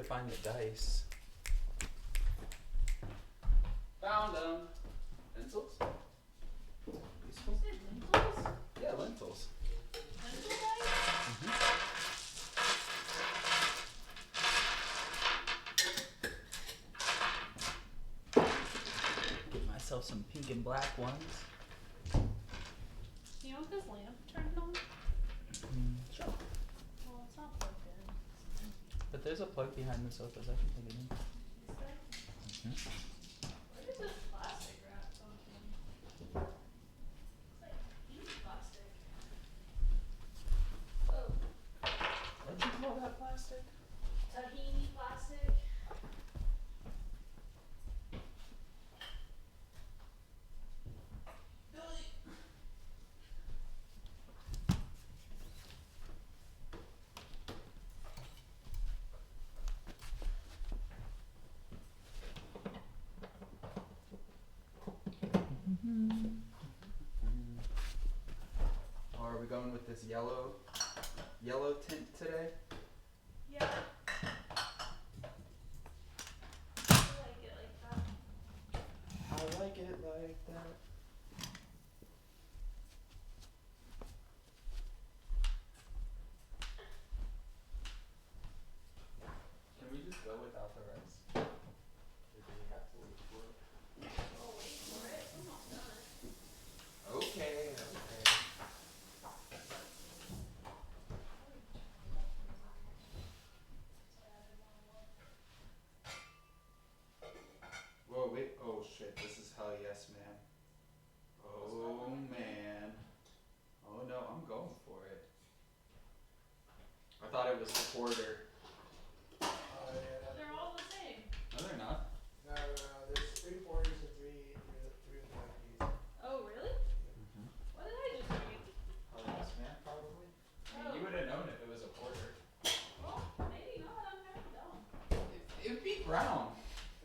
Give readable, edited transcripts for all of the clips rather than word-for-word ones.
find the dice. Found them. Pencils? Useful? You said lentils? Yeah, lentils. Lentil dice? Get myself some pink and black ones. You want this lamp turned on? Sure. Well, it's not plugged in. But there's a plug behind the sofas. I can plug it in. Is there? Where did this plastic wrap come from? It's like pink plastic. Oh, What'd you call that plastic? tahini plastic. Oh, are we going with this yellow tint today? Yeah. I like it like that. I like it like that. Can we just go without the rice? Or do we have to wait for it? Oh, wait for it. I'm almost done. Okay. Whoa, wait. Oh shit, this is hell yes, man. Oh man. Oh no, I'm going for it. I thought it was the quarter. Oh yeah, They're all the same. No, they're not. no, there's 3 quarters and three and a half keys. Oh, really? Mm-hmm. What did I just read? Hell yes, man, probably. I mean, Oh. you would have known if it was a quarter. Well, maybe not. I'm kind of dumb. It would be brown.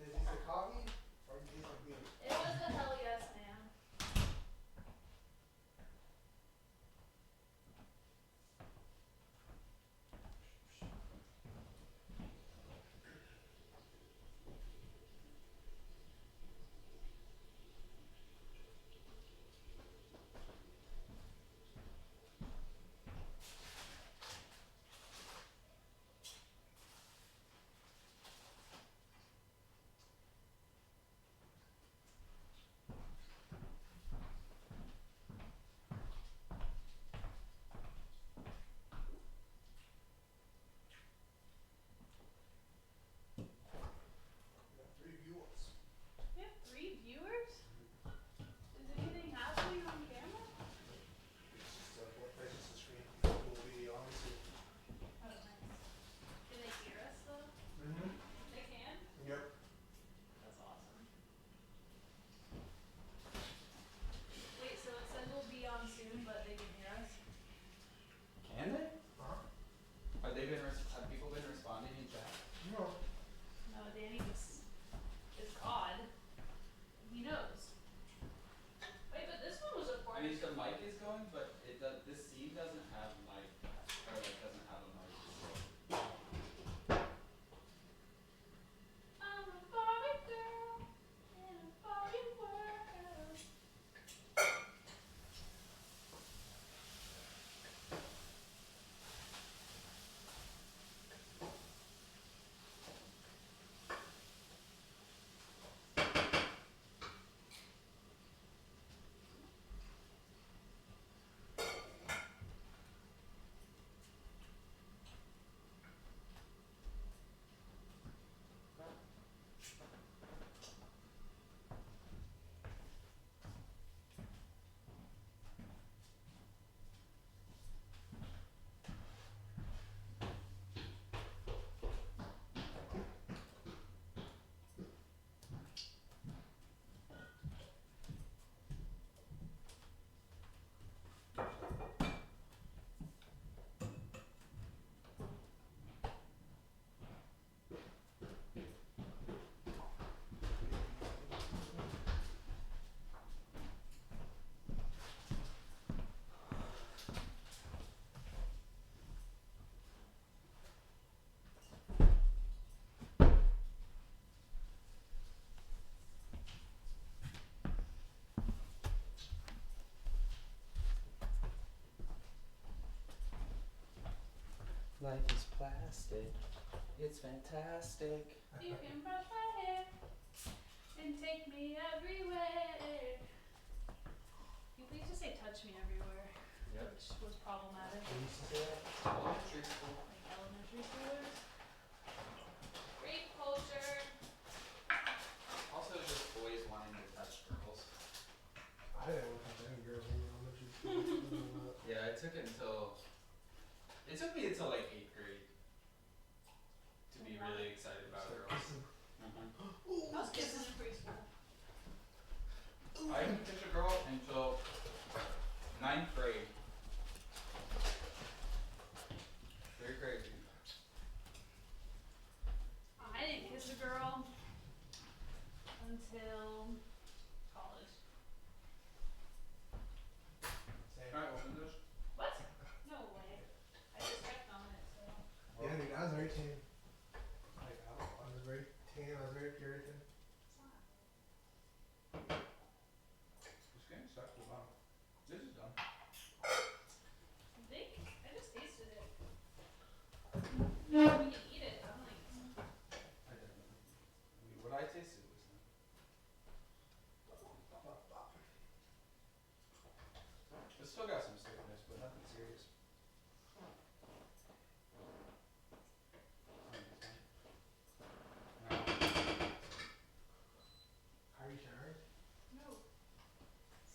Is this a coffee or is this a beer? It was a hell yes, man. Life is plastic. It's fantastic. You can brush my hair and take me everywhere. You please just say touch me everywhere, Yep. which was problematic. I used to say that. Elementary school. Like elementary schoolers. Rape culture. Also, just boys wanting to touch girls. I didn't want to have any girls in elementary school. Yeah, it took me until like 8th grade to be really excited about girls. I was kissing in preschool. I didn't kiss a girl until 9th grade. Very crazy. I didn't kiss a girl until college. Same. Alright, open this. What? No way. I just checked on it, so. Yeah, dude, I was very tan. Like, I was very tan. I was very Puritan. It's not. This game sucks a lot. This is done. You think? I just tasted it. Yeah, we can eat it. I'm like, I don't know. I mean, what I tasted was done. It's still got some stickiness, but nothing serious. Are you showered? no.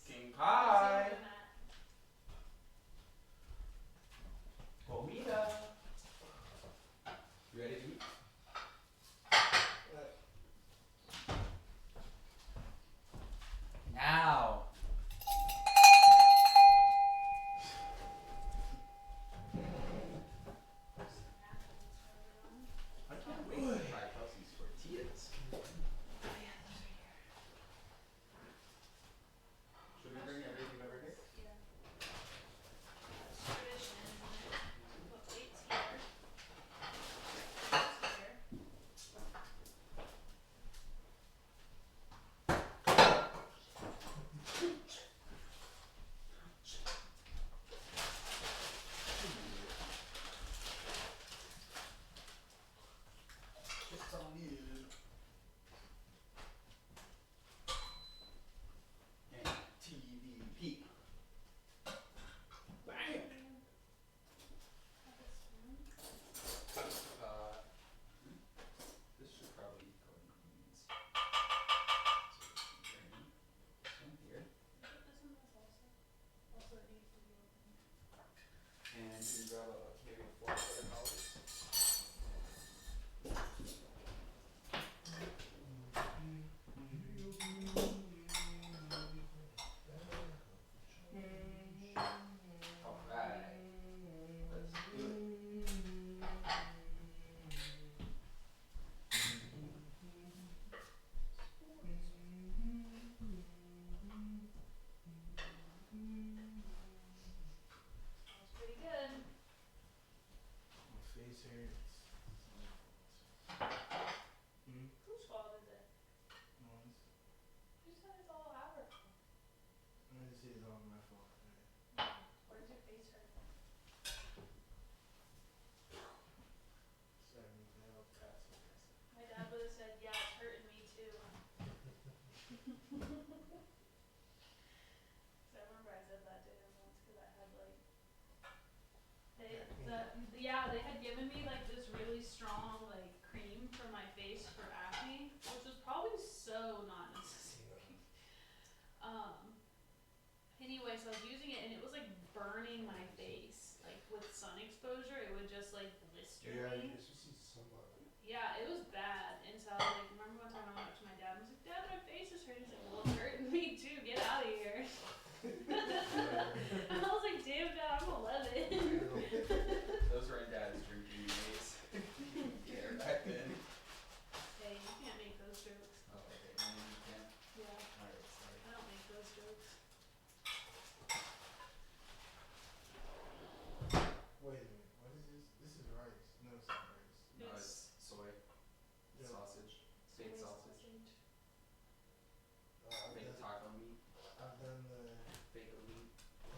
King Zero pie! than that. Comida! You ready to eat? Now! Napkins for everyone. I can't wait to try Kelsey's tortillas. Oh yeah, those are here. Should we bring everything over here? Yeah. That's tradition, isn't it? Put plates here. Plates here. It's on you. And TVP. Bam! Have a spoon. This should probably go in beans. So this one here. Put this in the salsa. Also, it needs to be open. And you can grab maybe a fork for the colors. Alright. Let's do it. Smells pretty good. My face hurts. Whose fault is it? Mine's. You said it's all our fault. I'm gonna say it's all my fault. Where does your face hurt? Sorry, man, I'll pass it. My dad would have said, yeah, it's hurting me too. So I remember I said that to him once because I had like, they had given me like this really strong like cream for my face for acne, which was probably so not necessary. Anyway, so I was using it and it was like burning my face. Like with sun exposure, it would just like blister Yeah, me. it's just somebody. Yeah, it was bad. And so I was like, remember one time I went up to my dad and was like, Dad, my face is hurting. He's like, well, it's hurting me too. Get out of here. And I was like, damn, Dad, I'm 11. Those were in Dad's drinking days. Yeah, back then. Hey, you can't make those jokes. Oh, okay. Maybe you can. Yeah, Alright, sorry. I don't make those jokes. Wait a minute, what is this? This is rice. No, it's not rice. No, It's it's soy. Yeah. Sausage. Fake soy sausage. I've Fake done- taco meat. I've done the. Fake meat.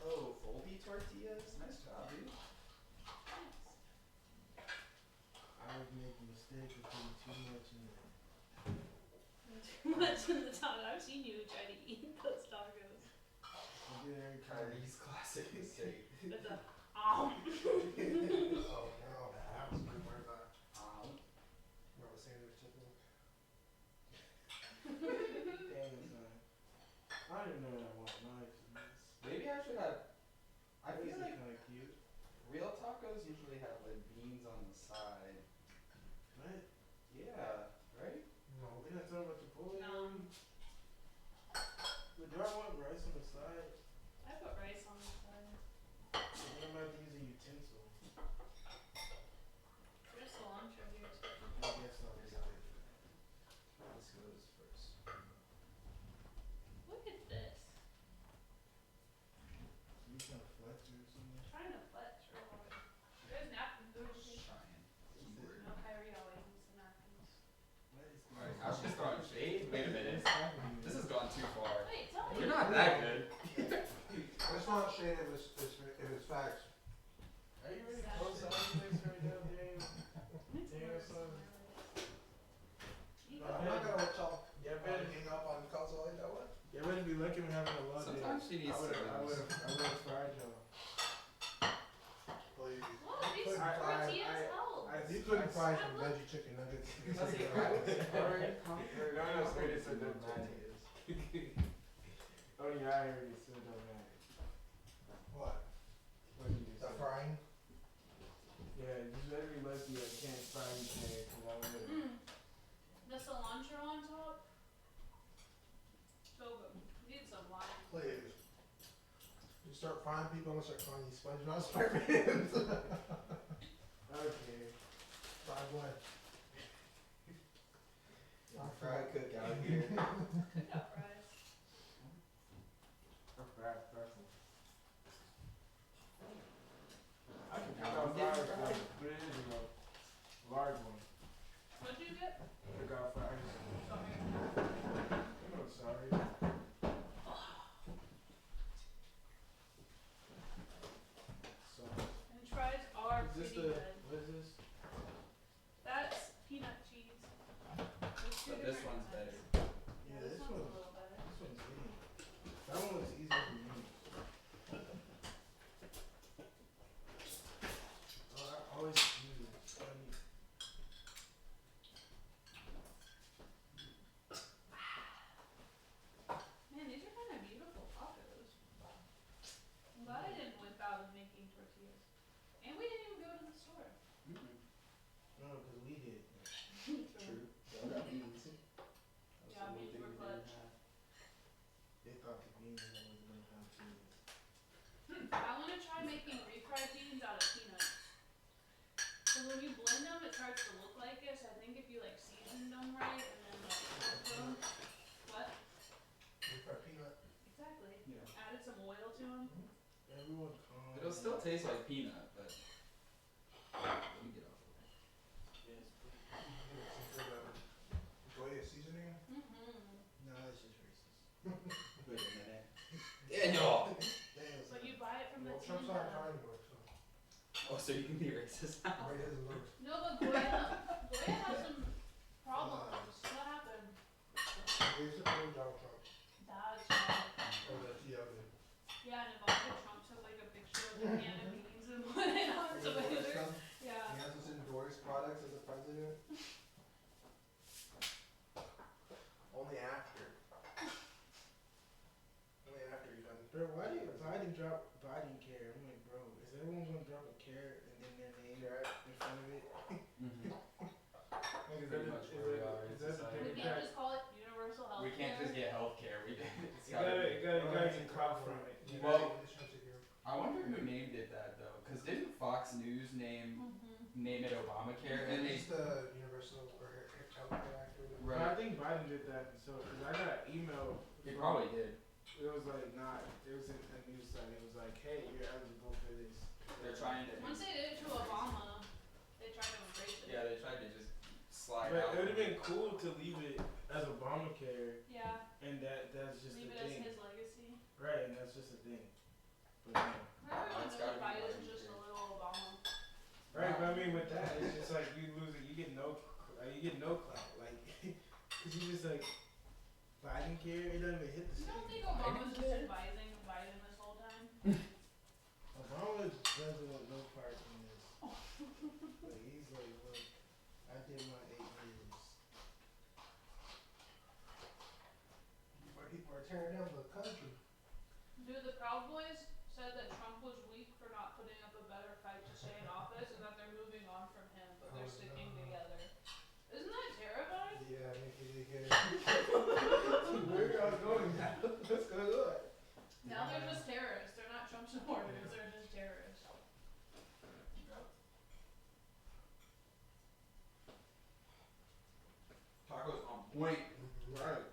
Oh, Foldy tortillas. Nice job, dude. Nice. tacos usually have like beans on the side. What? Yeah, right? No, we're not talking about Chipotle. No. But do I want rice on the side? I put rice on the side. Then I'm gonna have to use a utensil. There's cilantro here too. I guess I'll just have it. This goes first. Look at this. You trying to flex or something? Trying to flex real hard. There's napkins over here. Trying. Keyword. No, Kyrie always needs the napkins. What is this? Alright, now she's throwing shade? Wait a minute. What's happening? This has gone too far. Wait, tell me. You're not that good. That's not shade if it's facts. Are you really co-signing this right now, Dave? It's Dang, worse son. than my list. You I'm go. I'm not gonna let y'all Yeah, better. hang up on consolidate that way. Yeah, better be lucky I'm having a lot of Sometimes she needs I to lose. would've fried y'all. Please. Look, these Couldn't fry- tortillas help. You couldn't fry some veggie chicken nuggets. That's it. Already conquered. No, no, straight it's a dumb matters. Oh yeah, I heard it's a dumb matters. What? What did you The say? frying? Yeah, you better be lucky I can't fry anything, cause I would. The cilantro on top. So good. Need some lime. Please. You start frying people, I'm gonna start calling you SpongeBob SquarePants. Okay. Fried what? Fried cookout here. Cookout fries. A fried pretzel. I can pick Now out I'm getting fries, fried. but it is a large one. What'd you get? Pick out fries. Sorry. I'm not sorry. So, And fries are is this pretty the, good. what is this? That's peanut cheese. There's two But this different one's better. kinds. Yeah, This this one's a one. little better. This one's easy. That one looks easier to use. Oh, I always use it. Funny. Man, these are kind of beautiful tacos. I'm glad I didn't whip out of making tortillas. And we didn't even go to the store. No, because we did. True. That'd be easy. Yeah, beans were clutch. They thought the beans that was going to have cheese. I want to try making refried beans out of peanuts. Because when you blend them, it starts to look like it. So I think if you like season them right and then like cook them. What? Refried peanut. Exactly. Yeah. Added some oil to them. Everyone calm. It'll still taste like peanut, but let me get off of it. Yes, please. Some good Goya seasoning. No, that's just racist. Wait a minute. Daniel! Damn, But you buy it from the Well, tin Trump's not can. trying anymore, so. Oh, so you can be racist now? Right, it doesn't work. No, but Goya has some problems. What happened? They support Donald Trump. That's right. Or the TL did. Yeah, and Ivanka Trump took like a picture of the can of beans and put it on Twitter. Yeah. He has us endorse products as a president. Only after. Only after you're done. Bro, why did Biden drop Biden care? I'm like, bro, is everyone going to drop a care and then their name right in front of it? Mm-hmm. Like, is Pretty that much the- where we are in is that the society. We Democrat- can't just call it universal health We can't just get healthcare. We it's You gotta get clout from it. You Well- gotta- I wonder who named it that though, because didn't Fox News name it Obamacare and they It's the Universal or Health Act or whatever. But I right? think Biden did that, so, cause I got an email. He from- probably did. It was like not, it was in a news site, it was like, hey, you're eligible for this. They're trying to. Once they did it to Obama, they tried to embrace it. Yeah, they tried to just slide But out. it would've been cool to leave it as Obamacare, Yeah. and that's just Leave the it as thing. his legacy. Right, and that's just the thing. But no. Everyone it's knows gotta be Biden's Biden just a care. little Obama. Right, but I mean with that, it's just like you lose it, you get no clout, like, cause you just like, Biden care, it doesn't even hit the You same. don't think Obama's just advising Biden this whole time? Obama doesn't want no part in this. Like, he's like, look, I did my 8 years. But people are tearing down the country. Dude, the Proud Boys said that Trump was weak for not putting up a better fight to stay in office. sticking together. Isn't that terrifying? Yeah, make it again. Where are you going now? Let's go look. Now they're just terrorists. They're not Trump supporters. They're just terrorists. Yep. Tacos on point. Right.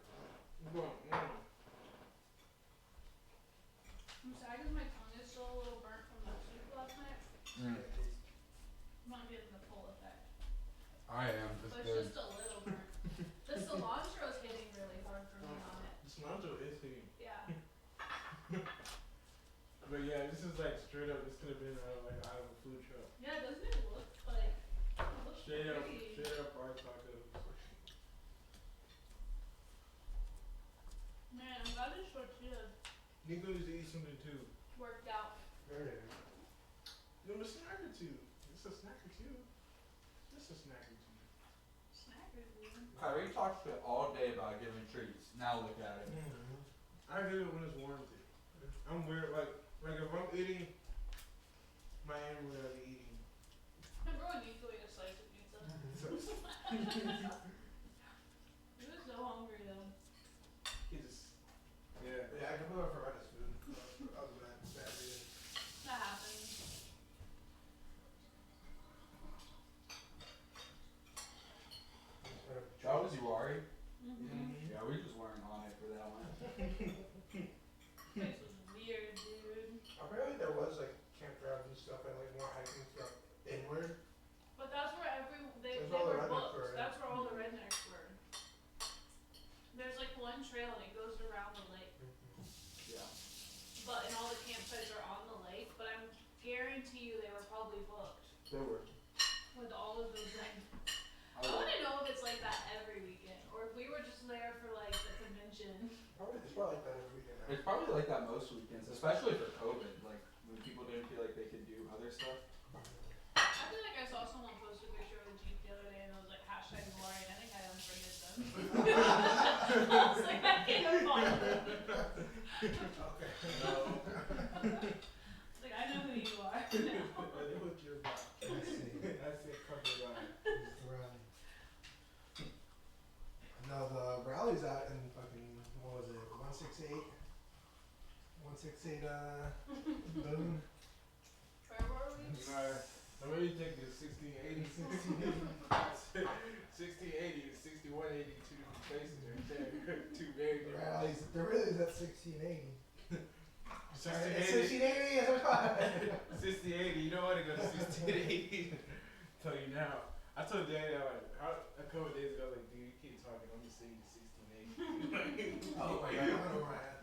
I'm sad because my tongue is still a little burnt from the soup last night. Mm. I'm not getting the full effect. I am. But it's just a little burnt. The cilantro is hitting really hard for me on it. The cilantro is hitting. Yeah. But yeah, this is like straight up. This could have been like out of a food truck. Yeah, doesn't it look like it looks Straight up pretty. our tacos. Man, I'm glad this tortilla Nico used to eat something too. worked out. Very You know, a snack or two. It's a snack or two. Just a snack or two. Snackers, dude. Kyrie talks shit all day about giving treats. Now look at him. I give it when it's warranted. I'm weird. Like if I'm eating, my animal that I be eating. Remember when Nico ate a slice of pizza? So He was so hungry though. he just, yeah. Yeah, I can put it for honest food. Other than that reason. That happens. That was you, Ari. Mm-hmm. Yeah, we just weren't on it for that one. This was weird, dude. Apparently there was like campgrounds and stuff and like more hiking stuff inward. But that's where they That's all the were rednecks booked. were, yeah. That's where all the rednecks were. There's like one trail and it goes around the lake. Yeah. But and all the campsites are on the lake, but I guarantee you they were probably booked They were. with all of those rednecks. I I wanna know if it's like that every weekend or if we were just there for like the convention. It's probably like that every weekend now. It's probably like that most weekends, especially for COVID. Like when people didn't feel like they could do other stuff. I feel like I saw someone post a picture of the Jeep the other day and it was like hashtag glory and I think I unfriended them. I was like, I can't follow them. Okay. No. It's like I know who you are now. I know what you're about. Let's see. That's it. Comfort ride. It's the rally. No, the rally's out in fucking, what was it, 168? 168, Boone. Where were we? I'm ready to take the 1680. 1680 to 6182 places right there. Two very The different rally's, places. the rally's at 1680. 1680. 1680 is what 6080, you don't want to go to 1680. Tell you now. I told Danny that like a couple of days ago, like, dude, you keep talking, I'm just saying 1680. Oh my god, I don't know where I had.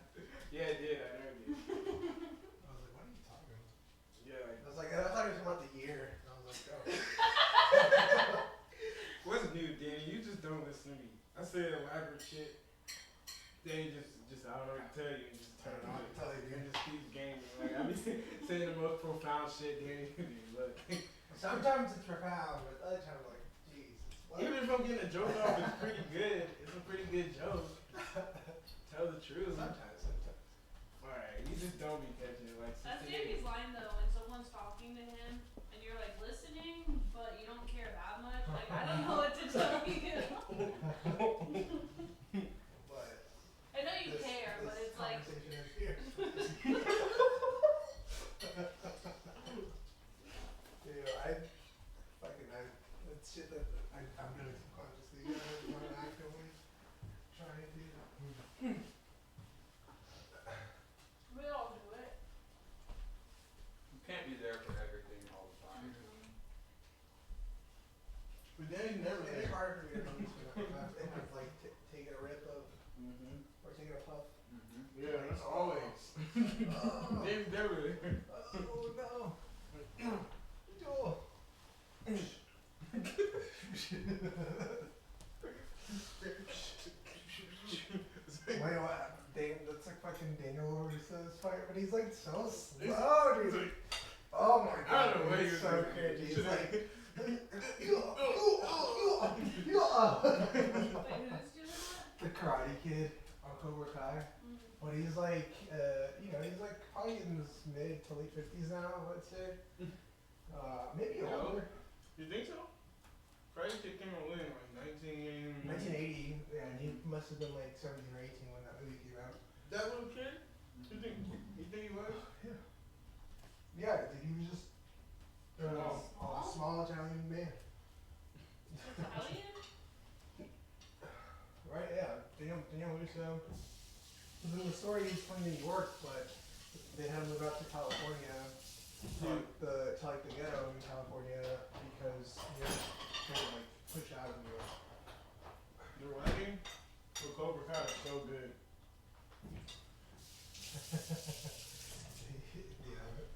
Yeah, it did, I know it did. I was like, what are you talking about? Yeah, like, I was like, I thought it was about the year. I was like, oh. what's new, Danny? You just don't listen to me. I said elaborate shit. Danny just I don't know what to tell you and just turn I don't know on what it. to tell you, dude. And just keeps gaming. Like, I be saying the most profound shit, Danny. Look. Sometimes it's profound, but other times I'm like, Jesus. What? Even if I'm getting a joke off, it's pretty good. It's a pretty good joke. Tell the truth. Sometimes. Alright, you just don't be catching it. Like, That's 1680. Danny's line though when someone's talking to him and you're like listening but you don't care that much. Like I don't know what to tell you. But I know you care, but it's like conversation is here. Yeah, it's shit that I'm doing subconsciously. I'm actively trying to do. we all do it. You can't be there for everything all the time. But Danny's never It's there. harder for me to focus when I'm like taking a rip of Mm-hmm. or taking a puff. Mm-hmm. Yeah, that's always. Oh, Danny's never there. oh no. Joel. Wait, what? That's like fucking Daniel LaRusso's fight, but he's like so slow, dude. Oh my god. I don't know what he's you're so doing. cringy. He's Should I- like, Wait, who's doing that? the Karate Kid on Cobra Kai. But he's like, he's like probably in his mid to late 50s now, let's say. Maybe No. older. You think so? must have been like 17 or 18 when that movie came out. That little kid? You think he was? Yeah. Yeah, dude, he was just a small Italian man. Italian? Right, yeah. Daniel Russo. In the story, he's from New York, but they had him move out to California, to the ghetto in California, because he was kind of like pushed out of New York. The writing for Cobra Kai is so good.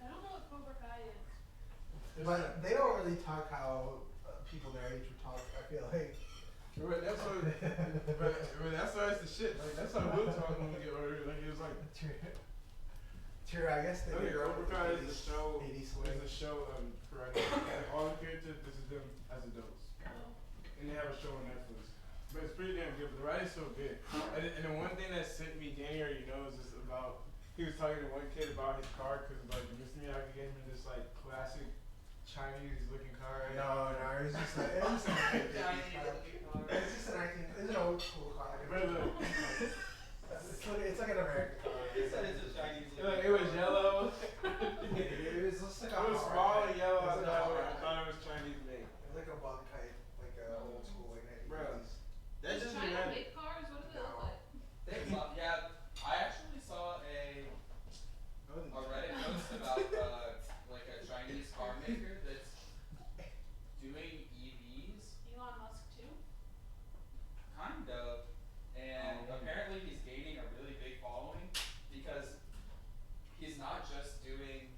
I don't know what Cobra Kai is. But they don't really talk how people their age would talk, I feel like. But that's what, but that's why it's the shit. Like that's how we'll talk when we get older. Like it was like. True, I guess they Okay, grew up Cobra with Kai the is a show. 80s swing. It's a show karate. Like, all the characters, this is them as adults, Oh. and they have a show on Netflix. But it's pretty damn good. But the writing's so good. And the one thing that sent me, Danny already knows, is about he was talking to one kid about his car because like Mr. Miyagi gave him this like classic Chinese looking car. Right? No, it's just like it's just an old school car. It's like an American car. He said it's a Chinese. It was yellow. It was just like It was small and yellow. I It was like thought it was Chinese made. It was like a bug kite, like a old school like 1950s. Bro. That's Does just China random. make cars? What do they look like? Yeah, I actually saw a Reddit post about like a Chinese car maker that's doing EVs, Elon Musk too? kind of, and apparently he's gaining a really big following because he's not just doing.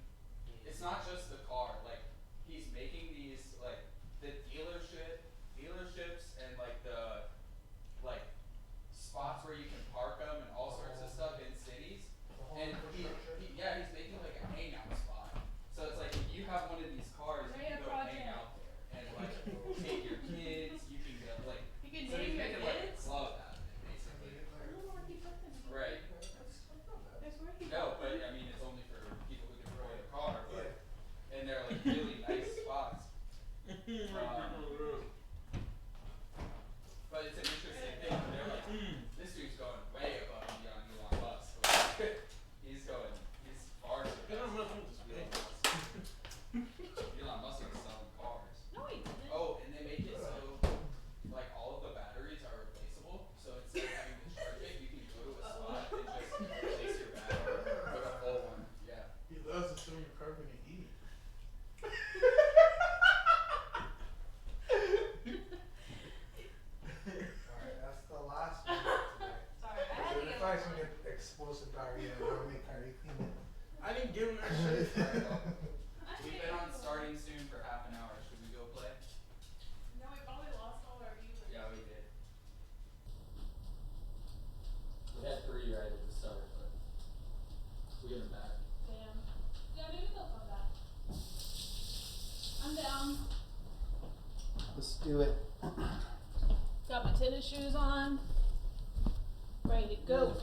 It's not just the car. Like he's making these like the dealerships and like the like spots where you can park them and all sorts of stuff in cities. And he's making like a hangout spot. So it's like if you have one of these cars, you can go hang out there and like take your kids. You can go like. You can So he's name your making like a kids? club out of it, basically. I don't know where he put them. Right. That's where he No, put but them. I mean it's only for people who can throw in a car, but and they're like really nice spots. But it's an interesting thing. They're like, this dude's going way above and beyond Elon Musk. Like, he's far surpassing Elon Musk. Elon Musk is selling cars. No, he didn't. Oh, and they make it so like all of the batteries are replaceable. So instead of having to charge it, you can go to a spot and just replace your battery with a full one. Yeah. He loves to swim your carbon and eat. Alright, that's the last one today. Sorry, I had to get Find some one. good explosive diarrhea and I'll make diarrhea. I didn't give him that shit. We've been on starting soon for half an hour. Should we go play? No, we probably lost all our viewers. Yeah, we did. We had 3 right at the start, but we get them back. Damn. Yeah, maybe they'll come back. I'm down. Let's do it. Got my tennis shoes on. Ready to go.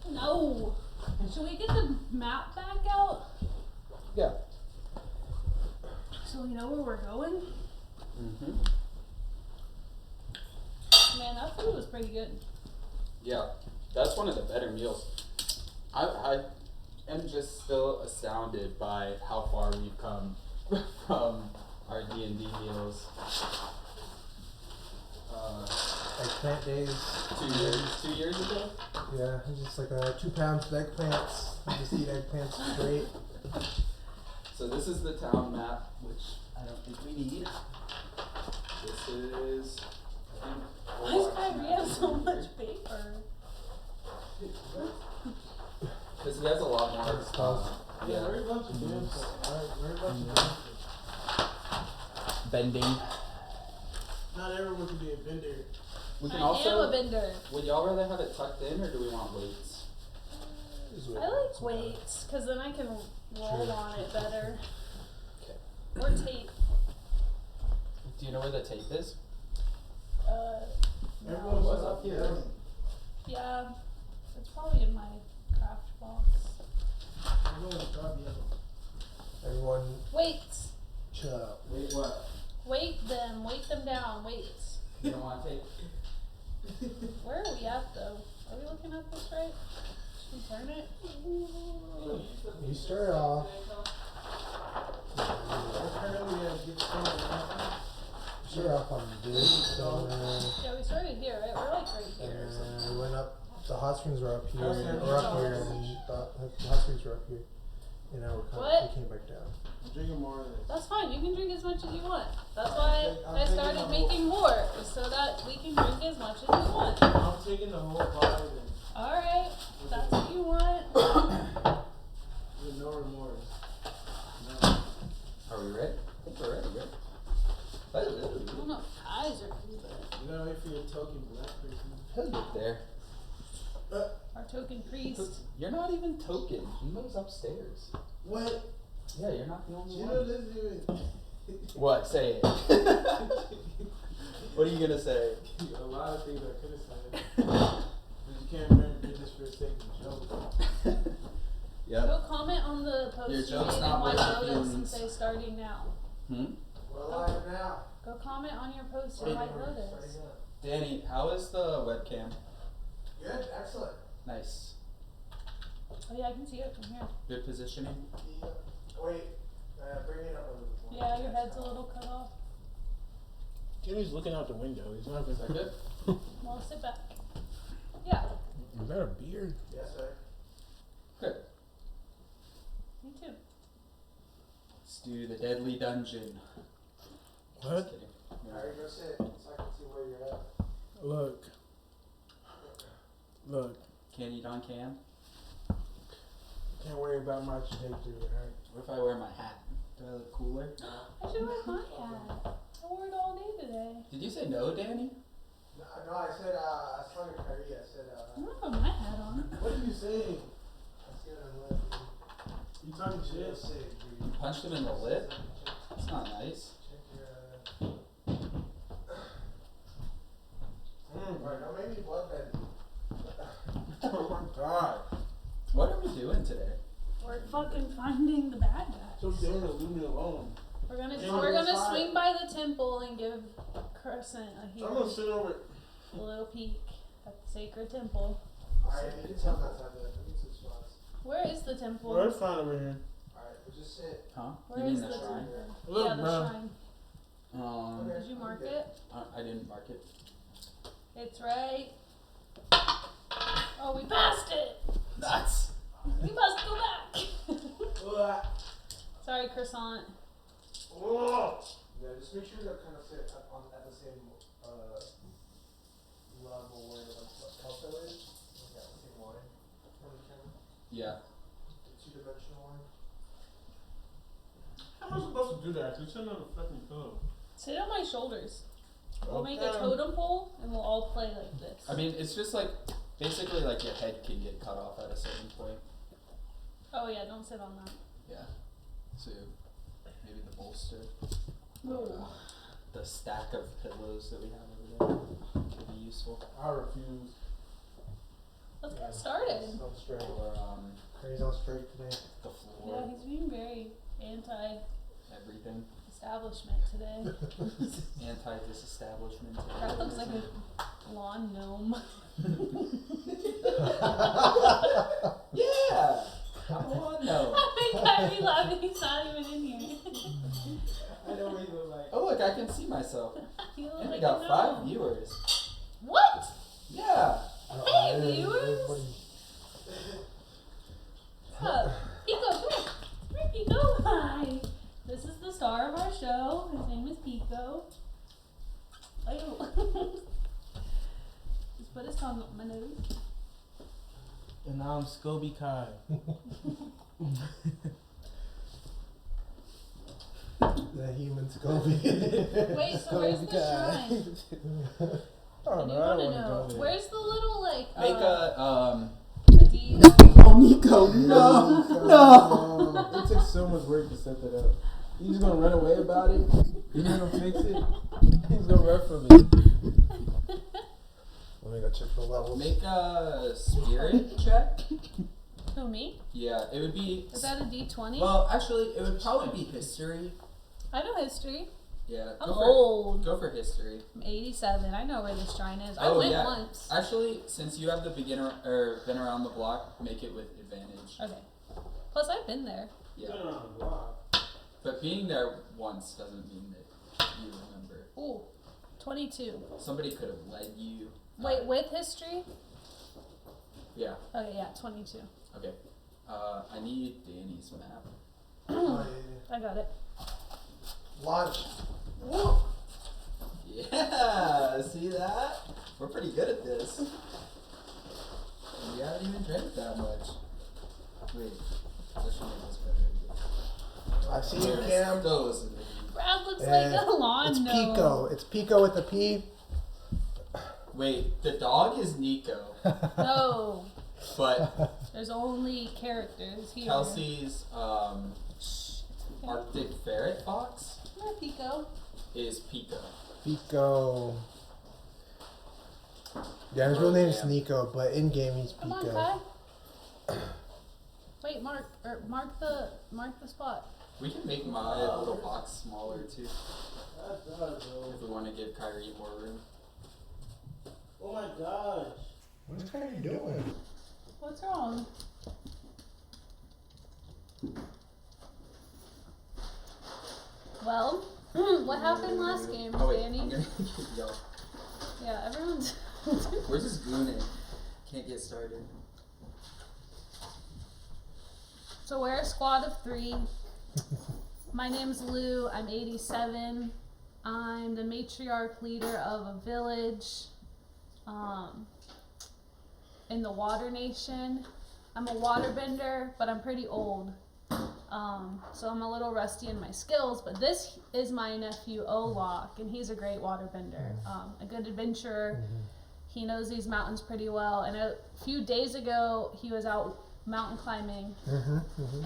No. Should we get the map back out Yeah. so we know where we're going? Mm-hmm. Man, that food was pretty good. Yeah, that's one of the better meals. I am just still astounded by how far we've come from our D&D meals. Eggplant days. 2 years ago? Yeah, it's just like 2 pounds of eggplants. You just eat eggplants straight. So this is the town map, which I don't think we need. This is, I think, Why does Kyrie have so much paper? because he has a lot more. That's tough. Yeah. Whereabouts you doing? Whereabouts you doing? Bending. Not everyone can be a bender. We can I also. am a bender. Would y'all rather have it tucked in, or do we want weights? I like weights, because then I can roll on it better. Okay. Or tape. Do you know where the tape is? Everyone was No. up here. Yeah, it's probably in my craft box. Everyone's got yellow. Everyone, Weights. chill. Wait, what? Weight them down, weights. You don't want tape? Where are we at though? Are we looking at this right? Should we turn it? You start off. Start off on this. Yeah, we started here, right? We're like right here. And we went up. The hot springs were up here, or up here, and then the hot springs were up here. And now we came back down. I'm drinking more of this. That's fine. You can drink as much as you want. That's why I started making more, so that we can drink as much as we want. I'm taking the whole bottle then. Alright, that's what you want. With no remorse. No. Are we ready? I think we're ready, right? I don't know if eyes are good. You gotta wait for your token black person. He'll get there. Our token priest. You're not even token. Gino's upstairs. What? Yeah, you're not the only Gino one. doesn't even. What? Say it. What are you gonna say? A lot of things I could have said. But you can't remember just for a second joke. Yep. Go comment on the post Your you joke's made in not White worth the Lotus and feelings. say starting now. Hmm? We're live now. Go comment on your post in White Lotus. Danny, how is the webcam? Good, excellent. Nice. Oh yeah, I can see it from here. Good positioning. Wait, bring it up a little bit more. Yeah, your head's a little cut off. Jimmy's looking out the window. He's not Is that good? Well, sit back. Yeah, Is that a beard? Yes, sir. Good. me too. Let's do the deadly dungeon. What? Just kidding. Yeah. Alright, go sit so I can see where you're at. Look. Look. Can eat on cam. Can't worry about my trajectory, alright? What if I wear my hat? Do I look cooler? I should wear my hat. I wore it all day today. Did you say no, Danny? No, I said, I saw your curry. I said, I'm gonna put my hat on. What are you saying? I said, I'm left. You talking shit? Just say, You punched him in the lip? That's not nice. check your, Alright, now maybe bloodbed. Oh my god. What are we doing today? We're fucking finding the bad guy. So damn it, leave me alone. We're gonna Yeah, we're that's gonna fine. swing by the temple and give Crescent So I'm gonna sit over. a little peek at the sacred temple. Alright, you can tell that time then. We need some spots. Where is the temple? Well, it's fine over here. Alright, we'll just sit. Huh? Where You mean is the the shrine? temple? Look, yeah, the bro. shrine. Okay. Did you mark I'm good. it? I didn't mark it. It's right. Oh, we passed it. Nuts! We must go back. Sorry, croissant. Yeah, just make sure they're kind of sit up on at the same level where like Kelso is. Like at the same line from the camera. Yeah. The two-dimensional line. How am I supposed to do that? Just sit on the fucking pillow. Sit on my shoulders. We'll make a Okay. totem pole and we'll all play like this. I mean, it's just like, basically like your head can get cut off at a certain point. Oh yeah, don't sit on that. Yeah. So, maybe the bolster. Ooh. The stack of pillows that we have over there could be useful. I refuse. Let's get started. So straight. Or, Crazy on straight today. the Yeah, floor. he's being very Everything. anti-establishment today. Anti-disestablishment. That looks like a lawn gnome. Yeah! Come on, no. I think I'd be laughing. He's not even in here. I know what you look like. Oh, look, I can see myself. You look And we like got a 5 gnome. viewers. What? Yeah. Hey, viewers. What's up? Pico, come here. Where'd Pico? Hi. This is the star of our show. His name is Pico. Oh. Just put his tongue up my nose. And now I'm Scobie Kai. The human Scobie. Wait, so where's the shrine? Oh, I do wanna know. Where's the little like Make a D? Oh, Nico, no! No! It took so much work to set that up. You just gonna run away about it? You're not gonna fix it? He's gonna run from it. Let me go check the levels. Make a spirit check. Who, me? Yeah, it would be. Is that a D20? Well, actually, it would probably be history. I know history. Yeah. I'm old. Go for history. I'm 87. I know where this shrine is. I Oh, went yeah. once. Actually, since you have the beginner or been around the block, make it with advantage. Okay. Plus, I've been there. Yeah. Been around the block. But being there once doesn't mean that you remember. Ooh, 22. Somebody could have led you. Wait, with history? Yeah. Okay, yeah, 22. Okay. I need Danny's map. I got it. Launch. Yeah, see that? We're pretty good at this. And we haven't even drank that much. Wait, that should make us better. I see you, Cam. Those. Brad looks like a lawn It's gnome. Pico. It's Pico with a P. Wait, the dog is Nico, No, but there's only characters here. Kelsey's Shh. Arctic ferret fox Yeah, Pico. is Pico. Pico. Yeah, his real name is damn. Nico, but in game he's Come on, Pico. Kai. Wait, mark the spot. We can make my little box smaller too, That does, though. if we want to give Kyrie more room. Oh my gosh. What's Kyrie doing? What's wrong? Well, what happened last game, Oh wait, Danny? I'm gonna get y'all. Yeah, everyone's. Where's this goon at? Can't get started. So we're a squad of 3. My name's Lou. I'm 87. I'm the matriarch leader of a village in the Water Nation. I'm a waterbender, but I'm pretty old. So I'm a little rusty in my skills, but this is my nephew Olak, and he's a great waterbender, a good adventurer. He knows these mountains pretty well, and a few days ago he was out mountain climbing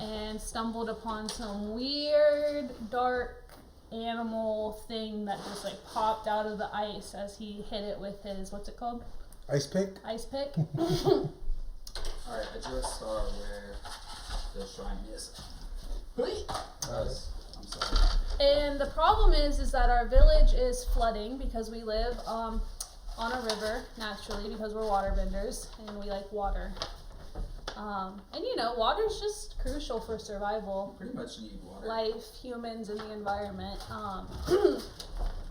and stumbled upon some weird dark animal thing that just like popped out of the ice as he hit it with his, what's it called? Ice pick? Ice pick. Alright, I drew a star where the shrine is. I'm sorry. And the problem is that our village is flooding because we live on a river naturally because we're waterbenders and we like water. And you know, water is just crucial for survival. Pretty much need water. Life, humans, and the environment.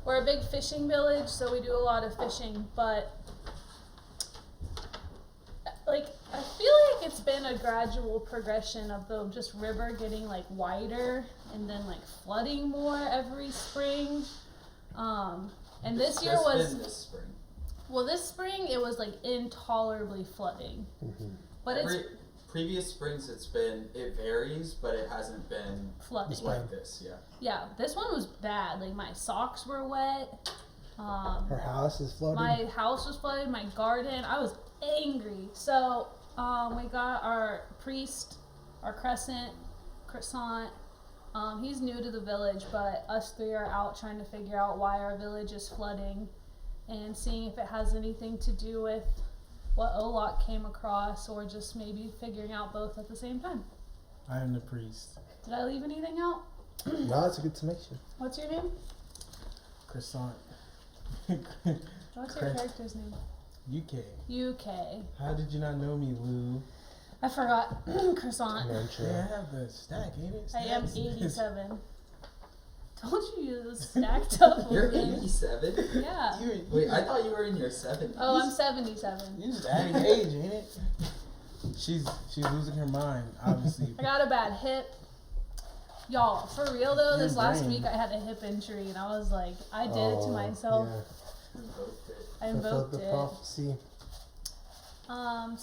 We're a big fishing village, so we do a lot of fishing, but like I feel like it's been a gradual progression of the just river getting like wider and then like flooding more every spring. And this year was been this spring. well, this spring it was like intolerably flooding. But Every it's previous springs it varies, but it hasn't been flooding. like this, yeah. Yeah, this one was bad. Like my socks were wet. Her house is flooded. My house was flooded. My garden. I was angry. So we got our priest, our croissant. He's new to the village, but us 3 are out trying to figure out why our village is flooding, and seeing if it has anything to do with what Olak came across, or just maybe figuring out both at the same time. I am the priest. Did I leave anything out? No, that's a good summation. What's your name? Croissant. What's your character's name? UK. UK. How did you not know me, Lou? I forgot. Croissant. Yeah, I have the stack, ain't it? I am Stacks? 87. Told you you was stacked up. You're with me. 87? Yeah. Wait, I thought you were in your 70s. Oh, I'm 77. You just adding age, ain't it? She's losing her mind, obviously. I got a bad hip. Y'all, for real though, Your this last brain. week I had a hip injury and I was like, I did it to myself. Yeah. Invoked it. I Fulfilled invoked the it. prophecy.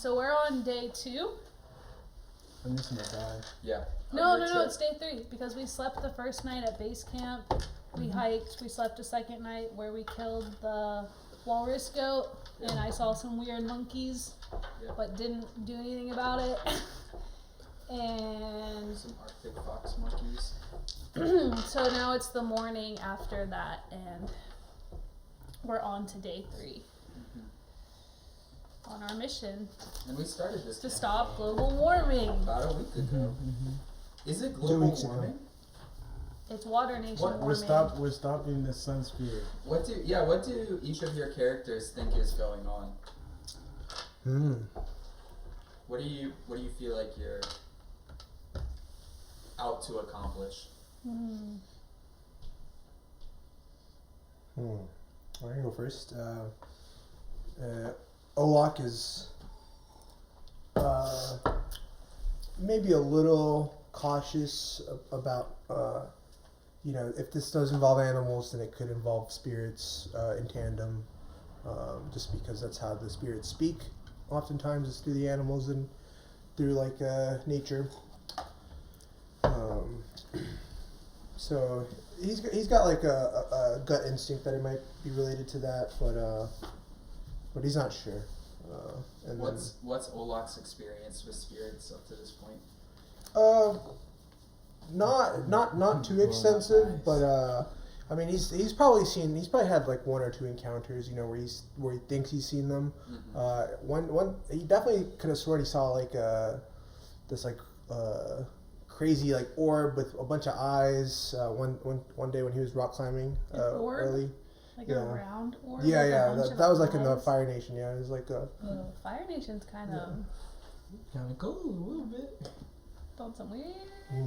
So we're on day 2. I'm just gonna die. Yeah. No, Your no, trip. it's day 3 because we slept the first night at base camp. We hiked. We slept a second night where we killed the walrus goat, and I saw some weird monkeys, Yeah. but didn't do anything about it. And Some Arctic fox monkeys. so now it's the morning after that, and we're on to day 3 on our mission And we started this to campaign stop global warming. about a week ago. Is it 2 global weeks ago. warming? It's Water Nation What- warming. We're stopping the sun spirit. What do each of your characters think is going on? What do you feel like you're out to accomplish? I'm gonna go first. Olak is maybe a little cautious about, if this does involve animals, then it could involve spirits in tandem, just because that's how the spirits speak. Oftentimes it's through the animals and through nature. So he's got like a gut instinct that it might be related to that, but he's not sure. And What's Olak's experience with spirits up to this point? Not too extensive, but I mean he's probably had like one or two encounters, where he thinks he's seen them. One he definitely could have sworn he saw like this crazy like orb with a bunch of eyes. One day when he was rock climbing early. Like a round orb? Yeah, with a yeah. bunch That of was like in the eyes? Fire Nation. Yeah, it was like Fire Nation's kind of Kind of cool, a little bit. doing some weird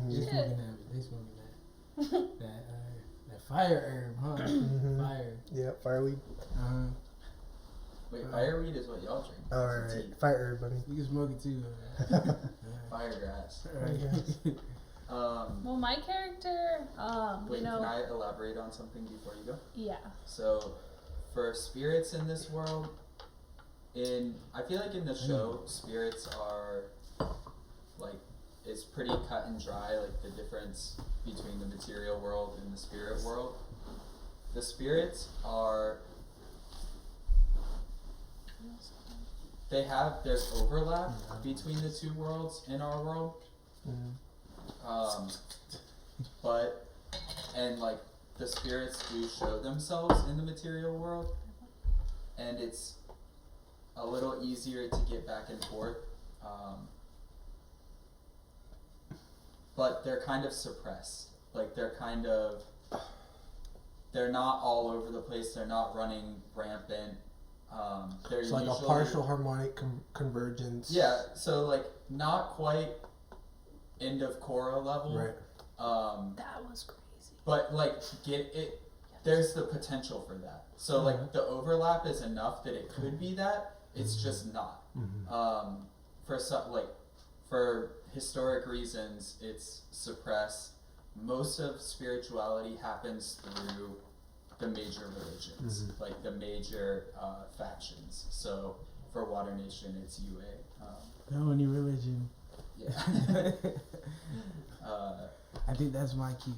They shit. smoking that fire herb, huh? Fire. yeah, fireweed. Wait, fireweed is what y'all drink. Oh, It's a right, tea. fire herb, buddy. You can smoke it too. Firegrass. Alright. Well, my character, Wait, can I elaborate on something before you go? yeah. So, for spirits in this world, I feel like in the show, spirits are it's pretty cut and dry, like the difference between the material world and the spirit world. The spirits there's overlap between the two worlds in our world. The spirits do show themselves in the material world, and it's a little easier to get back and forth, but they're kind of suppressed. They're not all over the place, they're not running rampant. They're It's like a usually, partial harmonic convergence. yeah, so not quite end of Korra level. Right. That was crazy. But there's the potential for that. So the overlap is enough that it could be that. It's just not. For historic reasons, it's suppressed. Most of spirituality happens through the major religions, like the major factions. So for Water Nation, it's UA. The only religion. Yeah. I think that's my key.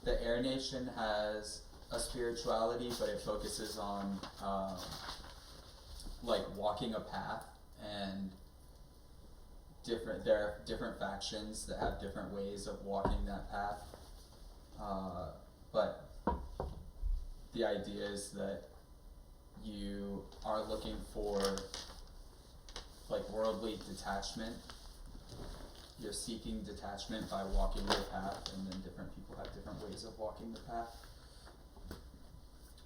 The Air Nation has a spirituality, but it focuses on walking a path, and there are different factions that have different ways of walking that path. But the idea is that you are looking for worldly detachment. You're seeking detachment by walking your path, and then different people have different ways of walking the path.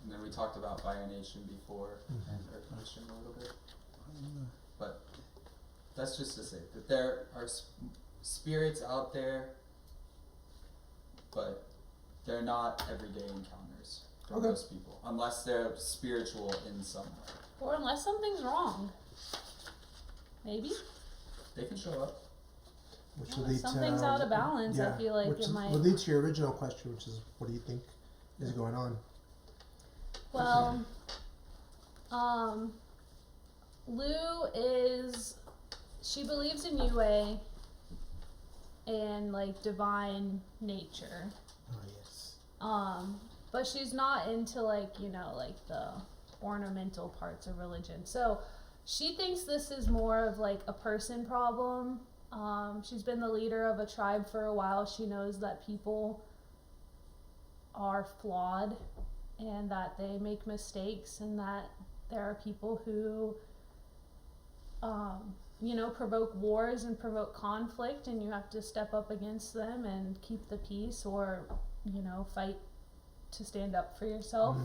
And then we talked about Fire Nation before, and Earth Nation a little bit. But that's just to say that there are spirits out there, but they're not everyday encounters for most people, unless they're spiritual in some way. Or unless something's wrong. Maybe. They can show up. Which Yeah, would lead something's to, out of balance, I feel like which it might. would lead to your original question, which is, what do you think is going on? Well, Lou she believes in UA and divine nature. Oh yes. But she's not into the ornamental parts of religion. So she thinks this is more of a person problem. She's been the leader of a tribe for a while. She knows that people are flawed and that they make mistakes, and that there are people who provoke wars and provoke conflict, and you have to step up against them and keep the peace, or fight to stand up for yourself.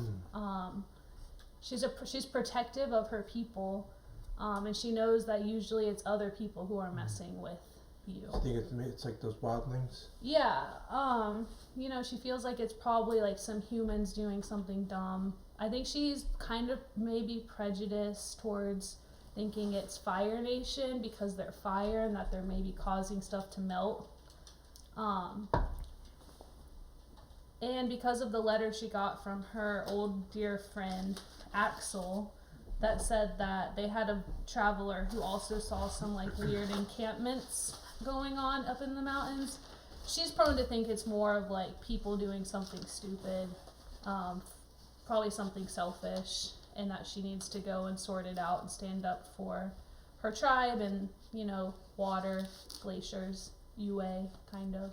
She's protective of her people, and she knows that usually it's other people who are messing with you. I think it's like those wildlings. Yeah, she feels like it's probably like some humans doing something dumb. I think she's kind of maybe prejudiced towards thinking it's Fire Nation because they're fire and that they're maybe causing stuff to melt. And because of the letter she got from her old dear friend Axel that said that they had a traveler who also saw some like weird encampments going on up in the mountains, she's prone to think it's more of like people doing something stupid, probably something selfish, and that she needs to go and sort it out and stand up for her tribe and, water, glaciers, UA, kind of.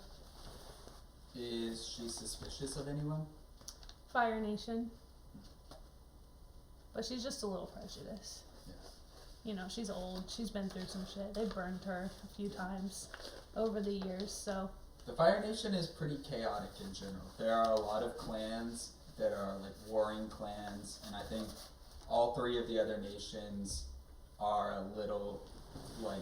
Is she suspicious of anyone? Fire Nation. But she's just a little prejudiced. Yeah. She's old. She's been through some shit. They burned her a few times over the years, so. The Fire Nation is pretty chaotic in general. There are a lot of clans that are like warring clans, and I think all three of the other nations are a little like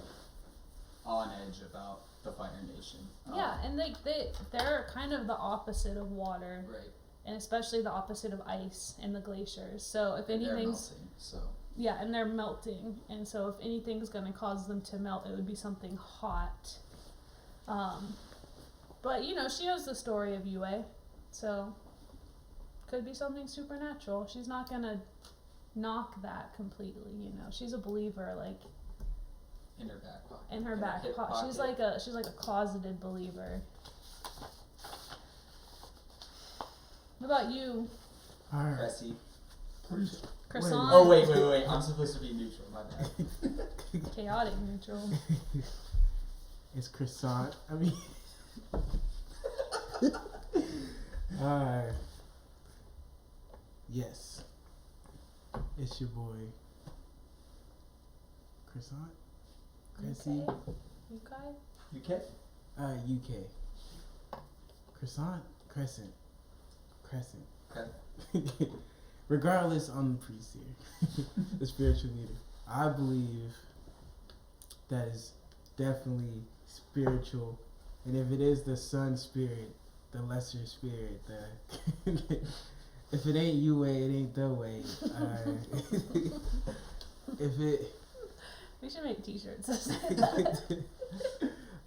on edge about the Fire Nation. Yeah, and they're kind of the opposite of water. Right. And especially the opposite of ice and the glaciers. So if And they're anything's melting, so. yeah, and they're melting, and so if anything's gonna cause them to melt, it would be something hot. But she knows the story of UA, so could be something supernatural. She's not gonna knock that completely. She's a believer, like In her back pocket. in her back hip pocket. She's like a closeted believer. What about you, Alright. Cressy. Croissant? Oh wait. I'm supposed to be neutral. My bad. Chaotic neutral. It's croissant. I mean, yes, it's your boy, croissant, Cressy, Okay. UK. UK, croissant, crescent. Okay. Regardless, I'm the priest here, the spiritual leader. I believe that is definitely spiritual, and if it is the sun spirit, the lesser spirit, if it ain't you way, it ain't the way. If it, We should make t-shirts that say that.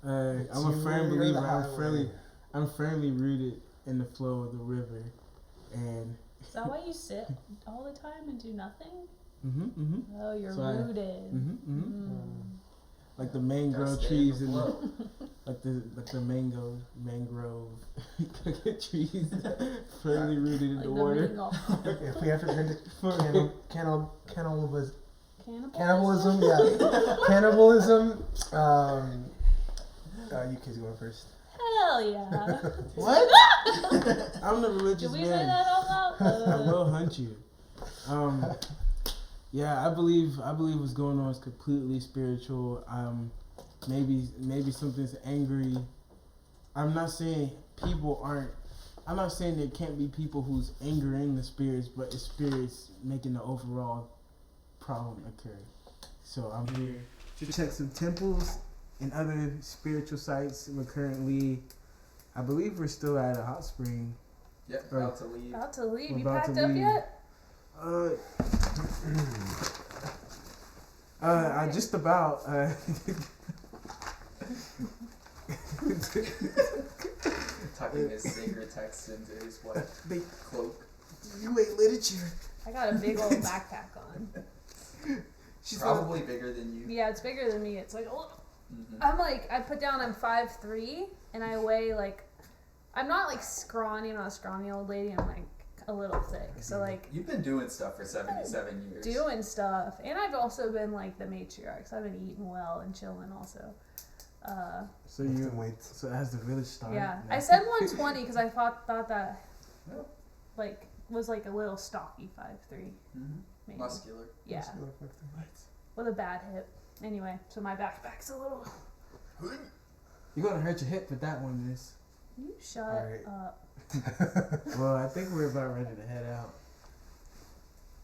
I'm a firm believer. I'm firmly rooted in the flow of the river, and. Is that why you sit all the time and do nothing? Oh, you're So rooted. Like the mangrove Gotta stay trees in the and like the mangrove trees firmly rooted in Like the the water. mango. If we have to turn to cannibalism, Cannibalism? yeah, cannibalism. UK's going first. Hell yeah. What? I'm the religious Did we say man. that out loud? I will hunt you. Yeah, I believe what's going on is completely spiritual. Maybe something's angry. I'm not saying there can't be people who's angering the spirits, but it's spirits making the overall problem occur. So I'm here to check some temples and other spiritual sites. I believe we're still at a hot spring. Yep, Right. about to leave. About to leave. We're You about packed to up leave. yet? I just about. Tucking his sacred text into his white cloak. You ain't literature. I got a big old backpack on. She's Probably bigger than you. Yeah, it's bigger than me. It's like, oh, Mm-hmm. I put down I'm 5'3", and I weigh like, I'm not like scrawny. I'm not a scrawny old lady. I'm like a little thick. So like You've been doing stuff for 77 years. doing stuff, and I've also been like the matriarch. So I've been eating well and chilling also. So as the village started. Yeah, I said 120 because I thought that like was like a little stocky 5'3", Mm-hmm. maybe. Muscular. Yeah, with a bad hip. Anyway, so my backpack's a little. You're gonna hurt your hip with that one, miss. You shut Alright. up. Well, I think we're about ready to head out.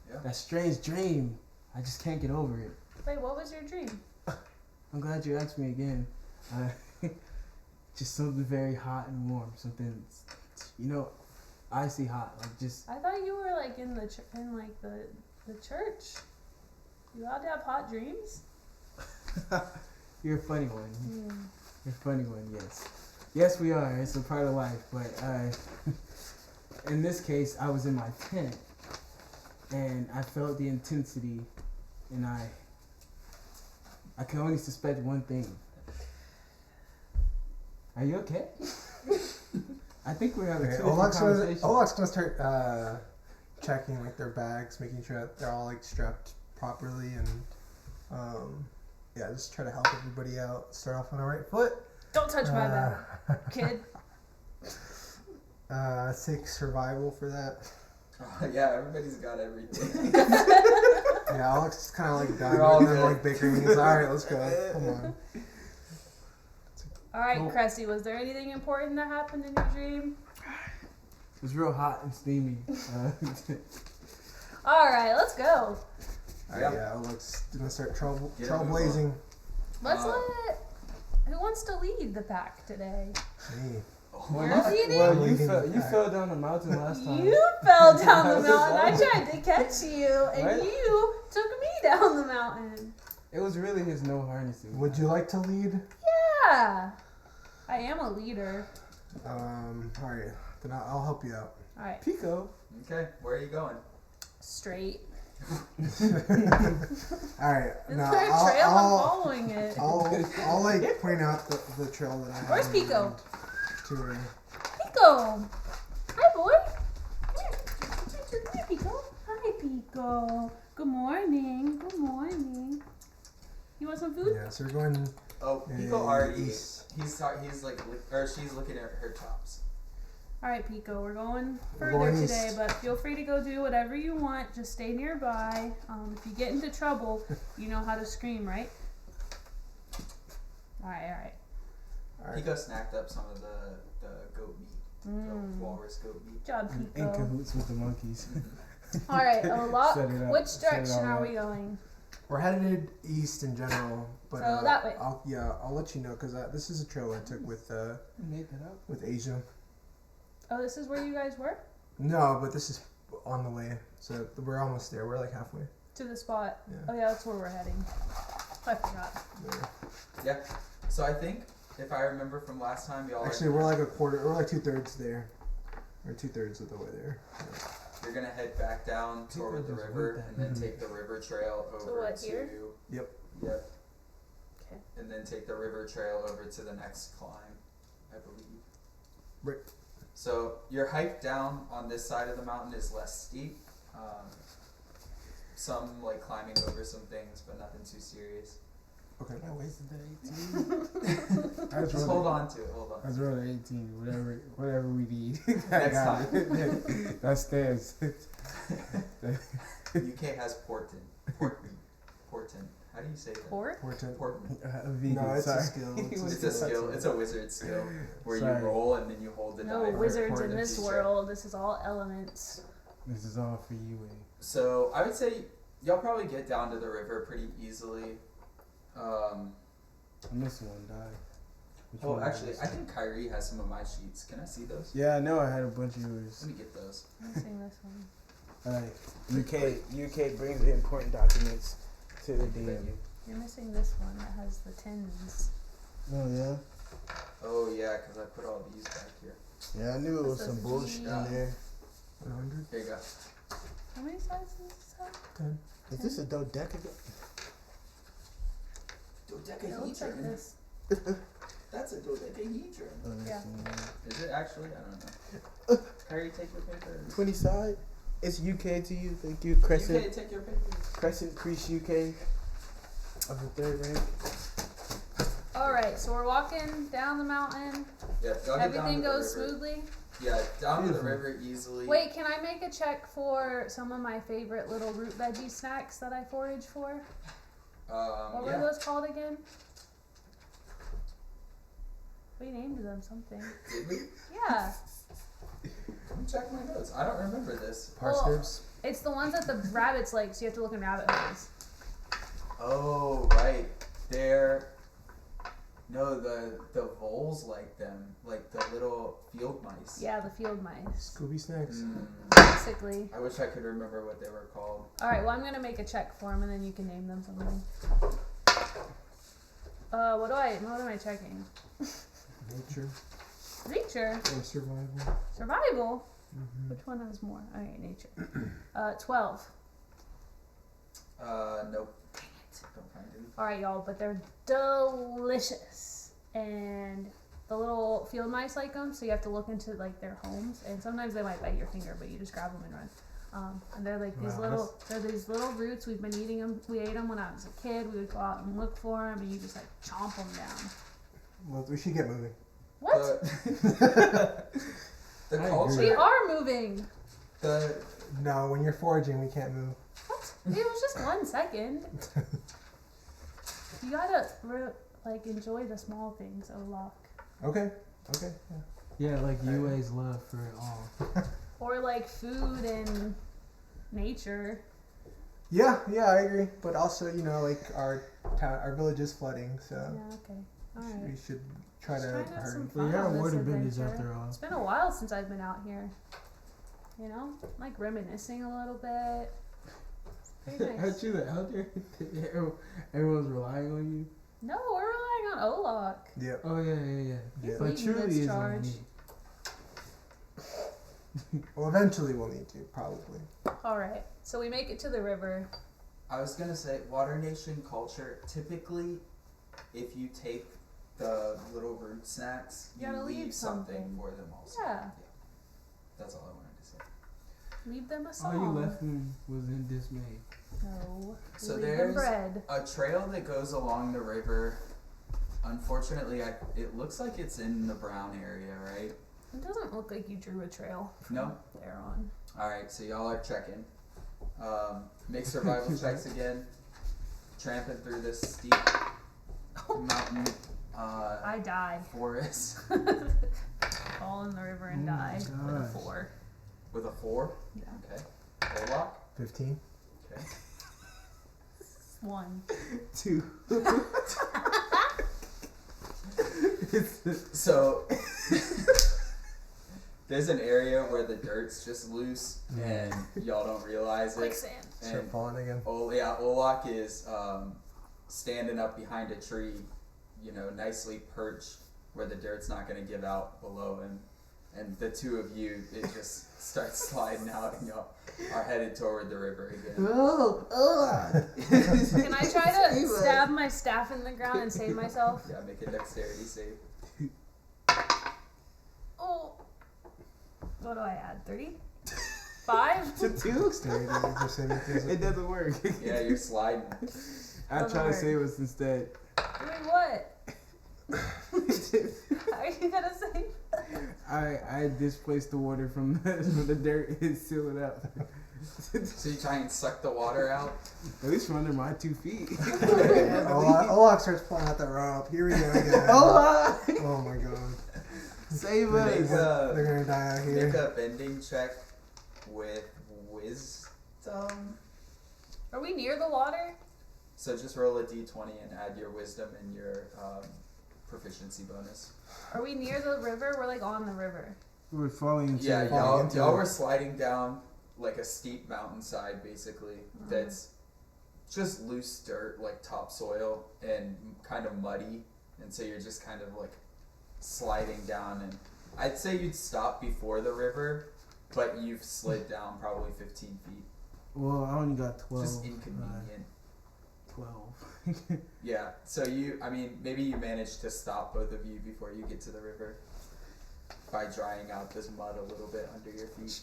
Yeah. That strange dream. I just can't get over it. Wait, what was your dream? I'm glad you asked me again. Just something very hot and warm. Something, icy hot. Like just. I thought you were like in the church. You allowed to have hot dreams? You're a funny one. You're a funny one. Yes. Yes, we are. It's a part of life. But in this case, I was in my tent, and I felt the intensity, and I can only suspect one thing. Are you okay? I think we're having two different conversations. Olak's gonna start checking like their bags, making sure that they're all like strapped properly, and just try to help everybody out. Start off on the right foot. Don't touch my bag, kid. Take survival for that. Yeah, everybody's got everything. Yeah, Alex is kind of like We're all dying, and good. like bickering. He's alright, let's go. Come on. Alright, Cool. Cressy, was there anything important that happened in your dream? It was real hot and steamy. Alright, let's go. Alright, yeah, Alex gonna start Get it, move trailblazing. Who wants to lead the pack today? Me. You're leading? Well, I'm you leading fell. the You pack. fell down the mountain last time. You fell down the That was mountain. I his tried to catch you, and Right? you took me down the mountain. It was really his no harnessing. Would you like to lead? Yeah. I am a leader. Alright, then I'll help you out. Alright, Okay, Pico? where are you going? straight. Alright, This now is our trail, I'm I'll following it. I'll like point out the trail that I have. Where's in Pico? mind To her. Pico! Hi, boy. Come here. Come here, Pico. Hi, Pico. Good morning. Good morning. You want some food? Yeah, so we're going Oh, Pico already. east. He's like, or she's looking at her chops. Alright, Pico, we're going We're further going today, east. but feel free to go do whatever you want. Just stay nearby. If you get into trouble, you know how to scream, right? Alright. Alright. Pico snacked up some of the goat meat, the walrus goat meat. Good job, In Pico. cahoots with the monkeys. Alright, Olak, Set it up. which Set it direction all are up. we going? We're headed east in general, but So that way. I'll let you know because this is a trail I took with You made that up. Asia. Oh, this is where you guys were? No, but this is on the way, so we're almost there. We're like halfway. To the spot. Yeah. Oh yeah, that's where we're heading. I forgot. There. Yeah. So I think if I remember from last time, y'all Actually, we're like a quarter. We're like 2/3 there. We're 2/3 of the way there. you're gonna head back down Pico toward the just river went and then that. take the river trail over So what, to. here? Yep. Yep. Okay. And then take the river trail over to the next climb, I believe. Right. So your hike down on this side of the mountain is less steep. Some like climbing over some things, but nothing too serious. Okay. I wasted that 18. Just hold on to it. Hold I on. was rolling 18. Whatever we need. Next time. That stands. UK has Porton. How do you say that? Port? Portent. Porton. Vegan, No, it's sorry. a skill. It's a skill. It's a wizard skill where Sorry. you roll and then you hold the die. No for wizards for in the this future. world. This is all elements. This is all for you, eh? So I would say y'all probably get down to the river pretty easily. I missed one die. Which Oh, one actually, was I it? think Kyrie has some of my sheets. Can I see those? Yeah, I know I had a bunch of yours. Let me get those. I'm missing this one. Alright. UK brings the important documents to the Thank DM. you. You're missing this one that has the tins. Oh yeah? Oh yeah, because I put all these back here. Yeah, I knew it was This some is bullshit G. in there. 100. Here you go. How many sizes is this have? 10. Is this a dodecagon? It looks like this. That's a dodecahedron. Oh, that's Yeah. Is it actually? I don't know. Kyrie, take your paper. 20 side? It's UK to you, thank you. UK, Crescent take your paper. Crescent Crease UK of the 3rd rank. Alright, so we're walking down the mountain. Yeah, y'all get down Everything to the goes river. smoothly. Yeah, down to the Beautiful. river easily. Wait, can I make a check for some of my favorite little root veggie snacks that I forage for? What were Yeah. those called again? We named them something. Did we? Yeah. Let me check my notes. I don't remember this. Parsnips. It's the ones that the rabbits like, so you have to look in rabbit holes. Oh, right. The voles like them, like the little field mice. Yeah, the field mice. Scooby snacks. Basically. I wish I could remember what they were called. Alright, well I'm gonna make a check for them and then you can name them something. What am I checking? Nature. Nature. Or survival. Survival? Mm-hmm. Which one has more? Alright, nature. 12. Nope. Don't find any. Alright, y'all, but they're delicious. And the little field mice like them, so you have to look into like their homes. And sometimes they might bite your finger, but you just grab them and run. And they're like these Wow, they're these little roots. We've been eating them. We ate them when I was a kid. We would go out and look for them, and you just like chomp them down. Well, we should get moving. What? The I culture. We are moving. No, when you're foraging, we can't move. What? It was just 1 second. You gotta enjoy the small things, Olaf. Okay. Okay. Yeah. Yeah, like UA's love for it all. Or like food and nature. Yeah, I agree. But also, like our village is flooding, so Yeah, okay. Alright. we should try Just to trying to have some hurry. fun Well, you're on on this water benders adventure. after all. It's been a while since I've been out here. You know? Like reminiscing a little bit. It's very nice. Aren't you the elder? Everyone's relying on you. No, we're relying on Olaf. Yep. Oh yeah. He's But leading truly this is on charge. me. Well, eventually we'll need to, probably. Alright. So we make it to the river. I was gonna say, Water Nation culture, typically, if you take the little root snacks, You gotta leave something something. for them also. Yeah. That's all I wanted to say. Leave them a All song. you left them was in dismay. No. So Leave them there's bread. a trail that goes along the river. Unfortunately, it looks like it's in the brown area, right? It doesn't look like you drew a trail No? there on. Alright, so y'all are checking. Make survival checks again. Tramping through this steep mountain I die. forest Fall in the river Oh and my die with a gosh. 4. with a 4. Yeah. Okay. Olaf? 15. Okay. 1. 2. So there's an area where the dirt's just loose and y'all don't realize it. Quicksand. Start And falling again. Olak is standing up behind a tree, nicely perched where the dirt's not going to give out below him. And the two of you, it just starts sliding out and y'all are headed toward the river again. Can I try to stab my staff in the ground and save myself? Yeah, make a dexterity save. Oh. What do I add? 30? 5? To 2? Dexterity, just saving throws. It doesn't work. Yeah, you're sliding. I Doesn't try to work. save us instead. Doing what? How are you gonna save? I displaced the water from the dirt and seal it up. So you try and suck the water out. At least from under my 2 feet. Olaf starts pulling out the rope. Here we go again. Olaf! Oh my god. Save Make us! They're gonna die out Make here. a bending check with wisdom. Are we near the water? So just roll a d20 and add your wisdom and your proficiency bonus. Are we near the river? We're like on the river. We're falling into Yeah, it. falling into y'all it. were sliding down like a steep mountainside basically that's just loose dirt, like topsoil and kind of muddy, and so you're just kind of like sliding down, and I'd say you'd stop before the river, but you've slid down probably 15 feet. Well, I only got 12. Just inconvenient. 12. Yeah, so maybe you managed to stop both of you before you get to the river by drying out this mud a little bit under your feet.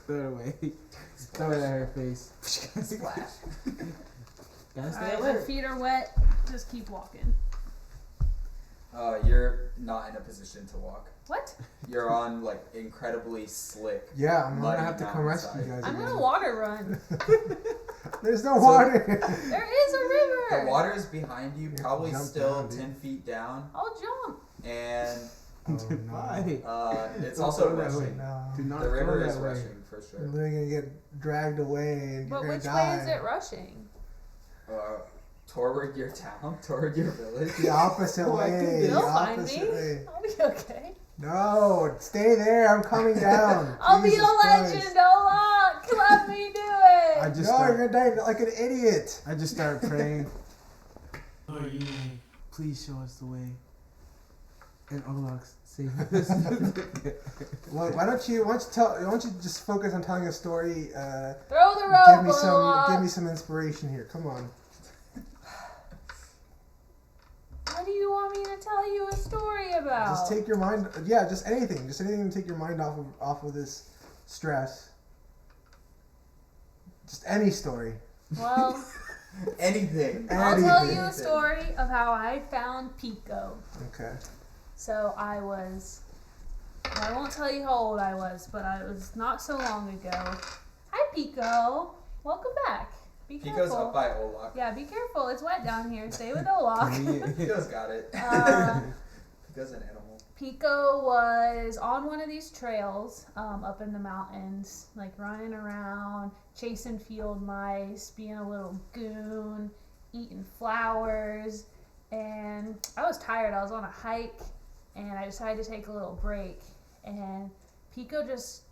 Throw it away. Throw it at her face. Splash. Gotta stay Alright, my alert. feet are wet. Just keep walking. You're not in a position to walk. What? You're on like incredibly slick. Yeah, I'm muddy gonna have to come rescue you mountainside. guys I'm again. gonna water run. There's no water. There is a river. The water is behind you, You have to probably jump still down, dude. 10 feet down, I'll jump. and Oh, no. Why? It's Don't also go that way. rushing. No. Do not The river go is that way. rushing for You're sure. literally gonna get dragged away and But you're gonna which die. way is it rushing? Toward your town, toward your village. The opposite Oh, I way. think The You'll find opposite me. way. I'll be okay. No, stay there. I'm coming down. I'll be Jesus a Christ. legend, Olak. Let me do it. I just No, start. you're gonna die like an idiot. I just start praying. Lord, you please show us the way. And Olak save us. Well, why don't you just focus on telling a story? Throw the rope, Give me Olak. some inspiration here. Come on. What do you want me to tell you a story about? Just take your mind. Yeah, just anything to take your mind off of this stress. Just any story. Well, Anything. I'll tell Anything. you a story of how I found Pico. Okay. So I won't tell you how old I was, but I was not so long ago. Hi, Pico. Welcome back. Be He careful. goes up by Olak. Yeah, be careful. It's wet down here. Stay with Olak. Pico's got it. Uh, Pico's an animal. Pico was on one of these trails up in the mountains, like running around, chasing field mice, being a little goon, eating flowers. And I was tired. I was on a hike, and I decided to take a little break. And Pico this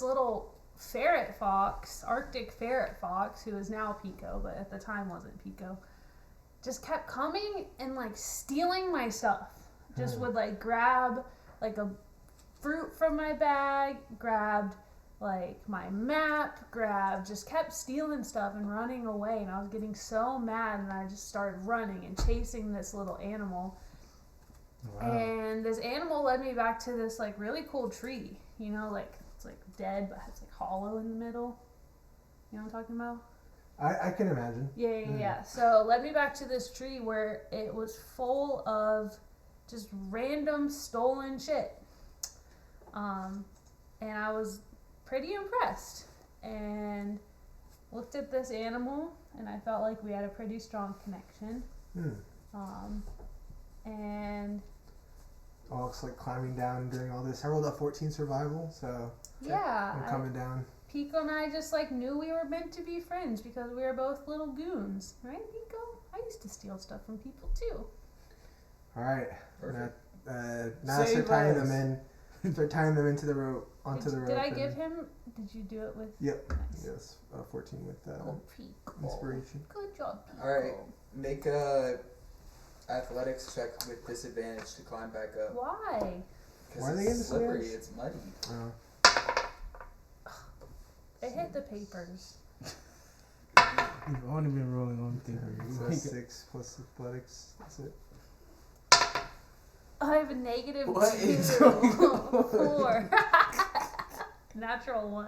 little ferret fox, Arctic ferret fox, who is now Pico, but at the time wasn't Pico, just kept coming and like stealing my stuff. Just would like grab like a fruit from my bag, grabbed like my map, just kept stealing stuff and running away. And I was getting so mad, and I just started running and chasing this little animal. Wow. And this animal led me back to this like really cool tree, you know, like it's like dead but it's like hollow in the middle. You know what I'm talking about? I can imagine. Yeah. So it led me back to this tree where it was full of just random stolen shit. And I was pretty impressed and looked at this animal, and I felt like we had a pretty strong connection. And Looks like climbing down during all this. I rolled a 14 survival, so yeah, I'm coming down. Pico and I just like knew we were meant to be friends because we were both little goons, right, Pico? I used to steal stuff from people too. All right. Perfect. Now start Save tying us. them in. Start tying them into the rope, onto the rope. Did I and- give him? Did you do it with? Yep. Nice. Yes. 14 with Oh, Pico. inspiration. Good job, Pico. Alright. Make a athletics check with disadvantage to climb back up. Why? Because Why are they it's getting slippery, disadvantage? it's muddy. It hit the papers. You've only been rolling on papers. So 6 plus athletics. That's it. I have a negative What 2. is going 4. Natural 1.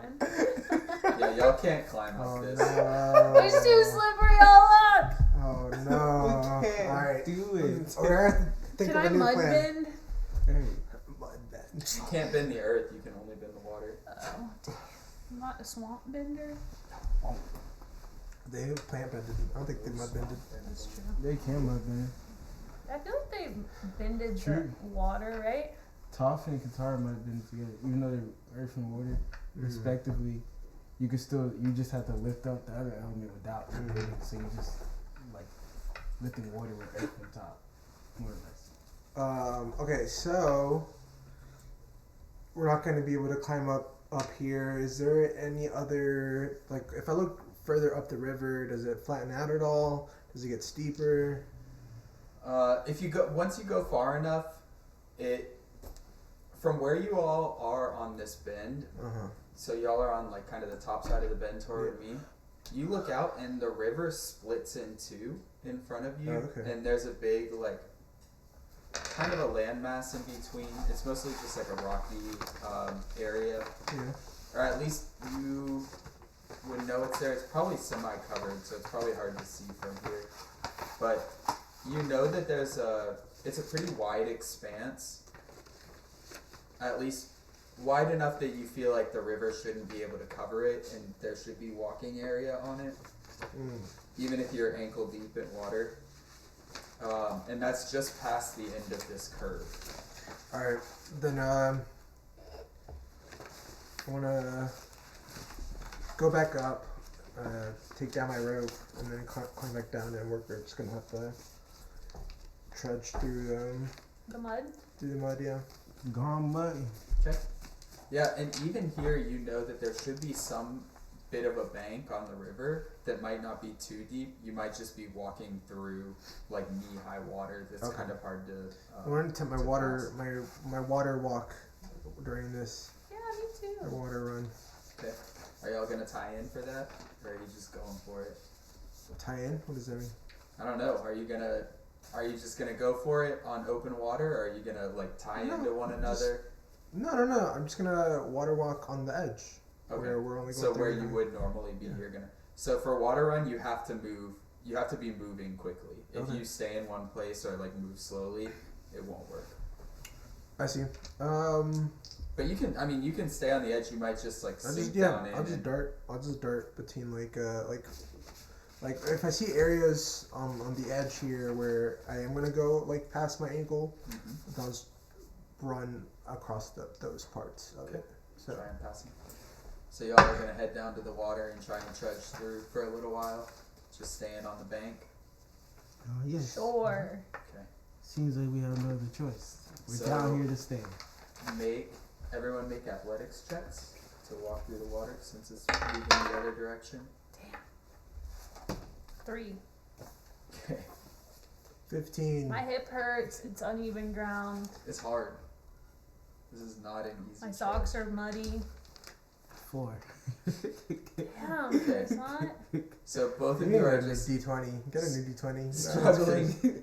Yeah, y'all can't climb up Oh this. no. It's too slippery all up. Oh no. We can't Alright. do it. We're gonna have to think Can of I a new mud plan. bend? Hey, Mud bend. You can't bend the earth, you can only bend the water. Oh, damn. I'm not a swamp bender. They plant bended. I don't think they mud bended. That's true. they can mud bend. I feel like they bended True. the water, right? Toph and Katara mud bend together, even though they're earth and water, respectively. You just have to lift up the other element without. So you just like lifting water with earth on top, more or less. Okay, so we're not going to be able to climb up here. Is there any other, like, if I look further up the river, does it flatten out at all? Does it get steeper? Once you go far enough, from where you all are on this bend, so y'all are on like kind of the top side of the bend toward me, you look out and the river splits in two in front of you, and there's a big like kind of a landmass in between. It's mostly just like a rocky area, or at least you would know it's there. It's probably semi-covered, so it's probably hard to see from here, but you know that it's a pretty wide expanse, at least wide enough that you feel like the river shouldn't be able to cover it and there should be walking area on it, even if you're ankle deep in water. And that's just past the end of this curve. Alright, then I wanna go back up, take down my rope, and then climb back down, and we're just gonna have to trudge through The mud? the mud, yeah. Gone muddy. Okay. Yeah, and even here, you know that there should be some bit of a bank on the river that might not be too deep. You might just be walking through like knee-high water. That's Okay. kind of hard to. I'm gonna attempt my to water pass. my water walk during this Yeah, me my too. water run. Okay. Are y'all gonna tie in for that, or are you just going for it? Tie in? What does that mean? I don't know. Are you just gonna go for it on open water, or are you gonna like tie No, into one just- another? No. I'm just gonna water walk on the edge. Okay. Where we're only going So through where the- you would normally be, Yeah. you're gonna. So for water run, you have to move. You have to be moving quickly. If Okay. you stay in one place or like move slowly, it won't work. I see. But you can. I mean, you can stay on the edge. You might just like I'll sink just down in. I'll just and- dart. I'll just dart between like if I see areas on the edge here where I am gonna go like past my ankle, Mhm. I'll just run across those parts of Okay. it. So Try and pass them. So y'all are gonna head down to the water and try and trudge through for a little while, just staying on the bank. Oh yes. Sure. Okay. Seems like we have no other choice. We're So- down here to stay. Everyone make athletics checks to walk through the water since it's moving the other direction. 3. Okay. 15. My hip hurts. It's uneven ground. It's hard. This is not an easy. My socks are muddy. 4. Damn, Okay. it's not. So both of You you are got a just D20. Get a new D20.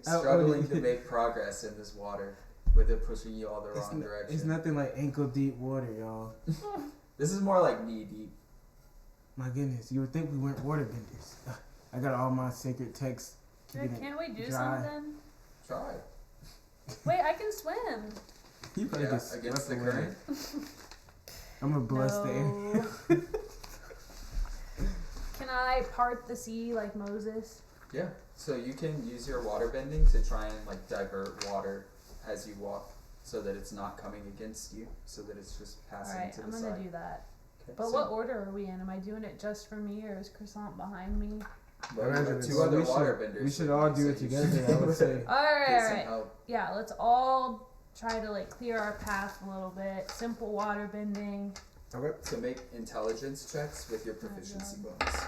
struggling to make progress in this water, with it pushing you all the It's, wrong direction. it's nothing like ankle deep water, y'all. This is more like knee deep. My goodness, you would think we weren't waterbenders. I got all my sacred texts. keeping it Can't we do dry. something? Try. Wait, I can swim. You better Yeah, just against the swept away. current. I'm gonna bless the air. No. Can I part the sea like Moses? Yeah. So you can use your water bending to try and like divert water as you walk, so that it's not coming against you, so that it's just passing Alright, to I'm the gonna side. do that. Okay, But so- what order are we in? Am I doing it just for me or is Croissant behind me? Well, I you imagine have it's- two other we should- water benders. We should with all you, do so it you together, should I would say. Alright, get some alright. help. Yeah, let's all try to like clear our path a little bit. Simple water bending. Okay. So make intelligence checks with your proficiency bonus.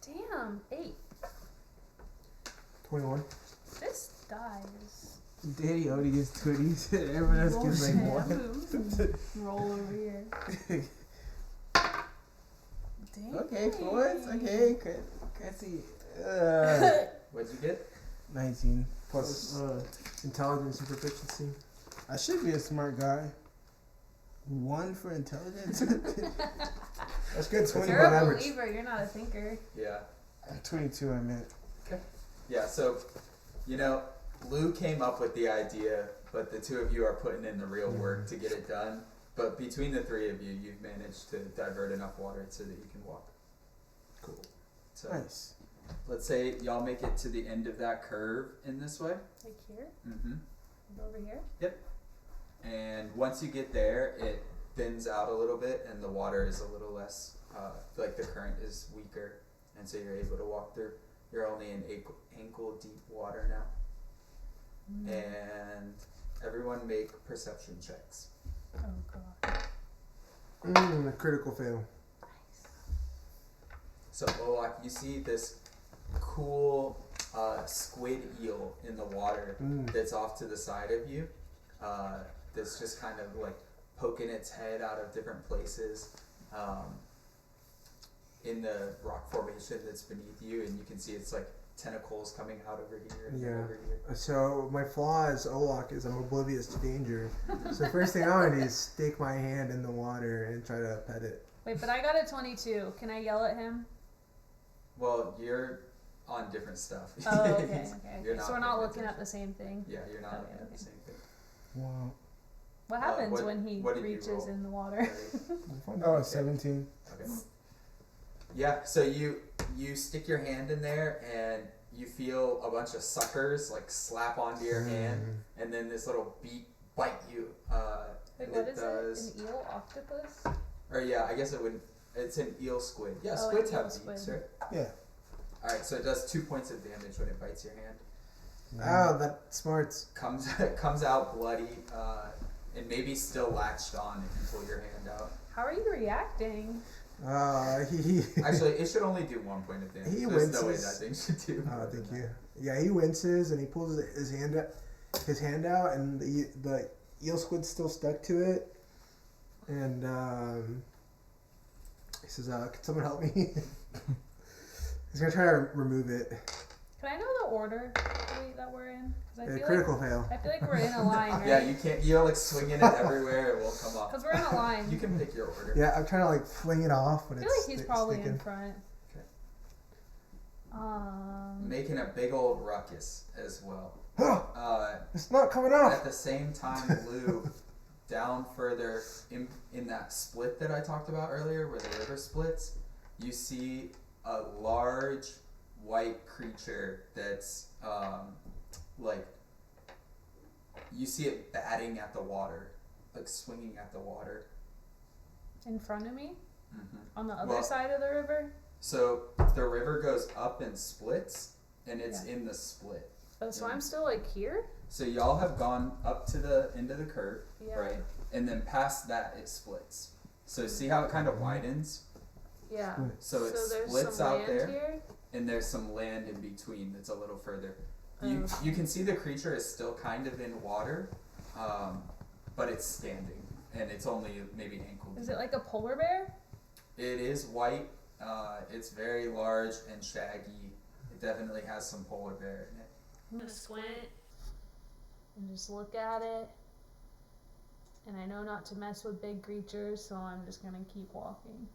Damn, 8. 21. This dies. Daddy only gets 20s. Everyone else gets like Roll 1. Roll over here. Dang. Okay, for once. Okay, Cassie. What'd you get? 19. Plus intelligence and proficiency. I should be a smart guy. 1 for intelligence. That's good. 20 You're on a average. believer, you're not a thinker. Yeah. 22, I meant. Yeah, so, you know, Lou came up with the idea, but the two of you are putting in the real work to get it done. But between the three of you, you've managed to divert enough water so that you can walk. Cool. So Nice. let's say y'all make it to the end of that curve in this way. Like here? Mm-hmm. And over here? And once you get there, it thins out a little bit and the water is a little less, like the current is weaker. And so you're able to walk through. You're only in ankle deep water now. And everyone make perception checks. Oh god. A critical fail. So Olak, you see this cool squid eel in the water that's off to the side of you. That's just kind of like poking its head out of different places in the rock formation that's beneath you, and you can see it's like tentacles coming out over here and Yeah. over here. So my flaw as Olak is I'm oblivious to danger. So first thing I want to do is stick my hand in the water and try to pet it. Wait, but I got a 22. Can I yell at him? Well, you're on different stuff. Oh, okay, You're okay. So we're not paying looking attention. at the same thing. Yeah, you're not Okay, looking at okay. the same thing. Wow. What happens what- when he what did you reaches roll? in the water? Oh, 17. Okay. Yeah, so you stick your hand in there and you feel a bunch of suckers like slap onto your hand, and then this little beak bite you. Wait, And what it is does. it? An eel octopus? Or yeah, I guess it would. It's an eel squid. Yeah, Oh, an squids eel have beaks, squid. right? Yeah. All right, so it does 2 points of damage when it bites your hand. Oh, that smarts. Comes out bloody, and maybe still latched on if you pull your hand out. How are you reacting? He. Actually, it should only do 1 point of damage. He There's no way winces. that thing should do. Oh, more thank than you. that. Yeah, he winces and he pulls his hand out, and the eel squid's still stuck to it, and he says, "Can someone help me?" He's gonna try to remove it. Can I know the order that we're in? 'Cause I feel Critical fail. I feel like we're in a line, right? Yeah, you can't. You're like swinging it everywhere. It will come off. Because we're in a line. You can pick your order. Yeah, I'm trying to like fling it off, but I feel it's like he's probably sticking. in front. Okay. Making Making a big old ruckus as well. It's not coming off. At the same time, Lou, down further in that split that I talked about earlier, where the river splits, you see a large white creature that's like, you see it batting at the water, like swinging at the water. in front of me? Mm-hmm. On the other Well- side of the river? So the river goes up and splits, and it's Yeah. in the split. Oh, so I'm still like here? So y'all have gone up to the end of the curve, Yeah. right? And then past that, it splits. So see how it kind of widens? Yeah. So it there's splits some out land there, here? and there's some land in between that's a little further. Oh. You can see the creature is still kind of in water, but it's standing, and it's only maybe ankle deep. Is it like a polar bear? It is white. It's very large and shaggy. It definitely has some polar bear in it. I'm gonna squint and just look at it. And I know not to mess with big creatures, so I'm just gonna keep walking.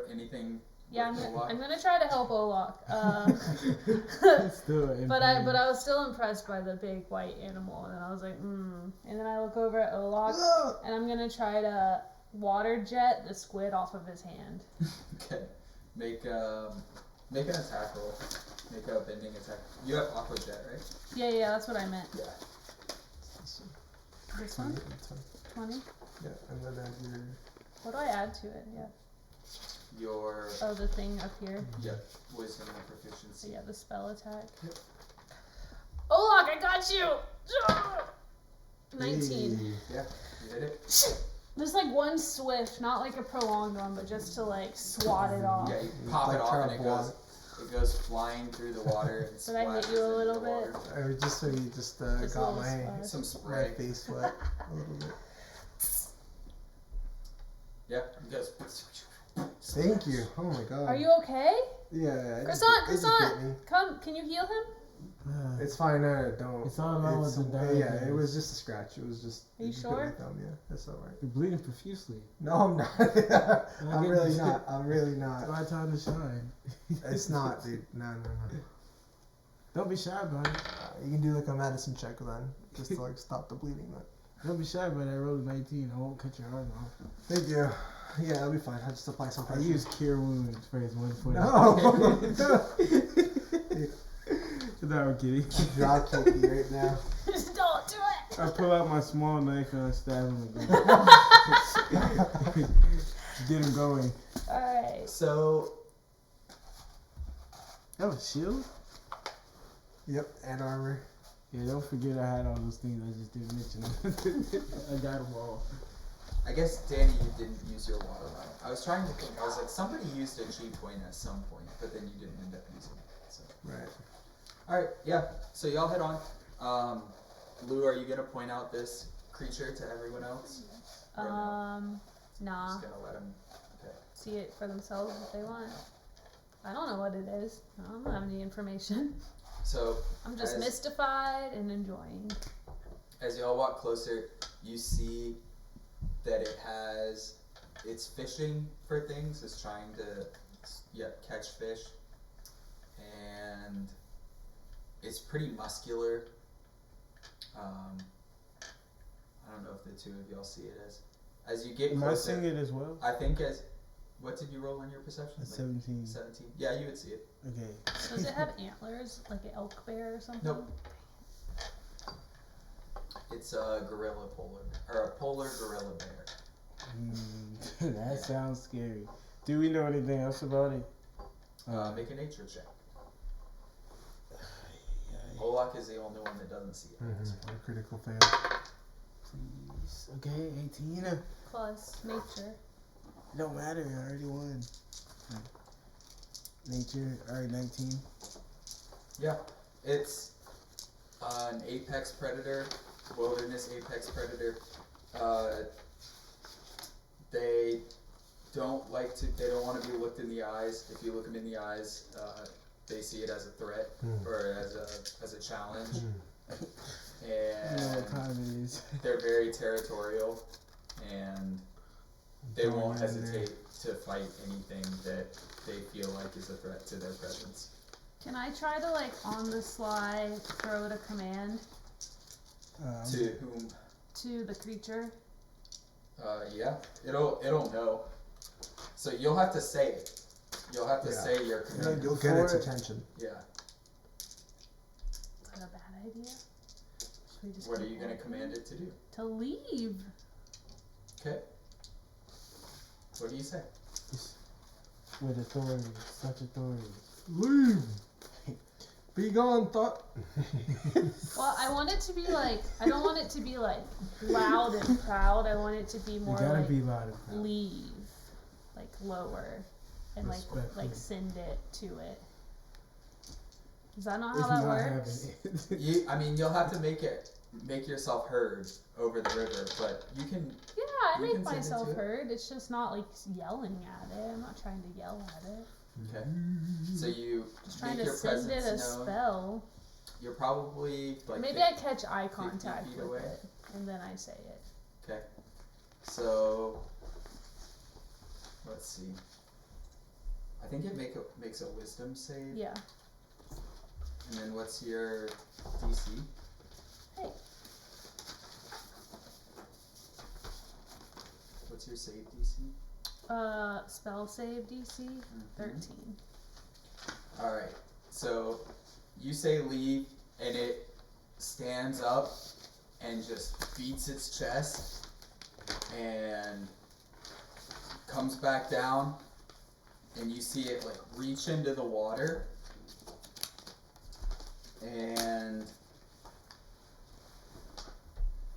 Anything? Yeah, with Olaf? I'm gonna try to help Olaf. Still But I was still impressed by the big white animal, and I was like, And then I look over at Olaf, and I'm gonna try to water jet the squid off of his hand. Okay. Make an attack roll. Make a bending attack. You have aqua jet, right? Yeah, that's what I meant. Yeah. This one? 20? Yeah, and then add your. What do I add to it? Yeah. Your Oh, the thing up here. wisdom and proficiency. Yeah, the spell attack. Yep. Olaf, I got you! 19. Hey. Yeah, you hit it. There's like one swift, not like a prolonged one, but just to like swat it off. Yeah, you pop it Like off and it try to goes flying through the water and Did I hit splashes you a into little the water. bit? I was just so you just Just a got little my splash. Some my spray. face wet a little bit. Yeah, it goes. Thank you. Oh my god. Are you okay? Yeah. Croissant, come, can you heal him? It's fine. No, don't. It's all about It's- the diet. Yeah, it was just a scratch. It was just. Are you it just bit my sure? thumb, yeah, that's all right. You're bleeding profusely. No, I'm not. I'm get really this. not. I'm really It's not. my time to shine. It's not, dude. No. Don't be shy about it. You can do like a medicine check then, just to like stop the bleeding. But Don't be shy about it. I rolled a 19. I won't cut your arm off. thank you. Yeah, that'll be fine. I'll just apply some I pressure. use cure wounds for his 1 point. No. No, I'm kidding. Drop kick you right now. Just don't do it! I pull out my small knife and I stab him again. Get him going. Alright. So That was shield? Yep, and armor. Yeah, don't forget I had all those things. I just didn't mention them. I got them all. I guess Danny, you didn't use your water line. I was trying to think. I was like, somebody used a G point at some point, but then you didn't end up using it. So. Right. All right, yeah. So y'all head on. Lou, are you gonna point out this creature to everyone else? Or no? Nah. Just gonna let them. Okay. See it for themselves if they want. I don't know what it is. I don't have any information. So I'm just As- mystified and enjoying. as y'all walk closer, you see that it's fishing for things. It's trying to catch fish, and it's pretty muscular. I don't know if the two of y'all see it as you get Am I closer. seeing it as well? I think What did you roll on your perception? A 17. 17. Yeah, you would see it. Okay. Does it have antlers, like an elk bear or something? Nope. It's a gorilla polar, or a polar gorilla bear. That sounds scary. Do we know anything else about it? Make a nature check. Olak is the only one that doesn't see it. A critical fail. Please. Okay, 18. Plus nature. Don't matter, I already won. Nature, alright, 19. Yeah, it's an apex predator, wilderness apex predator. They don't want to be looked in the eyes. If you look them in the eyes, they see it as a threat or as a challenge. You know what And time it is. they're very territorial, and they Throwing won't that in there. hesitate to fight anything that they feel like is a threat to their presence. Can I try to like on the sly throw it a command To whom? to the creature? Yeah, it'll know. So you'll have to say it. You'll have to Yeah. say your You'll command. get its For it. attention. Yeah. Is that a bad idea? Should we just What are keep you gonna walking? command it to do? To leave. Okay. What do you say? With authority, such authority. Leave! Be gone, thought. Well, I want it to be like, I don't want it to be like loud and proud. I want it to be You more gotta like be loud and proud. leave, like lower, and Respectful. like send it to it. Is that not It's how that not works? happening. You'll have to make yourself heard over the river, but you can. Yeah, I You make can send it myself to it. heard. It's just not like yelling at it. I'm not trying to yell at it. Okay. So you Just trying make to your send it presence a known. spell. You're probably like. Maybe 50 I catch eye 50 contact feet with away. it, and then I say it. Okay. So let's see. I think it makes a wisdom save. Yeah. And then what's your DC? Hey. What's your save DC? Spell save DC 13. Alright, so you say leave, and it stands up and just beats its chest and comes back down, and you see it like reach into the water, and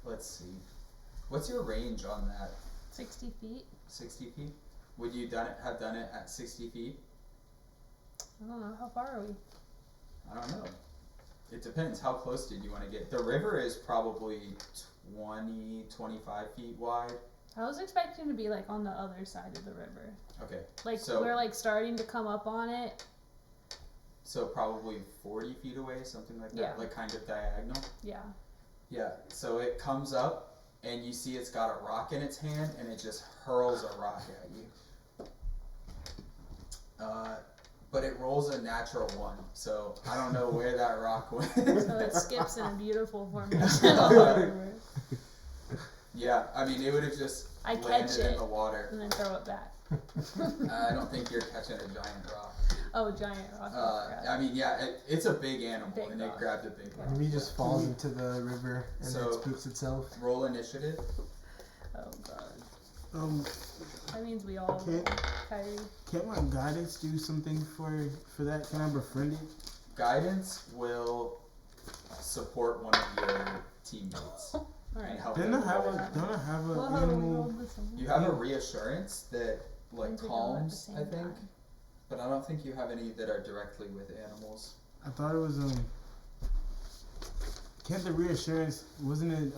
let's see, what's your range on that? 60 feet. 60 feet? Would you have done it at 60 feet? I don't know. How far are we? I don't know. It depends. How close did you want to get? The river is probably 20, 25 feet wide. I was expecting to be like on the other side of the river. Okay. Like So- we're like starting to come up on it. So probably 40 feet away, something like that. Yeah. Like kind of diagonal. Yeah. Yeah. So it comes up, and you see it's got a rock in its hand, and it just hurls a rock at you. But it rolls a natural 1, so I don't know where that rock went. So it skips in a beautiful formation all over. Yeah, I mean, it would have just I catch landed in it. the water. And then throw it back. I don't think you're catching a giant rock. Oh, giant rock. I mean, yeah, it's a big animal, Big and rock. it grabbed a big rock. Maybe it just falls into the river and So- it spooks itself. Roll initiative. Oh god. Can That means we all Okay. Kyrie. my guidance do something for that? Can I befriend it? Guidance will support one of your teammates and Alright. help Don't them. I have a Well, animal? rolled this one. You have a reassurance that like Means we go at the calms, same I think, time. but I don't think you have any that are directly with animals. I thought it was Can't the reassurance wasn't it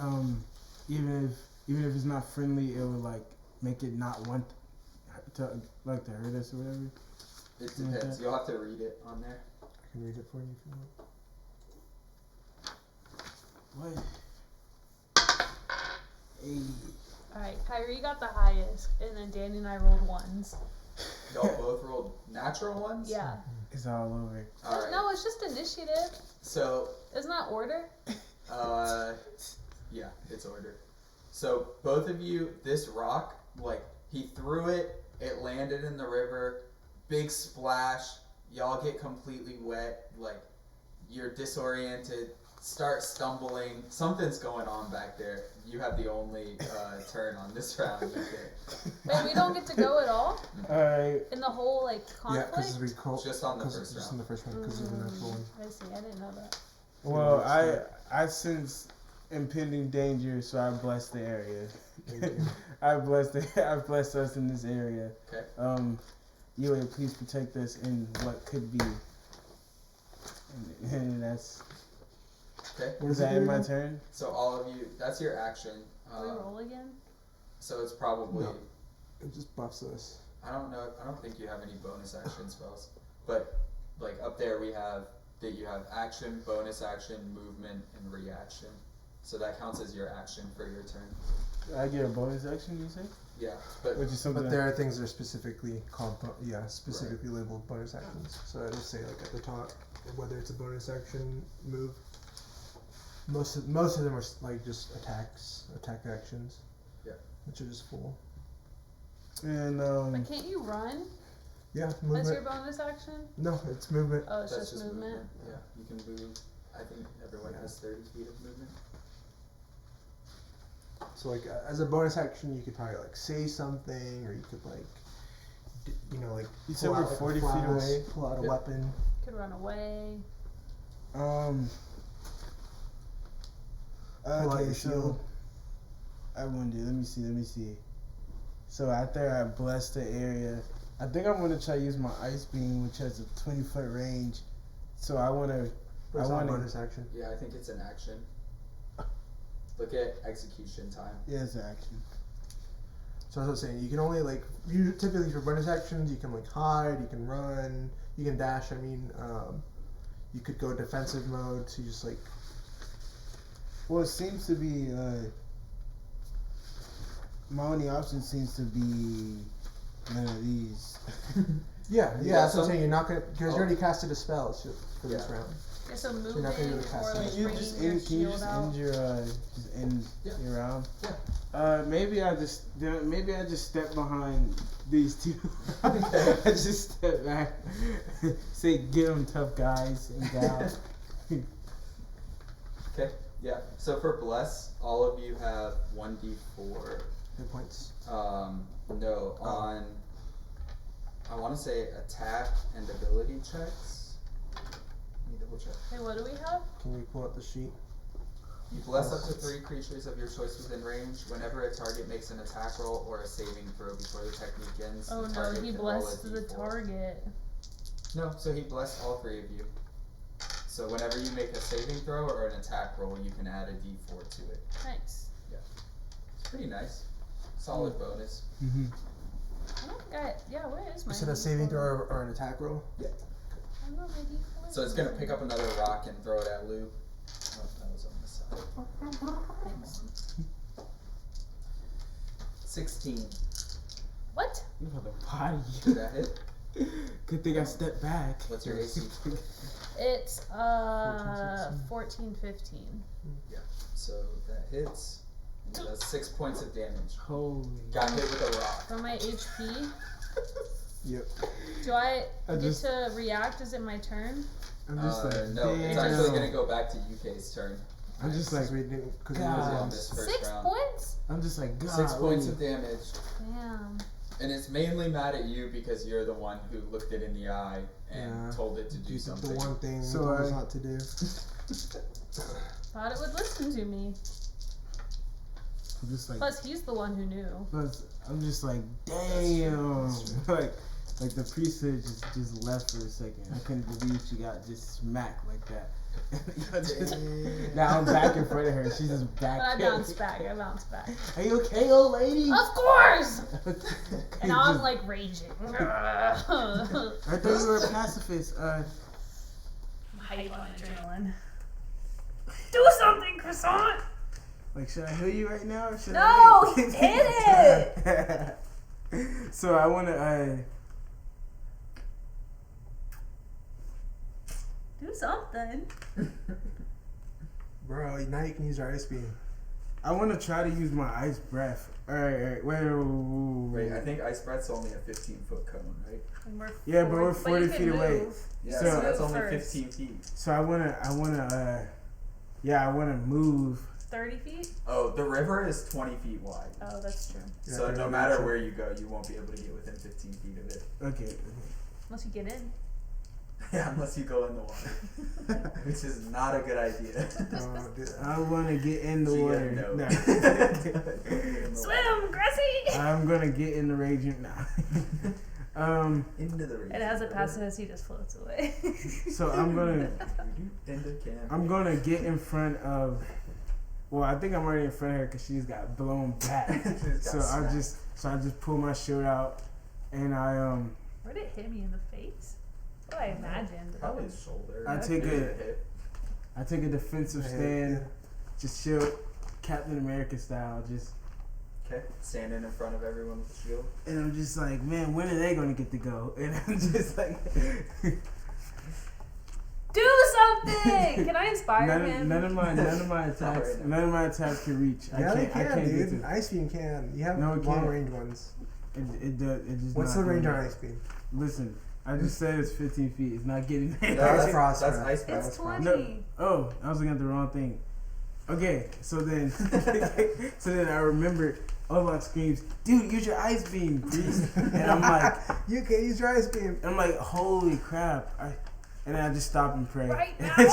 even if it's not friendly, it would like make it not want to hurt us or whatever. It Something like depends. that. You'll have to read it on there. I can read it for you if you want. What? Hey. Alright, Kyrie got the highest, and then Danny and I rolled ones. Y'all both rolled natural ones. Yeah. It's all over. All right. No, it's just initiative. So Isn't that order? yeah, it's order. So both of you, this rock, like he threw it It landed in the river, big splash. Y'all get completely wet, like you're disoriented, start stumbling. Something's going on back there. You have the only turn on this round. Wait, we don't get to go at all Alright. in the whole like Yeah, conflict. because it's recall. Just on the first Just round. in the first one, because of the natural one. I see. I didn't know that. Well, I sense impending danger, so I bless the area. I bless us in this area. Okay. Yui, please protect us in what could be. And that's. Okay. Is that in my turn? So all of you, that's your action. Can we roll again? So it's probably. No. It just buffs us. I don't know. I don't think you have any bonus action spells, but like up there we have that you have action, bonus action, movement, and reaction. So that counts as your action for your turn. I get a bonus action, you say? Yeah, but Which is something. But there are things that are specifically called, specifically labeled bonus actions. So I just say like at the top, whether it's a bonus action, move. Most of them are like just attack actions. Yeah. Which are just full. And But can't you run? Yeah, That's movement. your bonus action? No, it's movement. Oh, it's that's just movement. Yeah, you can move. I think everyone has 30 feet of movement. So like as a bonus action, you could probably like say something, or you could like, like You said pull we're out, like, a 40 feet flask, away? pull out a Yeah. weapon. Could run away. Pull out Okay, your so shield. I wonder. Let me see. So after I bless the area, I think I'm gonna try to use my ice beam, which has a 20-foot range. So I wanna. But it's I not a wanna. bonus action. Yeah, I think it's an action. Look at execution time. Yeah, it's an action. So as I was saying, you can only like typically for bonus actions, you can like hide, you can run, you can dash. I mean, you could go defensive mode, so you just like. Well, it seems to be. My only option seems to be none of these. Yeah, Yeah, that's what so- I'm saying. You're not gonna because you already casted a spell for this Yeah. round. Yeah, so you're moving not gonna be able to or cast like it. Can you bringing just your end? Can you shield just out. end your round? Yeah. Maybe I just step behind these two. I just step back. Say, get them, tough guys and gals. Okay. Yeah. So for bless, all of you have 1d4. Hit points. No, on. I want to say attack and ability checks. Let me double check. Hey, what do we have? Can you pull up the sheet? You bless up to 3 creatures of your choice within range. Whenever a target makes an attack roll or a saving throw before the technique ends, Oh the no, target he can roll a blessed the d4. target. No, so he blessed all 3 of you. So whenever you make a saving throw or an attack roll, you can add a d4 to it. Nice. It's pretty nice. Solid bonus. Mm-hmm. I don't think where is my You said a saving D4? throw or an attack roll? I don't know, my D4 So it's gonna pick up another rock and throw it at Lou. Oh, that was on this side. Thanks. 16. What? You have a body. Did that hit? Good thing I stepped back. What's your AC? It's 14, 14, 15. So that hits. It does 6 points of damage. Holy. Got hit with a rock. For my HP, Yep. do I I get just- to react? Is it my turn? I'm just like, No, it's damn. actually gonna go back to UK's turn. I'm just like, Because we didn't. Because God. On was this first 6 round. points? I'm just like, God. 6 points of damage. Damn. And it's mainly mad at you because you're the one who looked it in the eye and Yeah. told it to do you did something. the one thing So we told us I- not to do. Thought it would listen to me. I'm just like, Plus, he's the one who knew. plus, I'm just like, damn. Like the priesthood just left for a second. I couldn't believe she got just smacked like that. Now I'm back in front of her. She's just back. But I bounced back. Are you okay, old lady? Of course! And And now I'm like raging. I thought you were a pacifist. Hype on adrenaline. Do something, croissant! Like, should I heal you right now? Or should No! I Hit it! So I wanna Do something. Bro, now you can use our ice beam. I want to try to use my ice breath. Alright, wait. I think ice breath's only a 15-foot cone, right? And we're Yeah, but we're 40 you can feet away. move. Yeah, So- so that's Move only first. 15 feet. So I wanna move. 30 feet? Oh, the river is 20 feet wide. Oh, that's true. Yeah, So there's no no matter option. where you go, you won't be able to get within 15 feet of it. Okay. Unless you get in. Yeah, unless you go in the water, which is not a good idea. I wanna get in the So you water. gotta know. No. Swim, Gracie! I'm gonna get in the raging now. Into the river. It has a passive, he just floats away. So I'm gonna I'm gonna get in front of. Well, I think I'm already in front of her because she's got blown back. So I just pull my shield out, and Where did it hit me in the face? What I imagined. Probably his shoulder. I take a defensive stand, just shield, Captain America style, just. Okay, standing in front of everyone with the shield. And I'm just like, man, when are they gonna get to go? And I'm just like, Do something! Can I inspire him? none of my attacks, none of my attacks can reach. Yeah, they I can, can't get dude. to. Ice beam can. You have No, it long can't. range ones. It just. What's not the range doing on it. ice beam? Listen, I just said it's 15 feet. It's not getting there. That's frost. That's breath. ice breath. It's 20. No. Oh, I was looking at the wrong thing. Okay, so then, I remember Olaf screams, "Dude, use your ice beam, please!" And I'm like, You can use your ice beam. I'm like, holy crap! And then I just stop and pray. Right now. And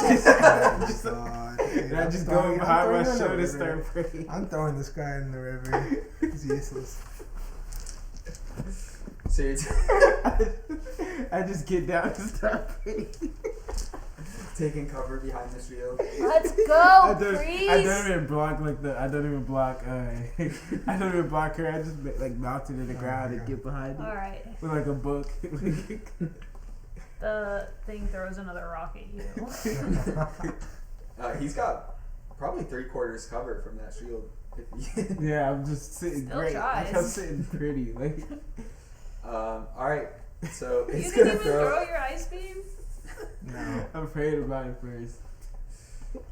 I just go behind my shoulder and start praying. I'm throwing this guy in the river. He's useless. So you're I just get down and start praying. taking cover behind the shield. Let's go, I please! don't even block I don't even block her. I just like mount it in the ground and get behind it Alright. with like a book. The thing throws another rock at you. He's got probably 3/4 cover from that shield. Yeah, I'm just sitting Still great. tries. Like, I'm sitting pretty. Like, All right. So You it's didn't gonna even throw. throw your ice beam? No. I'm praying about it first.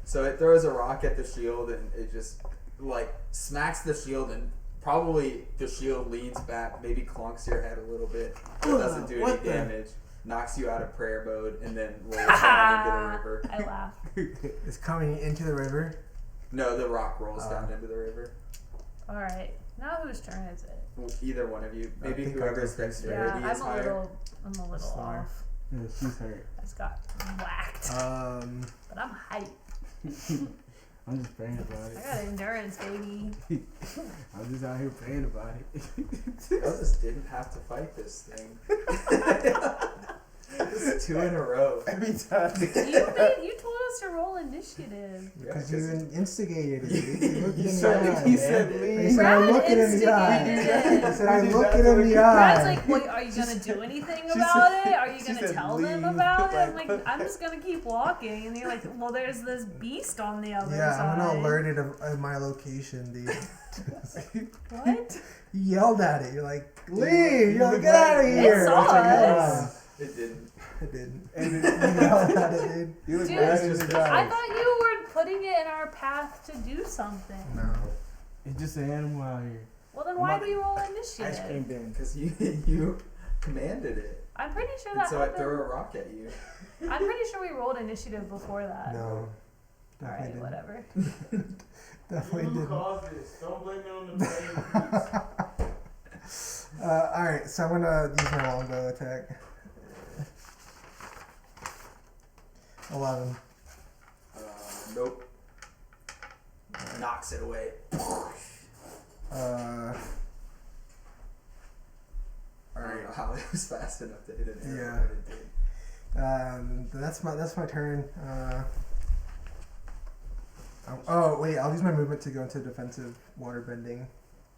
So it throws a rock at the shield and it just like smacks the shield and probably the shield leans back, maybe clunks your head a little bit, but doesn't do any What the- damage. Knocks you out of prayer mode and then rolls down into the river. I laugh. It's coming into the river. No, the rock rolls down into the river. Alright. Now whose turn is it? Well, either one of you, I maybe think whoever's I go first. dexterity Yeah, is higher. I'm a little Slower. off. Yeah, she's hurt. I just got whacked. But I'm hyped. I'm just praying about I it. got endurance, baby. I'm just out here praying about it. Others didn't have to fight this thing. This is 2 in a row. Every time. You told us to roll initiative. Because you instigated it. dude. You looked in the said- eye. he said He leave. said, I'm Brad looking in the eye. instigated He it. said, I'm looking in the eye. Brad's like, wait, are you gonna do anything about it? Are you she gonna said tell them leave. about it? I'm like, I'm just gonna keep walking. And you're like, well, there's this beast on the other Yeah, side. I'm gonna alert it of my location, dude. What? You yelled at it. You're like, leave! You're like, get out of here! saw It's like, us. It didn't. It didn't. And you yelled at it, dude. You look Dude, mad in his I eyes. thought you were putting it in our path to do something. No. It's just an animal out here. Well, then why do you roll Ice cream initiative? bin. Because you commanded it. I'm pretty sure And that so it threw happened. a rock at you. I'm pretty sure we rolled initiative before that. No. Alright, Definitely whatever. didn't. Definitely Who didn't. caused this? Don't blame it on the brain. Alright, so I'm gonna use my longbow attack. 11. Nope. Knocks it away. Uh, I don't know how it was fast enough to hit an arrow, Yeah. but it did. that's my turn. Oh wait, I'll use my movement to go into defensive water bending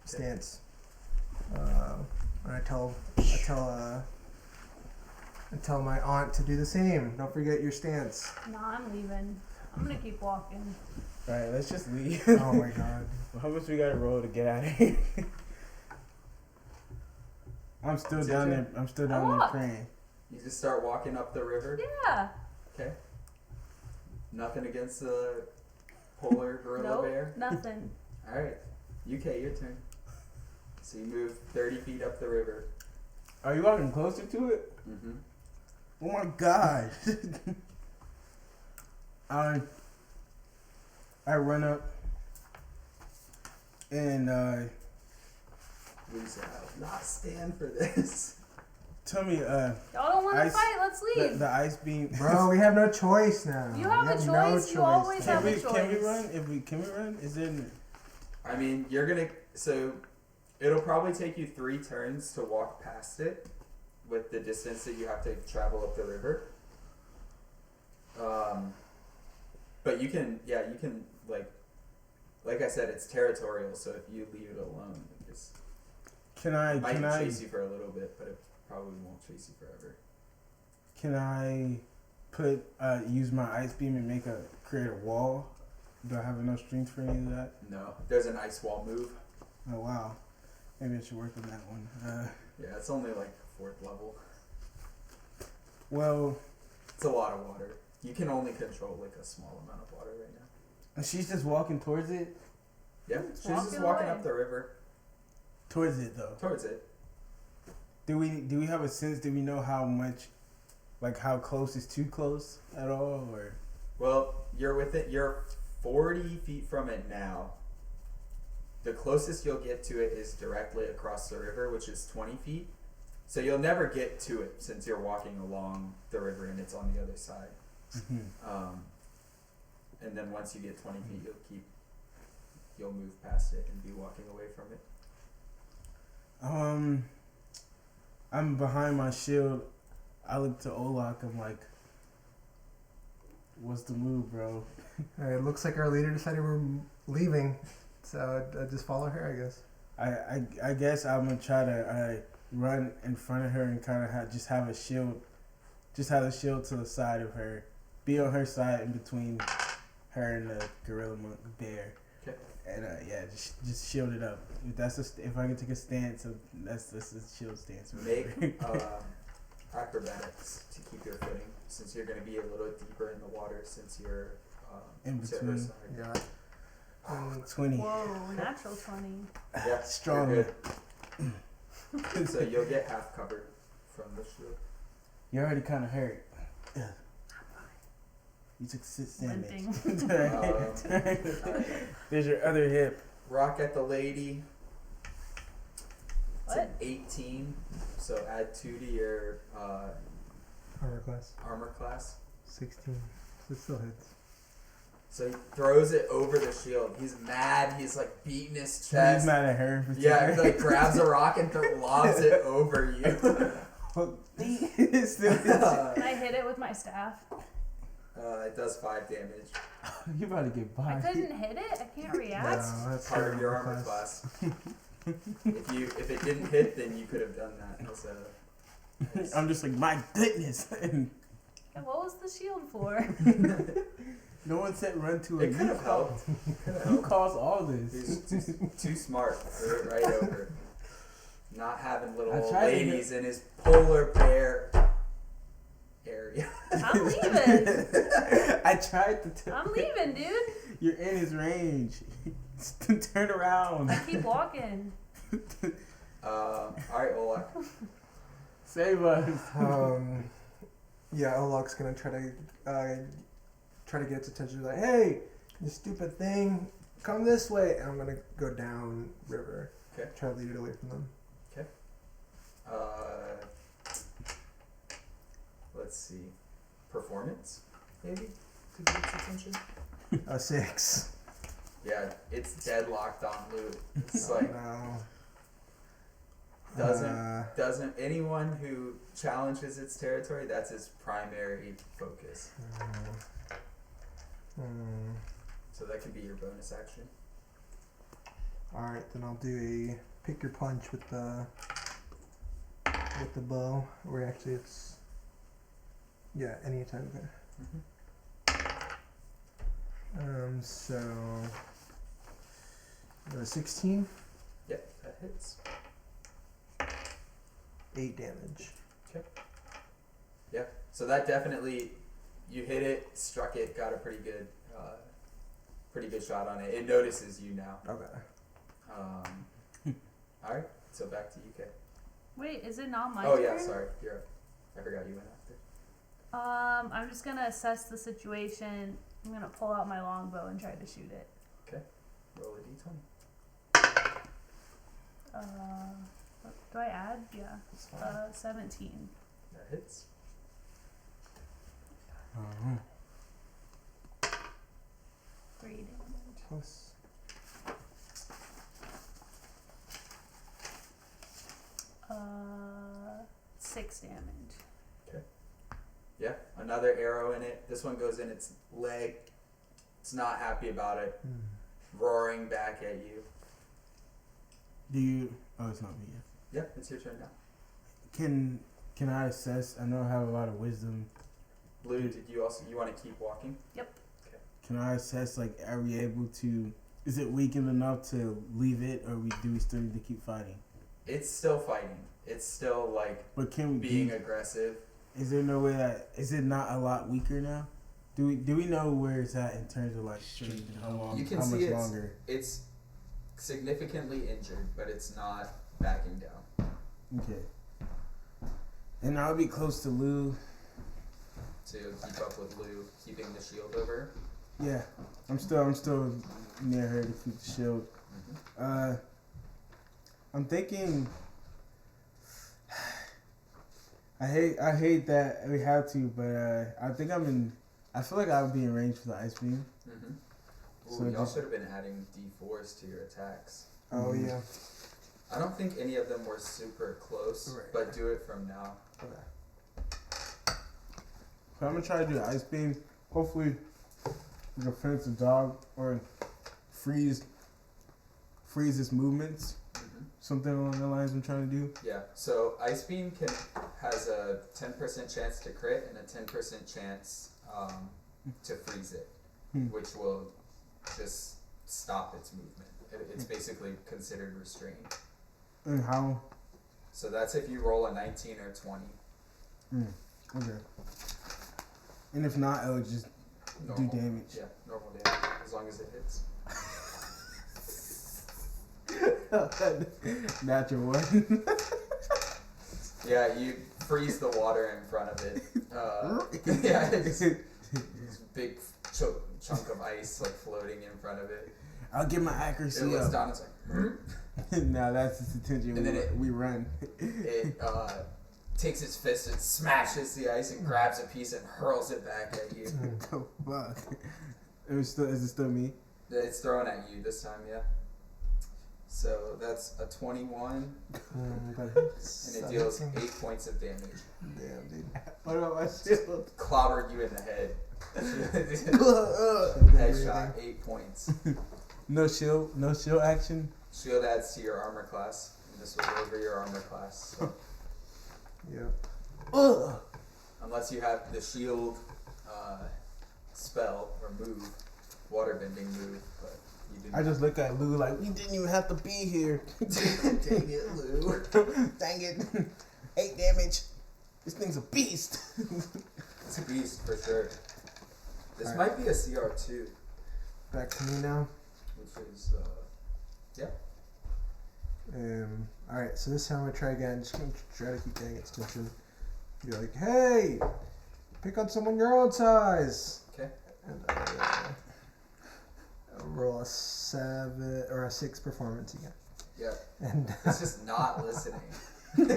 stance. And I tell my aunt to do the same. Don't forget your stance. No, I'm leaving. I'm gonna keep walking. Alright, let's just leave. Oh my god. How much we gotta roll to get out of here? I'm still It's your down turn. there. I'm still I down there walk. praying. You just start walking up the river. Yeah. Okay. Nothing against the polar gorilla Nope. bear. Nothing. Alright. UK, your turn. So you move 30 feet up the river. Are you walking closer to it? Mm-hmm. Oh my god. I run up and Lisa, I will not stand for this. tell me, Y'all don't want to Ice- fight? Let's leave. the ice beam. Bro, we have no choice now. You have We a choice, no you choice always now. have a Can we choice. run? Can we run? Is there? I mean, you're gonna. So it'll probably take you 3 turns to walk past it with the distance that you have to travel up the river. But you can, like I said, it's territorial. So if you leave it alone, it might chase you for a little bit, but it probably won't chase you forever. Can I use my ice beam and create a wall? Do I have enough strength for any of that? No, there's an ice wall move. Oh wow, maybe I should work on that one. Yeah, it's only like 4th level. Well, It's a lot of water. You can only control like a small amount of water right now. she's just walking towards it. Yeah, It's she's just walking walking away. up the river Towards it though. towards it. Do we have a sense? Do we know how much, like how close is too close at all, or? Well, you're 40 feet from it now. The closest you'll get to it is directly across the river, which is 20 feet. So you'll never get to it since you're walking along the river and it's on the other side. Mm-hmm. And then once you get 20 feet, you'll move past it and be walking away from it. I'm behind my shield. I look to Olak. I'm like, what's the move, bro? It looks like our leader decided we're leaving, so I just follow her, I guess. I guess I'm gonna try to run in front of her and kind of just have a shield to the side of her, be on her side in between her and the gorilla monk bear. Okay. And just shield it up. If I can take a stance, that's a shield stance. Make acrobatics to keep your footing, since you're going to be a little deeper in the water since you're in to her between. side. Yeah. 20. Whoa, natural 20. Yeah, Strong. you're good. So you'll get half covered from the shield. You're already kind of hurt. You took 6 damage. Limping. Alright. There's your other hip. Rock at the lady. It's What? an 18, so add 2 to your Armor class. 16. So it still hits. So he throws it over the shield. He's mad. He's like beating his He's chest. mad at her. Yeah, he like grabs a rock and lobs it over you. Still Can I hit it with my staff? It does 5 damage. You about to get I bodied. couldn't hit it? I can't react? No, that's Part of your armor class. If it didn't hit, then you could have done that. I'm just like, my goodness. And what was the shield for? No one said run to it. It could have helped. Who caused all this? He's too smart. Threw it right over. Not having little I old tried to ladies in his polar bear area. I'm leaving. I tried to tell I'm leaving, dude. You're in his range. Turn around. I keep walking. Alright, Olak. Save us. Yeah, Olak's gonna try to get its attention. Like, hey, you stupid thing, come this way. And I'm gonna go down river. Okay. Try to lead it away from them. Let's see. Performance, maybe, to get its attention. 6. Yeah, it's deadlocked on loot. It's like No. doesn't anyone who challenges its territory, that's its primary focus. So that can be your bonus action. Alright, then I'll do a pick your punch with the bow. Or actually it's any attack there. So 16, Yep, that hits. 8 damage. So that definitely, you hit it, struck it, got a pretty good pretty good shot on it. It notices you now. Okay. Alright, so back to you, Kay. Wait, is it not my Oh turn? yeah, sorry. You're up. I forgot you went after. I'm just gonna assess the situation. I'm gonna pull out my longbow and try to shoot it. Roll a d20. What, do I add? Yeah. That's fine. 17. That hits. 3 damage. Plus. 6 damage. Yeah, another arrow in it. This one goes in its leg. It's not happy about it. Roaring back at you. Do you? Oh, it's not me yet. Yeah, it's your turn now. Can I assess? I know I have a lot of wisdom. Blue, did you want to keep walking? Can I assess? Like, are we able to? Is it weakened enough to leave it, or do we still need to keep fighting? It's still fighting. It's still like But can we being aggressive. Is there no way that is it not a lot weaker now? Do we know where it's at in terms of like strength and how long? You can how see much longer? it's significantly injured, but it's not backing down. Okay. And I'll be close to Lou. To keep up with Lou, keeping the shield over her. Yeah, I'm still near her to keep the shield. I'm thinking. I hate that we have to, but I think I feel like I would be in range for the ice beam. Ooh, So y'all just- should have been adding d4s to your attacks. Oh yeah. I don't think any of them were super close, Right. but do it from now. Okay. So I'm gonna try to do the ice beam. Hopefully, we can fence the dog or freeze its movements. Something along the lines I'm trying to do. Yeah, so Ice Beam has a 10% chance to crit and a 10% chance to freeze it, which will just stop its movement. It's basically considered restrained. And how? So that's if you roll a 19 or 20. Okay. And if not, it would just Normal. do damage. Yeah, normal damage, as long as it hits. Natural one. Yeah, you freeze the water in front of it. Yeah, it's this big chunk of ice like floating in front of it. I'll get my It accuracy looks up. down, it's like, Now that's its attention. And then we run. it takes its fist and smashes the ice and grabs a piece and hurls it back at you. Oh fuck! Is it still me? It's thrown at you this time, yeah. So that's a 21, and it deals 8 points of damage. Damn, dude. What about my shield? Clobbered you in the head. Headshot, 8 points. No shield action. Shield adds to your armor class, and this was over your armor class. So. Yep. Unless you have the shield spell or move, waterbending move, but you do not. I just look at Lou like we didn't even have to be here. Dang it, Lou. Dang it! 8 damage. This thing's a beast. It's a beast for sure. This All might be a CR2, Back to me now. which is yeah. Alright, so this time I'm gonna try again. Just gonna try to keep getting its attention. Be like, hey! Pick on someone your own size! Okay. And roll a 7 or a 6 performance again. Yeah. And It's just not listening. and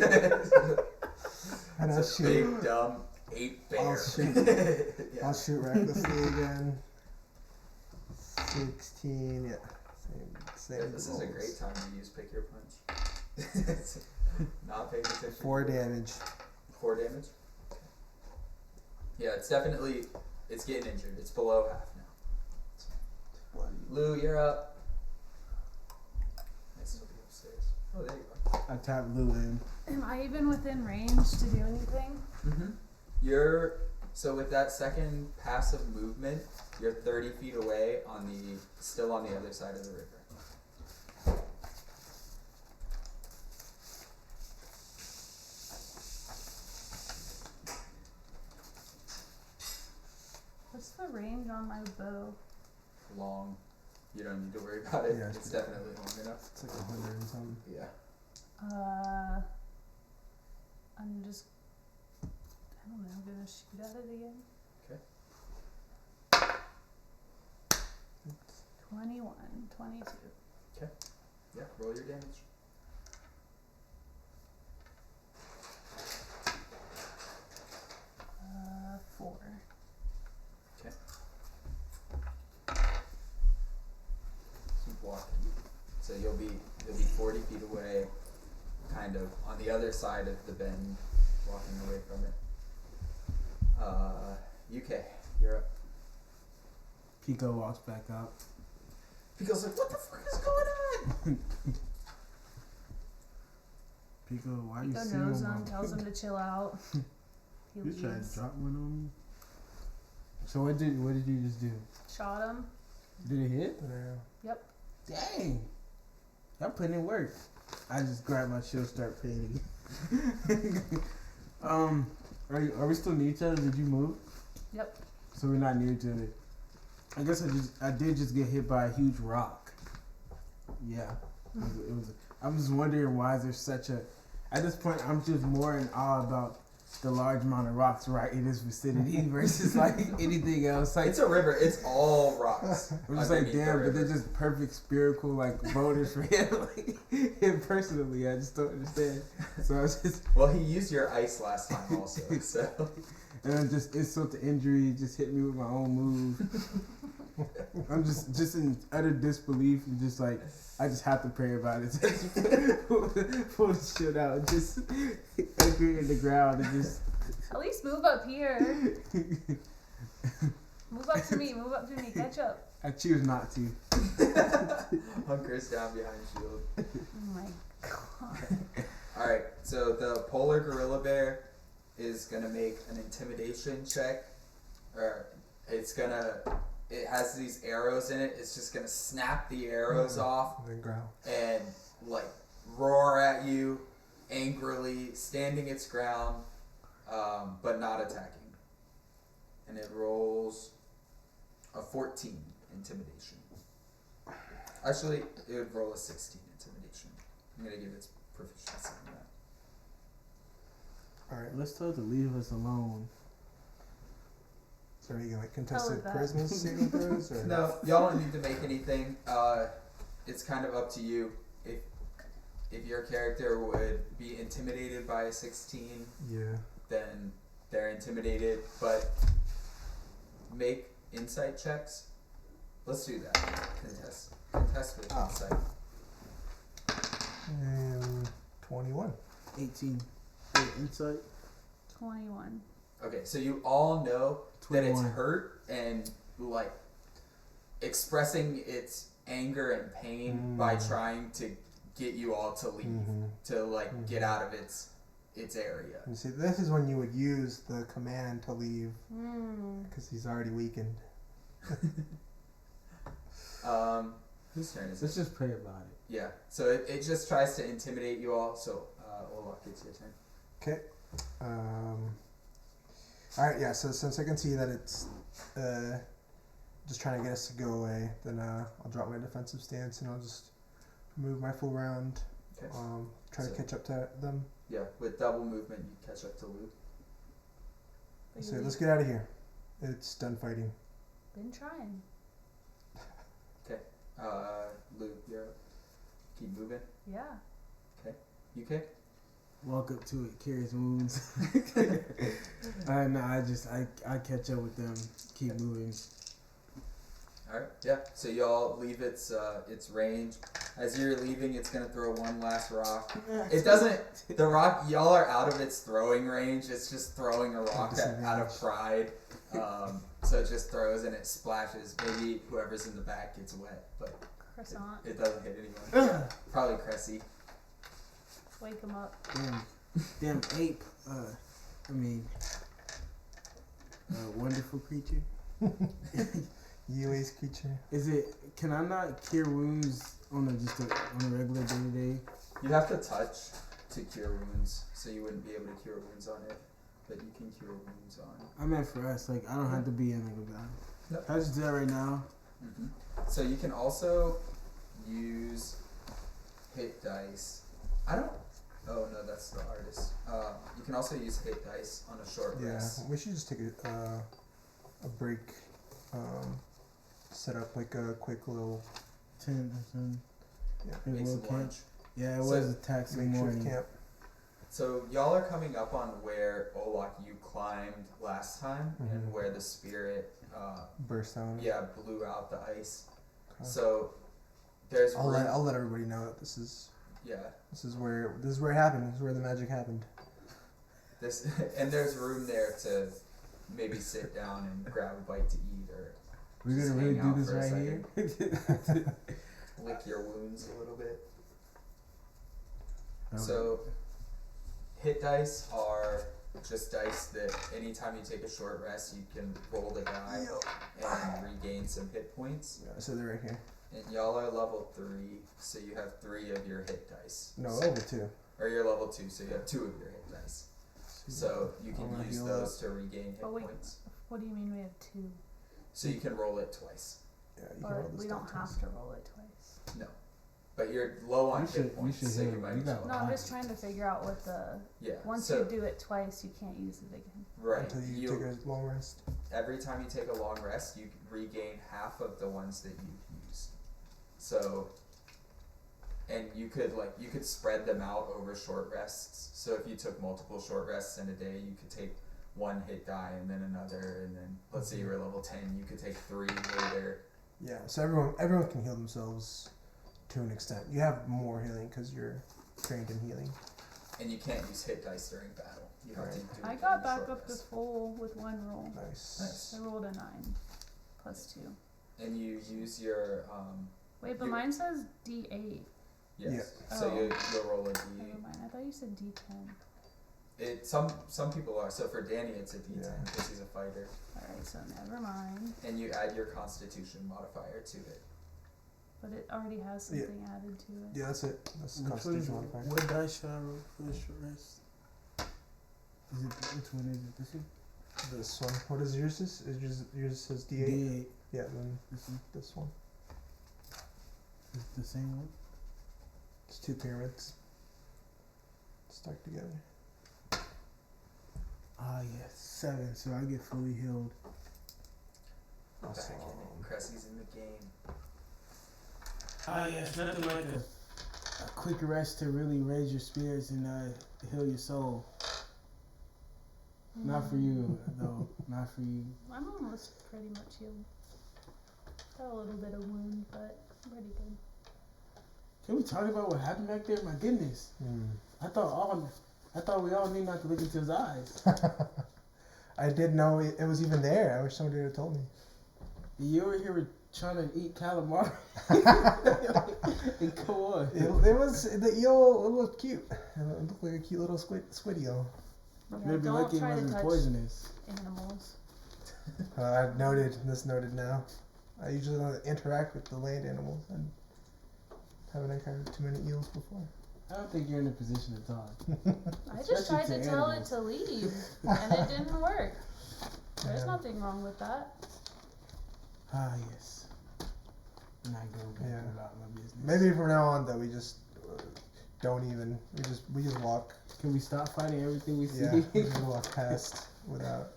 I'll It's a shoot. big dumb 8 bear. I'll shoot. Yeah. I'll shoot recklessly again. 16, yeah. Same Yeah, this is a rolls. great time to use pick your punch. Not paying attention. 4 damage. 4 damage? Yeah, it's definitely, it's getting injured. It's below half now. Lou, you're up. Might still be upstairs. Oh, there you are. I tap Lou in. Am I even within range to do anything? So with that second passive movement, you're 30 feet away still on the other side of the river. What's the range on my bow? Long. You don't need to worry about it. Yeah, It's definitely long enough. It's like 100 and something. Yeah. I'm just, I don't know, gonna shoot at it again. Okay. 21, 22. Yeah, roll your damage. Uh, 4. Keep walking. So you'll be 40 feet away, kind of on the other side of the bend, walking away from it. UK, you're up. Pico walks back out. Pico's like, what the fuck is going on? Pico, why are you Pico single? knows him, Mom? tells him to chill out. He You trying to leaves. drop one on me? So what did you just do? Shot him. Did it hit? Yeah. Dang! I'm putting in work. I just grabbed my shield, start painting. Are we still near each other? Did you move? Yep. So we're not near each other. I guess I did just get hit by a huge rock. Yeah. It was. I'm just wondering why is there such a. At this point, I'm just more in awe about the large amount of rocks right in this vicinity versus like anything else. Like It's a river. It's all rocks. I'm just like, underneath the damn, but they're river. just perfect spherical like boulders for him. Like, him personally, I just don't understand. So I was just, Well, he used your ice last time also, so. and then just insult to injury, just hit me with my own move. I'm just in utter disbelief and just like, I just have to pray about it. Just pull the shit out and just anchor it in the ground and just. At least move up here. Move up to me. Catch up. I choose not to. Hunkers down behind shield. Oh my god. Alright, so the polar gorilla bear is gonna make an intimidation check. Or it has these arrows in it. It's just gonna snap the arrows off And then growl. and like roar at you angrily, standing its ground, but not attacking. And it rolls a 14 intimidation. Actually, it would roll a 16 intimidation. I'm gonna give its proficiency in that. Alright, let's tell it to leave us alone. So are you gonna like Tell contested it that. charisma saving throws or No, y'all don't need to make anything. It's kind of up to you. If your character would be intimidated by a 16, Yeah. then they're intimidated. But make insight checks. Let's do that. Contest with Oh. insight. And 21. 18. Wait, insight? 21. Okay, so you all know that it's 21. hurt and like expressing its anger and pain by trying to get you all to leave, to like get out of its area. And see, this is when you would use the command to leave because he's already weakened. Whose turn is it? Let's just pray about it. Yeah. So it just tries to intimidate you all. So Olaf, it's your turn. Okay. Alright, yeah, so since I can see that it's just trying to get us to go away, then I'll drop my defensive stance and I'll just move my full round. Okay. Try to So- catch up to them. Yeah, with double movement, you catch up to Luke. So let's get out of here. It's done fighting. Been trying. Luke, you're up. Keep moving. Yeah. UK? Walk up to it, cure its wounds. No, I catch up with them, keep moving. Alright, yeah. So y'all leave its range. As you're leaving, it's gonna throw one last rock. It doesn't. The rock, y'all are out of its throwing range. It's just throwing a rock out of pride. So it just throws and it splashes. Maybe whoever's in the back gets wet, but Croissant. it doesn't hit anyone. Probably Cressy. Wake him up. Damn ape. Wonderful creature. UA's creature. Can I not cure wounds on a regular day to day? You have to touch to cure wounds, so you wouldn't be able to cure wounds on it, but you can cure wounds on. I meant for us, like I don't have to be in like a battle. Yep. Can I just do that right now? So you can also use hit dice. I don't. Oh no, that's the artist. You can also use hit dice on a short Yeah, rest. we should just take a break. Set up like a quick little 10 or something. Yeah. Maybe a Make little some camp. lunch. Yeah, it So, was a taxing makeshift morning. camp. So y'all are coming up on where Olak you climbed last time, and Mhm. where the spirit, Burst down. blew out the ice. Okay. So there's I'll room- let everybody know that this is yeah. where it happened. This is where the magic happened. This and there's room there to maybe sit down and grab a bite to eat or We're just gonna really hang out do this for a right second. here. Lick your wounds a little bit. Okay. So hit dice are just dice that anytime you take a short rest, you can roll the die and regain some hit points. Yeah, so they're right here. And y'all are level 3, so you have 3 of your hit dice. No, So- over 2. Or you're level 2, so you have 2 of your hit dice. So you I'm can gonna use heal those to regain hit But wait. points. What do you mean we have 2? So you can roll it twice. Yeah, you can roll But this we don't die have twice. to roll it twice. No. But you're low on You hit should- points, you should so heal you it. might You as got well. No, I'm just trying to figure out what the. Yeah. Once so, you do it twice, you can't use it again. right. Until you take a long rest. Every time you take a long rest, you regain half of the ones that you've used. So, and you could spread them out over short rests. So if you took multiple short rests in a day, you could take 1 hit die and then another, and then let's say you were level 10, you could take 3 later. Yeah, so everyone can heal themselves to an extent. You have more healing because you're trained in healing. And you can't use hit dice during battle. You have to do it I during got the back short up to rest. full with 1 roll. Nice. Nice. I rolled a 9 plus 2. And you use your Wait, but You- mine says D8. yes. So Oh. you'll roll a Never d8. mind. I thought you said D10. Some people are. So for Danny, it's a d10 Yeah. because he's a fighter, Alright, so never mind. and you add your Constitution modifier to it. But it already has Yeah. something added to it. Yeah, that's it. That's the Which constitution one- modifier. What dice should I roll for the short rest? Is it which one is it? This one? This one. What is yours? Yours says D8. D8. Yeah, then This one. this one. Is it the same one? It's 2 pyramids stuck together. Ah yes, 7. So I get fully healed. Awesome. Back in it. Cressy's in the game. Ah yes, nothing like a quick rest to really raise your spirits and heal your soul. Not for you though. Not for you. I'm almost pretty much healed. Got a little bit of wound, but pretty good. Can we talk about what happened back there? My goodness. I thought we all knew not to look into his eyes. I didn't know it was even there. I wish somebody had told me. You over here were trying to eat calamari. And come on. It was the eel. It looked cute. It looked like a cute little squid eel. Yeah, Maybe don't lucky it try to wasn't touch poisonous. animals. Noted. This noted now. I usually don't interact with the land animals and haven't encountered too many eels before. I don't think you're in a position to talk. I just Especially tried to to tell animals. it to leave, and it didn't work. There's Yeah. nothing wrong with that. Ah yes. And I go back Yeah. about my business. Maybe from now on, though, we just don't even. We just walk. Can we stop fighting everything we see? Yeah, we just walk past without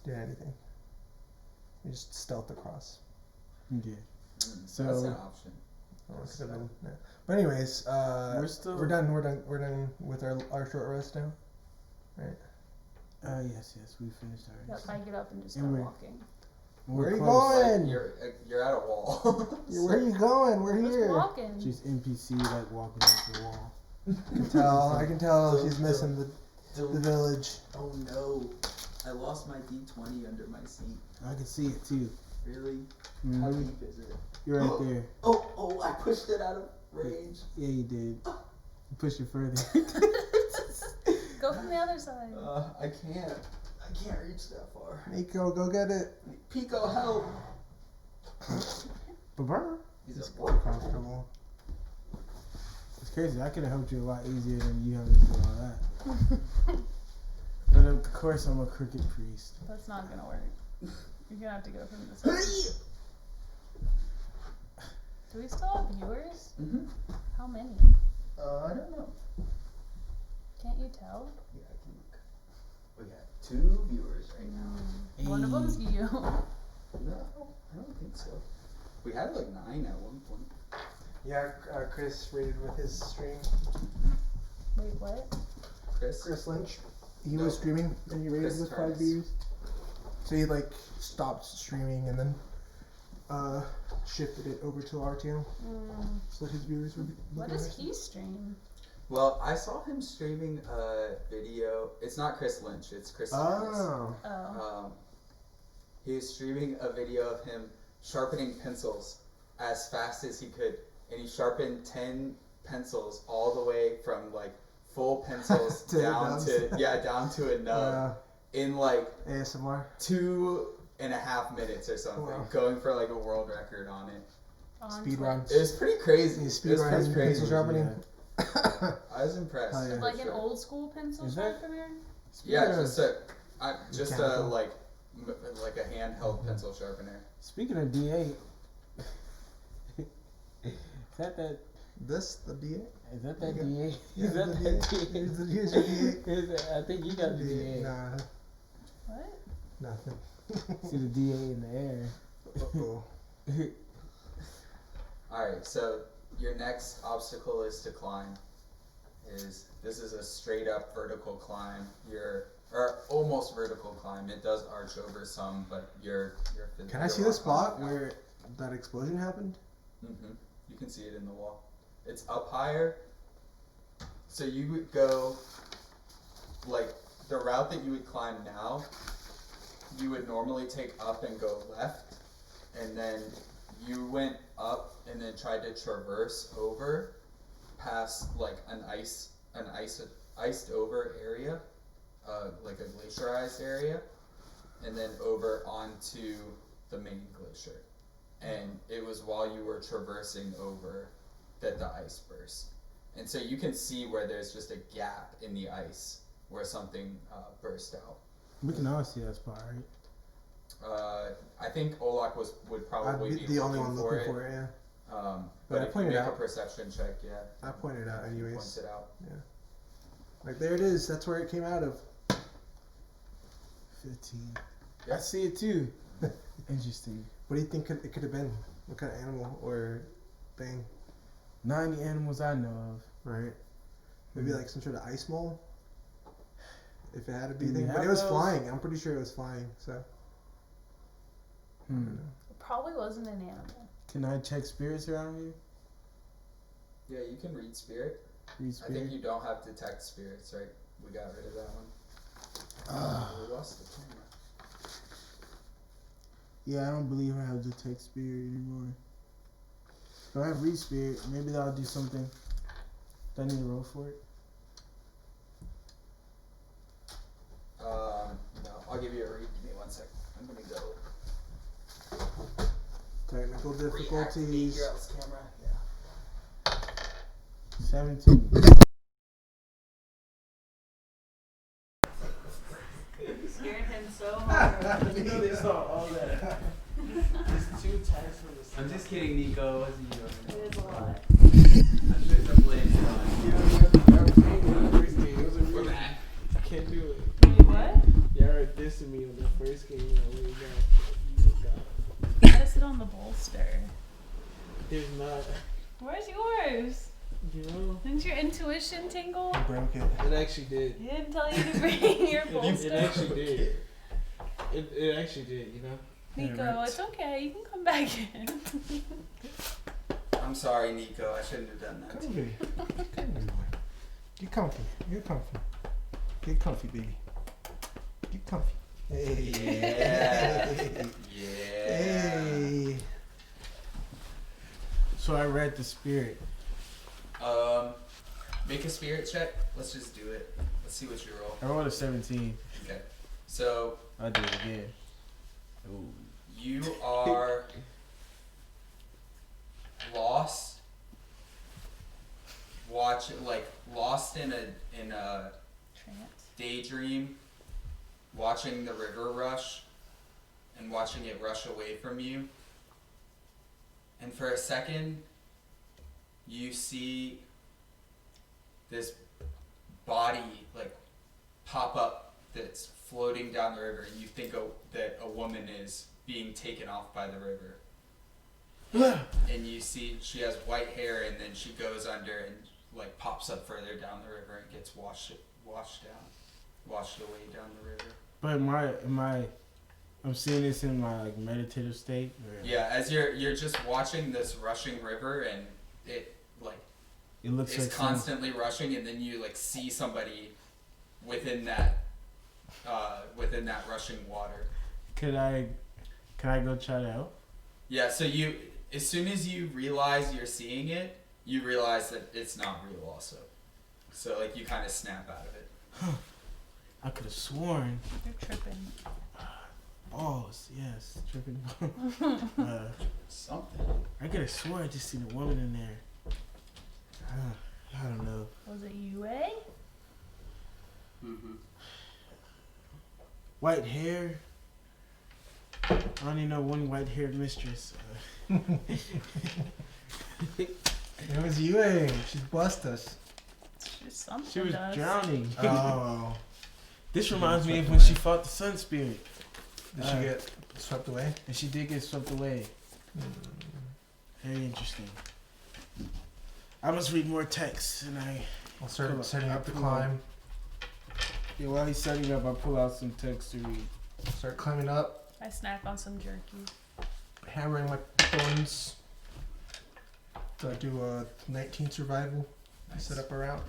doing anything. We just stealth across. Okay. That's So- an option. Oh, it could have been. Yeah. But anyways, we're done. We're done with our short rest now. Right. Yes, we finished Yep, ours. I get up and just And start we're- walking. Where are you close. going? You're at a wall. Where are you going? We're Just here. walking. She's NPC like walking into the wall. I can tell she's missing the village. Oh no! I lost my D20 under my seat. I can see it too. Really? How Mhm. deep is it? You're right there. Oh! I pushed it out of range. Yeah, you did. You pushed it further. Go from the other side. I can't reach that far. Nico, go get it. Pico, help! Ba-brr. He's It's a more comfortable. It's crazy. I could have helped you a lot easier than you having to do all that. But of course, I'm a crooked priest. That's not gonna work. You're gonna have to go from this side. Do we still have viewers? Mm-hmm. How many? I don't know. Can't you tell? Yeah, I can look. We got 2 viewers right now. One of them's you. No, I don't think so. We had like 9 at one point. Yeah, Chris rated with his stream. Wait, what? Chris Lynch. He No. was streaming and he rated Chris with 5 Turnus. views. So he like stopped streaming and then shifted it over to our channel so that his viewers would. What does he stream? Well, I saw him streaming a video. It's not Chris Lynch. It's Chris Turnus. Oh. Oh. He was streaming a video of him sharpening pencils as fast as he could, and he sharpened 10 pencils all the way from like full pencils To the down nubs. down to a nub in like ASMR. 2.5 minutes or something, Wow. going for like a world record on it. On Speed Twitch. run. It was pretty crazy. He's It speed was running pretty crazy. pencil sharpening. I was impressed. Oh, yeah. for Like an sure. old school pencil Is that- sharpener? Yeah, Speaking just a Mechanical. like a handheld pencil sharpener. Speaking of DA, is that This the DA? is that DA? Yeah, Is that the that DA. DA? Here's your DA. Is that- I think you got the DA. Nah, What? nothing. See the DA in the air. Uh-oh. Alright, so your next obstacle is to climb. This is a straight up vertical climb. Or almost vertical climb. It does arch over some, but you're Can I see the spot where that explosion happened? Mm-hmm. You can see it in the wall. It's up higher. So you would go, like, the route that you would climb now, you would normally take up and go left, and then you went up and then tried to traverse over past, like, an iced over area, like a glaciarized area, and then over onto the main glacier. And it was while you were traversing over that the ice burst. And so you can see where there's just a gap in the ice where something burst out. We can all see that spot, right? I think Olak would probably I'd be be the only looking one looking for it, yeah. But But I if you pointed make a out. perception check, yeah. I pointed out Point anyways. it out. Like, there it is. That's where it came out of. 15. Yeah. I see it too. Interesting. What do you think it could have been? What kind of animal or thing? 90 animals I know of. Right? Maybe like some sort of ice mole? If it had to be Do we thing. But have it was those? flying. I'm pretty sure it was flying, so. I don't know. It probably wasn't an animal. Can I check spirits around here? Yeah, you can read spirit. Read I think spirit. you don't have detect spirits, right? We got rid of that one. We lost the camera. Yeah, I don't believe I have detect spirit anymore. If I have read spirit, maybe that'll do something. Do I need to roll for it? No, I'll give you a read. Give me 1 second. I'm gonna go Technical reactivate difficulties. your else camera. Yeah. 17. You scared him so hard. You know they saw all that. It's 2 tags from the I'm just kidding, Nico. It wasn't you. It is a lot. I shouldn't have played You know, that was me on the first game. It was a We're real. back. Can't do it. Wait, what? Y'all were dissing me on the first game. I really got. You just got. You gotta sit on the bolster. There's not. Where's yours? You know. Didn't your intuition tingle? I broke it. It actually did. He didn't tell you to bring your It bolster. actually did. It actually did, you know? Nico, it's okay. You can come back in. I'm sorry, Nico. I shouldn't have done that to Come you. here. Come here, boy. Get comfy. Get comfy. Get comfy, baby. Get comfy. Hey. Yeah. Yeah. Hey. So I read the spirit. Make a spirit check. Let's just do it. Let's see what you roll. I rolled a 17. Okay. So I'll do it again. Ooh. you are lost. Lost in a Trance. daydream, watching the river rush, and watching it rush away from you. And for a second, you see this body like pop up that's floating down the river, and you think that a woman is being taken off by the river. And you see she has white hair, and then she goes under and like pops up further down the river and gets washed away down the river. But I'm seeing this in my like meditative state. Or? Yeah, as you're just watching this rushing river, and it looks it's like constantly rushing, and then you like see somebody within that rushing water. Can I go try to help? Yeah, so you, as soon as you realize you're seeing it, you realize that it's not real also. So like you kind of snap out of it. I could have sworn. You're tripping. Balls, yes, tripping. Something. I could have sworn I just seen a woman in there. I don't know. Was it UA? Mm-hmm. White hair. I only know one white-haired mistress. It was Yue. She's blessed us. Something She was does. drowning. Oh. This reminds me of when she fought the sun spirit. Did she get swept away? And she did get swept away. Very interesting. I must read more texts, and I'll start Pull up. setting up the Pull climb. Yeah, while he's setting up, I pull out some text to read. Start climbing up, I snack on some jerky. hammering my bones. So I do a 19 survival. Nice. Set up a route.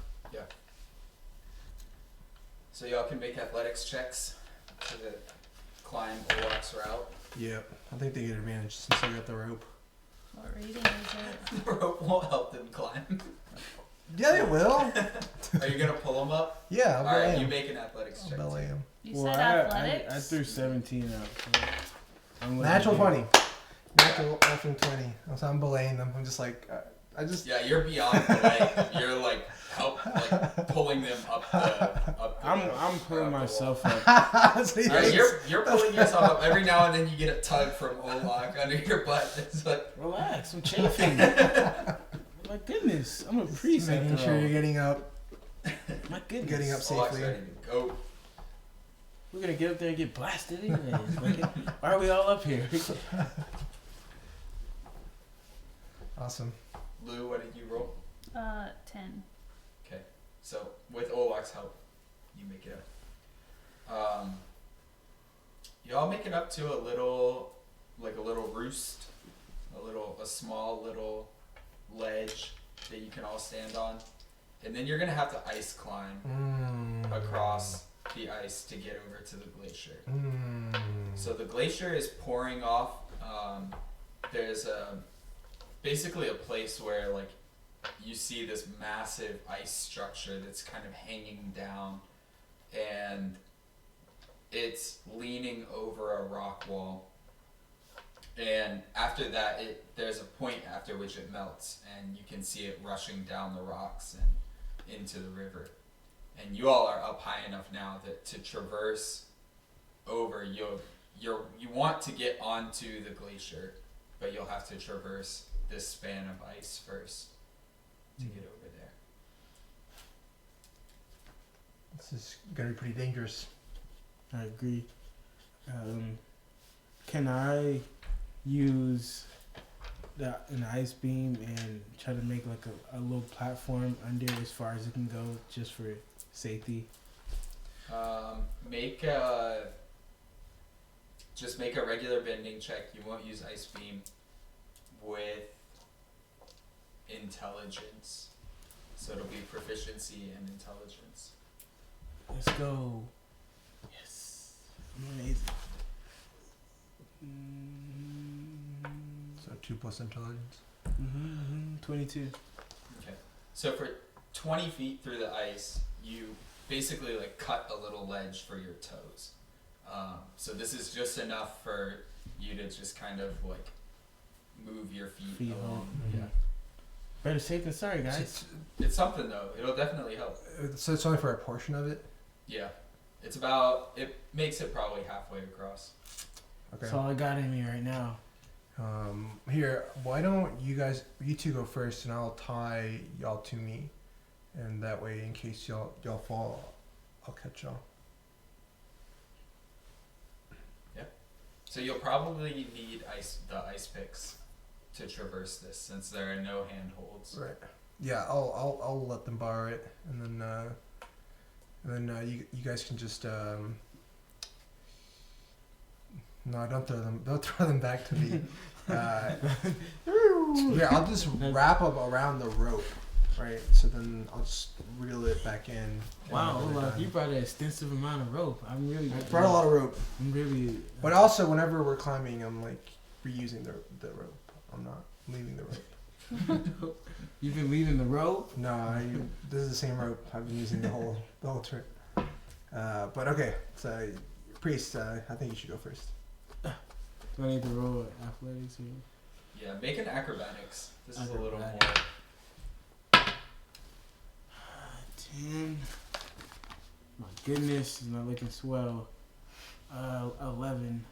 So y'all can make athletics checks to climb Olaf's route. Yeah. I think they get advantage since I got the rope. What rating is it? The rope won't help them climb. Yeah, they will. Are you gonna pull them up? Yeah, I'll All right, belay you him. make an athletics I'll check. belay too. him. You Well, said athletics? I threw 17 out. So I'm Natural looking 20. Natural 20. So I'm belaying them. I'm just like, I just. Yeah, you're beyond the way. You're like pulling them up the. I'm pulling myself up. So Yeah, yeah, you're pulling yourself up. Every now and then you get a tug from Olaf under your butt. It's like Relax, I'm chafing. My goodness, I'm a priest. making after sure all. you're getting up. My goodness. Getting up Olaf's safely. ready to go. We're gonna get up there and get blasted anyways. Like, why are we all up here? Awesome. Lou, what did you roll? 10. So with Olaf's help, you make it up. Y'all make it up to a little roost, a small little ledge that you can all stand on, and then you're gonna have to ice climb across the ice to get over to the glacier. So the glacier is pouring off. There's basically a place where like you see this massive ice structure that's kind of hanging down, and it's leaning over a rock wall. And after that, there's a point after which it melts, and you can see it rushing down the rocks and into the river. And you all are up high enough now that to traverse over, you want to get onto the glacier, but you'll have to traverse this span of ice first to get over there. This is gonna be pretty dangerous. I agree. Can I use an ice beam and try to make like a little platform under as far as it can go, just for safety? Just make a regular bending check. You won't use ice beam with intelligence, so it'll be proficiency and intelligence. Let's go. Yes, I'm amazing. So 2 plus intelligence. 22. Okay. So for 20 feet through the ice, you basically like cut a little ledge for your toes. So this is just enough for you to just kind of like move your feet along. Mm-hmm. Yeah. Better safe than sorry, guys. It's something though. It'll definitely help. So it's only for a portion of it? Yeah. It makes it probably halfway across. Okay. That's all I got in me right now. Here, why don't you two go first, and I'll tie y'all to me, and that way, in case y'all fall, I'll catch y'all. So you'll probably need the ice picks to traverse this, since there are no handholds. Right. Yeah, I'll let them borrow it, and then you guys can just no, don't throw them. Don't throw them back to me. Yeah, I'll just wrap up around the rope, right? So then I'll just reel it back in. Wow, whenever we're Olaf, done. you brought an extensive amount of rope. I'm really. I brought a lot of rope, I'm really. but also whenever we're climbing, I'm like reusing the rope. I'm not leaving the rope. You've been leaving the rope. No, this is the same rope I've been using the whole trip. But okay, so priest, I think you should go first. Do I need to roll athletics here? Yeah, make an acrobatics. This is a little more. Acrobatics. 10. My goodness, it's not looking swell. 11.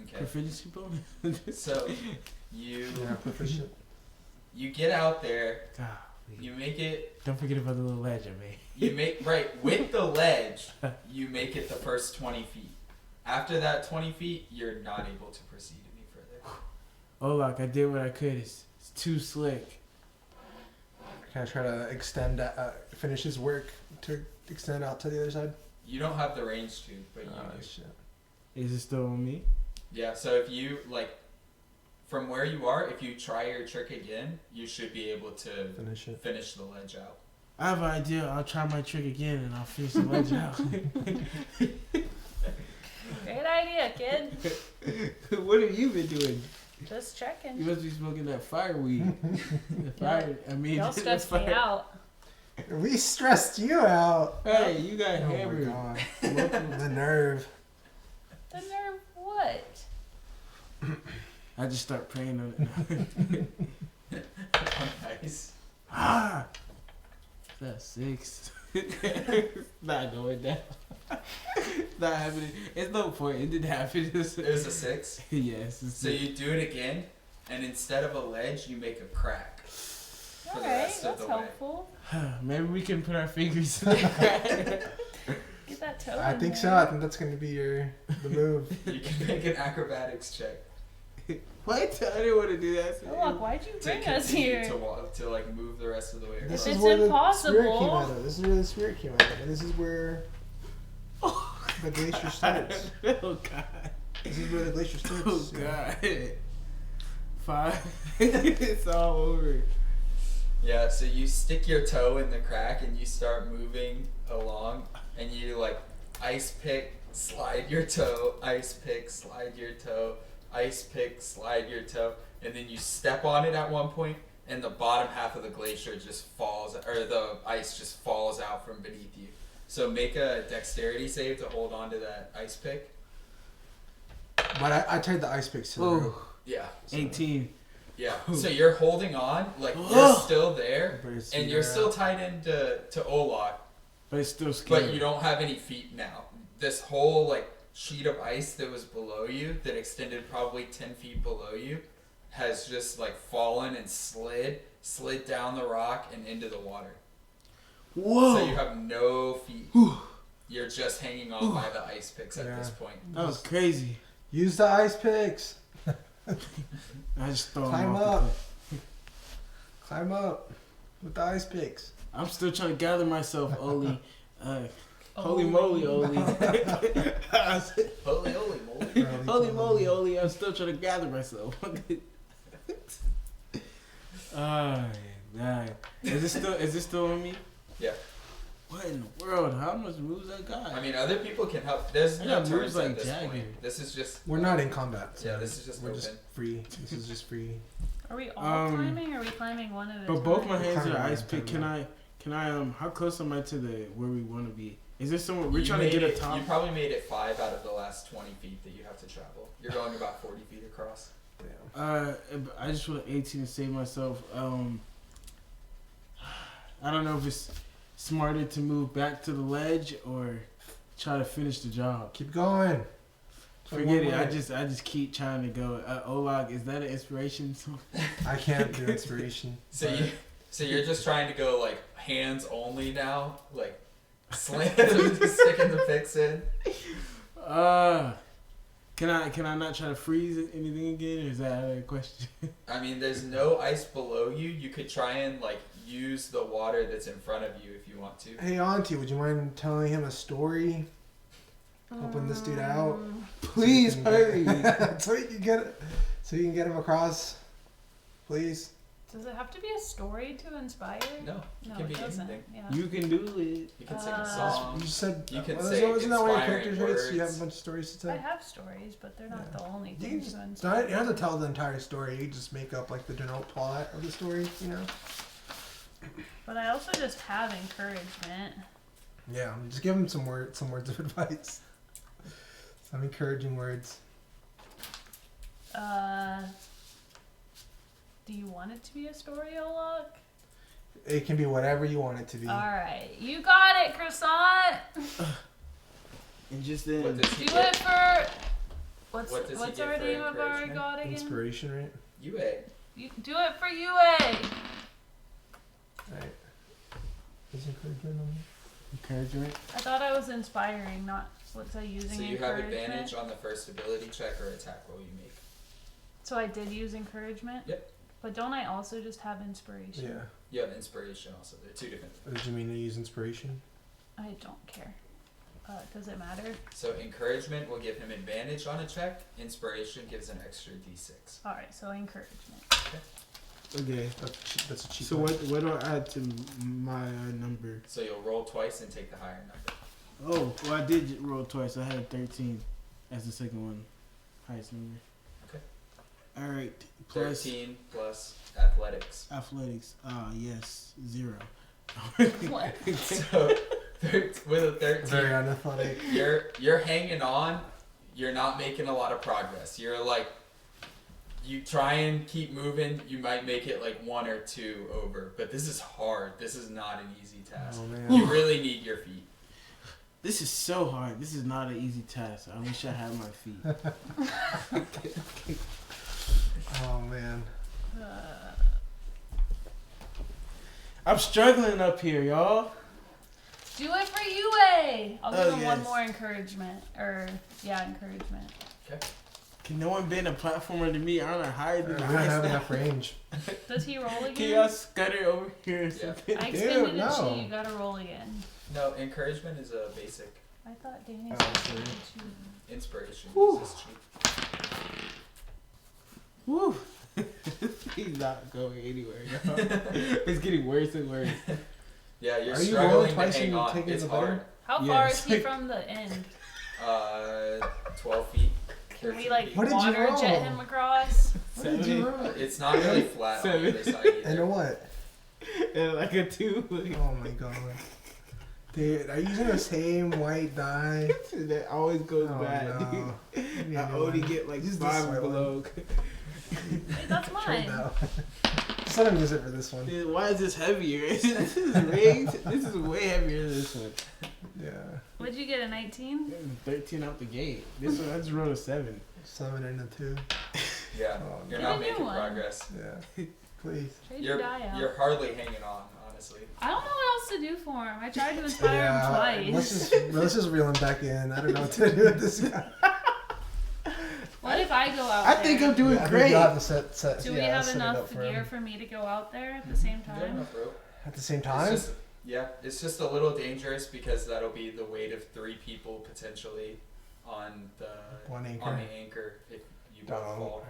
Okay. Proficiency bonus. So you Yeah, proficient. you get out there. Golly. You make it. Don't forget about the little ledge I made. You make right with the ledge. You make it the first 20 feet. After that 20 feet, you're not able to proceed any further. Olaf, I did what I could. It's too slick. Can I try to extend, finish his work to extend out to the other side? You don't have the range to, but you do. Shit. Is it still on me? Yeah. So if you from where you are, if you try your trick again, you should be able to Finish it. finish the ledge out. I have an idea. I'll try my trick again and I'll finish the ledge out. Great idea, kid. What have you been doing? Just You checking. must be smoking that fireweed. The fire. I mean, Y'all the stressed me fire- out. We stressed you out. Hey, you got Oh my hammered. god. The nerve. The nerve what? I just start praying on it. Nice. Ah! That's 6. Not going down. Not happening. It's no point. It didn't happen. It was a 6. Yes. It's So you do it again, and instead of a ledge, you make a crack. For the Alright, rest of that's the way. helpful. Maybe we can put our fingers in the crack. Get that toe I in think there. so. I think that's gonna be the move. You can make an acrobatics check What? I didn't want to do that. Oh, look, why'd you to bring us continue here? to walk to move the rest of the way across. This If is it's where the spirit came impossible- out of. This is where the spirit came out of. And this is where the glacier starts. Oh God. This is where the glacier starts. Oh yeah. God. 5. It's all over. Yeah, so you stick your toe in the crack and you start moving along, and you ice pick, slide your toe, ice pick, slide your toe, ice pick, slide your toe, and then you step on it at one point, and the bottom half of the glacier just falls, or the ice just falls out from beneath you. So make a dexterity save to hold on to that ice pick. But I tied the ice picks to the rope. Oh, Yeah. 18. Yeah. So you're holding on, you're Ugh. still there, But it's and you're still tied into Olak. But it's still scary. But you don't have any feet now. This whole sheet of ice that was below you, that extended probably 10 feet below you, has just fallen and slid down the rock and into the water. Whoa. So you have no feet. You're just hanging on by the ice picks at this point. That was crazy. Use the ice picks. I just throw Climb them off the up. cliff. Climb up with the ice picks. I'm still trying to gather myself, Oli. Holy moly, Oli. Holy moly. Holy moly, Oli. I'm still trying to gather myself. Oh, man. Is this still on me? Yeah. What in the world? How much moves I got? I mean, other people can help. There's I no got turns moves like at this Jagger. point. This is just. We're not in combat. So Yeah, this is just we're open. just free. This is just free. Are we all Um, climbing or are we climbing one at a time? But both my hands Climbing are one ice at a pick. time, Can I how close am I to where we want to be? Is this somewhere we're You trying to get a made it- top? You probably made it 5 out of the last 20 feet that you have to travel. You're going about 40 feet across. Damn. I just want 18 to save myself. I don't know if it's smarter to move back to the ledge or try to finish the job. Keep going. Forget it. I just keep trying to go. Olag, is that an inspiration song? I can't do inspiration. So you're just trying to go like hands only now, like slam, sticking the picks in. Can I not try to freeze anything again, or is that a question? I mean, there's no ice below you. You could try and like use the water that's in front of you if you want to. Hey, Auntie, would you mind telling him a story? Helping this dude out? Please hurry. So you can get him across. Please. Does it have to be a story to inspire? No, No, it can it be doesn't. anything. Yeah. You can do it. You can sing a song. You said You can well, say isn't that one of your inspiring character traits? You have a words. bunch of stories to I tell. have stories, but they're not the only You thing can to just inspire. you don't have to tell the entire story. You just make up like the general plot of the story. You know. But I also just have encouragement. Yeah. Just give him some words of advice. Some encouraging words. Do you want it to be a story, Olak? It can be whatever you want it to be. Alright, you got it, Croissant! And just then. What does he Do get? it for... What's What does he our get for name of our encouragement? god again? Inspiration, right? UA. You, do it for UA! Right. Is encouragement on Encouragement. I thought I was inspiring, not what's I using So you have encouragement. advantage on the first ability check or attack roll you make. So I did use encouragement? Yep. But don't I also just have inspiration? Yeah. You have inspiration also. They're two different. Did you mean to use inspiration? I don't care. Does it matter? So encouragement will give him advantage on a check. Inspiration gives an extra d6. Alright, so encouragement. Okay. That's a cheap So one. what do I add to my number? So you'll roll twice and take the higher number. Oh, well, I did roll twice. I had a 13 as the second one, highest number. Okay. All right. Plus 13 plus athletics. athletics. Yes, 0. What? So with a 13, Very unathletic. you're hanging on. You're not making a lot of progress. You're like, you try and keep moving. You might make it like 1 or 2 over, but this is hard. This is not an easy task. Oh man. You really need your feet. This is so hard. This is not an easy task. I wish I had my feet. Oh man. I'm struggling up here, y'all. Do it for UA! I'll give Oh, him one yes. more encouragement. Encouragement. Can no one bend a platformer to me? I don't know how to do We don't have this. enough range. Does he roll again? Can y'all scutter over here or Yeah. something? I extended Dude, it to no. you. You gotta roll again. No, encouragement is a basic. I thought Danny Oh, said sorry. to Inspiration Whew. is cheap. Woo. He's not going anywhere, y'all. It's getting worse and worse. Yeah, you're Are you rolling struggling twice to hang and on. taking It's the hard. better? How Yeah, far it's is he like- from the end? 12 feet. Can 13 we like feet. What did you water roll? jet him across? What did you roll? It's not really flat on 7. either side either. And a what? And like a 2. Oh my god. Dude, are you using the same white die? That always goes Oh, bad, no. dude. I only get like Use this 5 white one. below. Wait, that's Trade mine. that one. Just let him use it for this one. Dude, why is this heavier? This is rigged. This is way heavier than this one. Yeah. What'd you get, a 19? 13 out the gate. This one I just rolled a 7. 7 and a 2. Yeah, Oh, you're Get not a new making one. progress. Yeah. Please. Trade your die out. You're hardly hanging on, honestly. I don't know what else to do for him. I tried to inspire him let's twice. just reel him back in. I don't know what to do with this guy. What if I go out I there? think I'm doing Yeah, I think great. you'll have to set, Do we yeah, have set it up enough for gear him. for me to go out there at the same You got time? enough rope. At the same It's time? just, yeah, it's just a little dangerous because that'll be the weight of 3 people potentially on the One anchor. on the anchor if you both fall.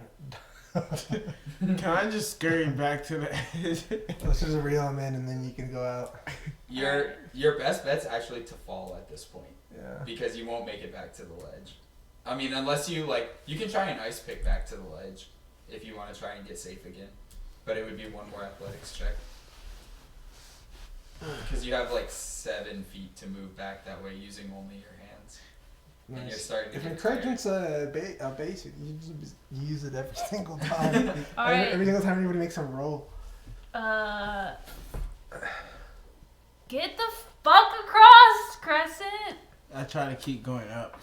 Can I just scurry back to the edge? Let's just reel him in and then you can go out. Your best bet's actually to fall at this point Yeah. because you won't make it back to the ledge. I mean, unless you you can try an ice pick back to the ledge if you want to try and get safe again, but it would be 1 more athletics check because you have 7 feet to move back that way using only your hands. And you're Nice. starting to If get encouragement's a basic, you just use it every single time. Alright. Every single time anybody makes a roll. Get the fuck across, Crescent! I try to keep going up.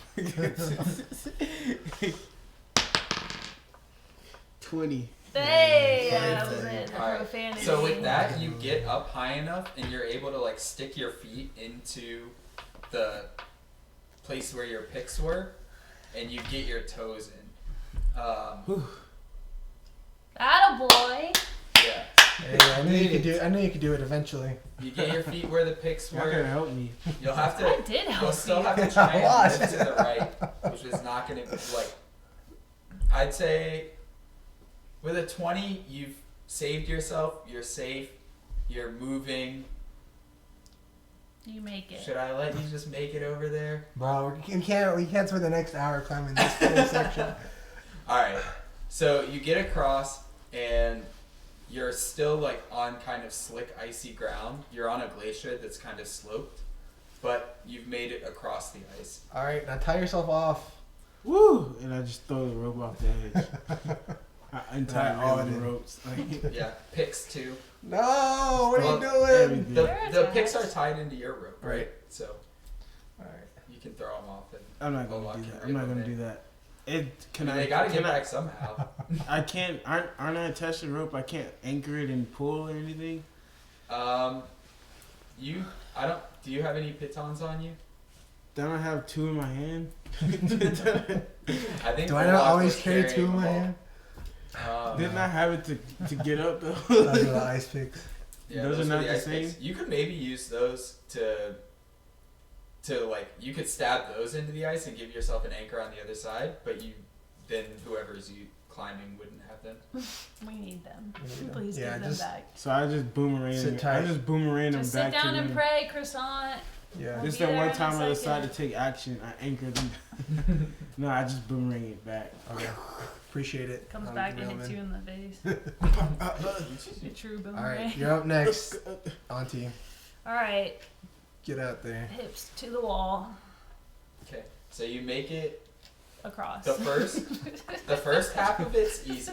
20. Hey, Yeah, that was it. The Alright, profanity. so with that, you get up high enough, and you're able to like stick your feet into the place where your picks were, and you get your toes in. Attaboy. Yeah, Hey, I knew you could do. I knew you could do it eventually. you get your feet where the picks Y'all gotta were. help me. You'll have I to. did You'll help still you. have to try and Watch. lift to the right, which is not gonna be like. I'd say, with a 20, you've saved yourself. You're safe. You're moving. You make it. Should I let you just make it over there? Bro, we can't spend the next hour climbing this whole section. Alright, so you get across and you're still like on kind of slick icy ground. You're on a glacier that's kind of sloped, but you've made it across the ice. All right, now tie yourself off. Woo! And I just throw the rope off the edge. I untie Right, all reel the it in. ropes. Like, Yeah, picks too. No, what are you doing? everything. The, They're the picks attached. are tied into your rope, right? Right. So All right. you can throw them off and I'm not Well, gonna I do can that. I'm not reel gonna them do in. that. Can I? they gotta get can I- back somehow. I can't. Aren't I attached to the rope? I can't anchor it and pull or anything. Do you have any pitons on you? Don't I have two in my hand? I think Do I Bullock not always was carry two in carrying my them hand? all. Didn't I have it to get up though? Those are the ice picks. Yeah, Those are were not the ice same? picks. You could maybe use those to like you could stab those into the ice and give yourself an anchor on the other side, but then whoever's you climbing wouldn't have them. We need them. We need them. Please Yeah, give them just- back. So I just boomerang. Sit them. I tight. just boomerang them Just back sit down to and them. pray, croissant. Yeah. We'll This be the there one in a time I decided second. to take action. I anchored them. No, I just boomerang it back. Okay. Appreciate it. Comes I'm back and reeling hits in. you in the face. A true All right, boomerang. you're up next, Auntie. All right, Get out there. hips to the wall, Okay, so you make it across. the first half of it's easy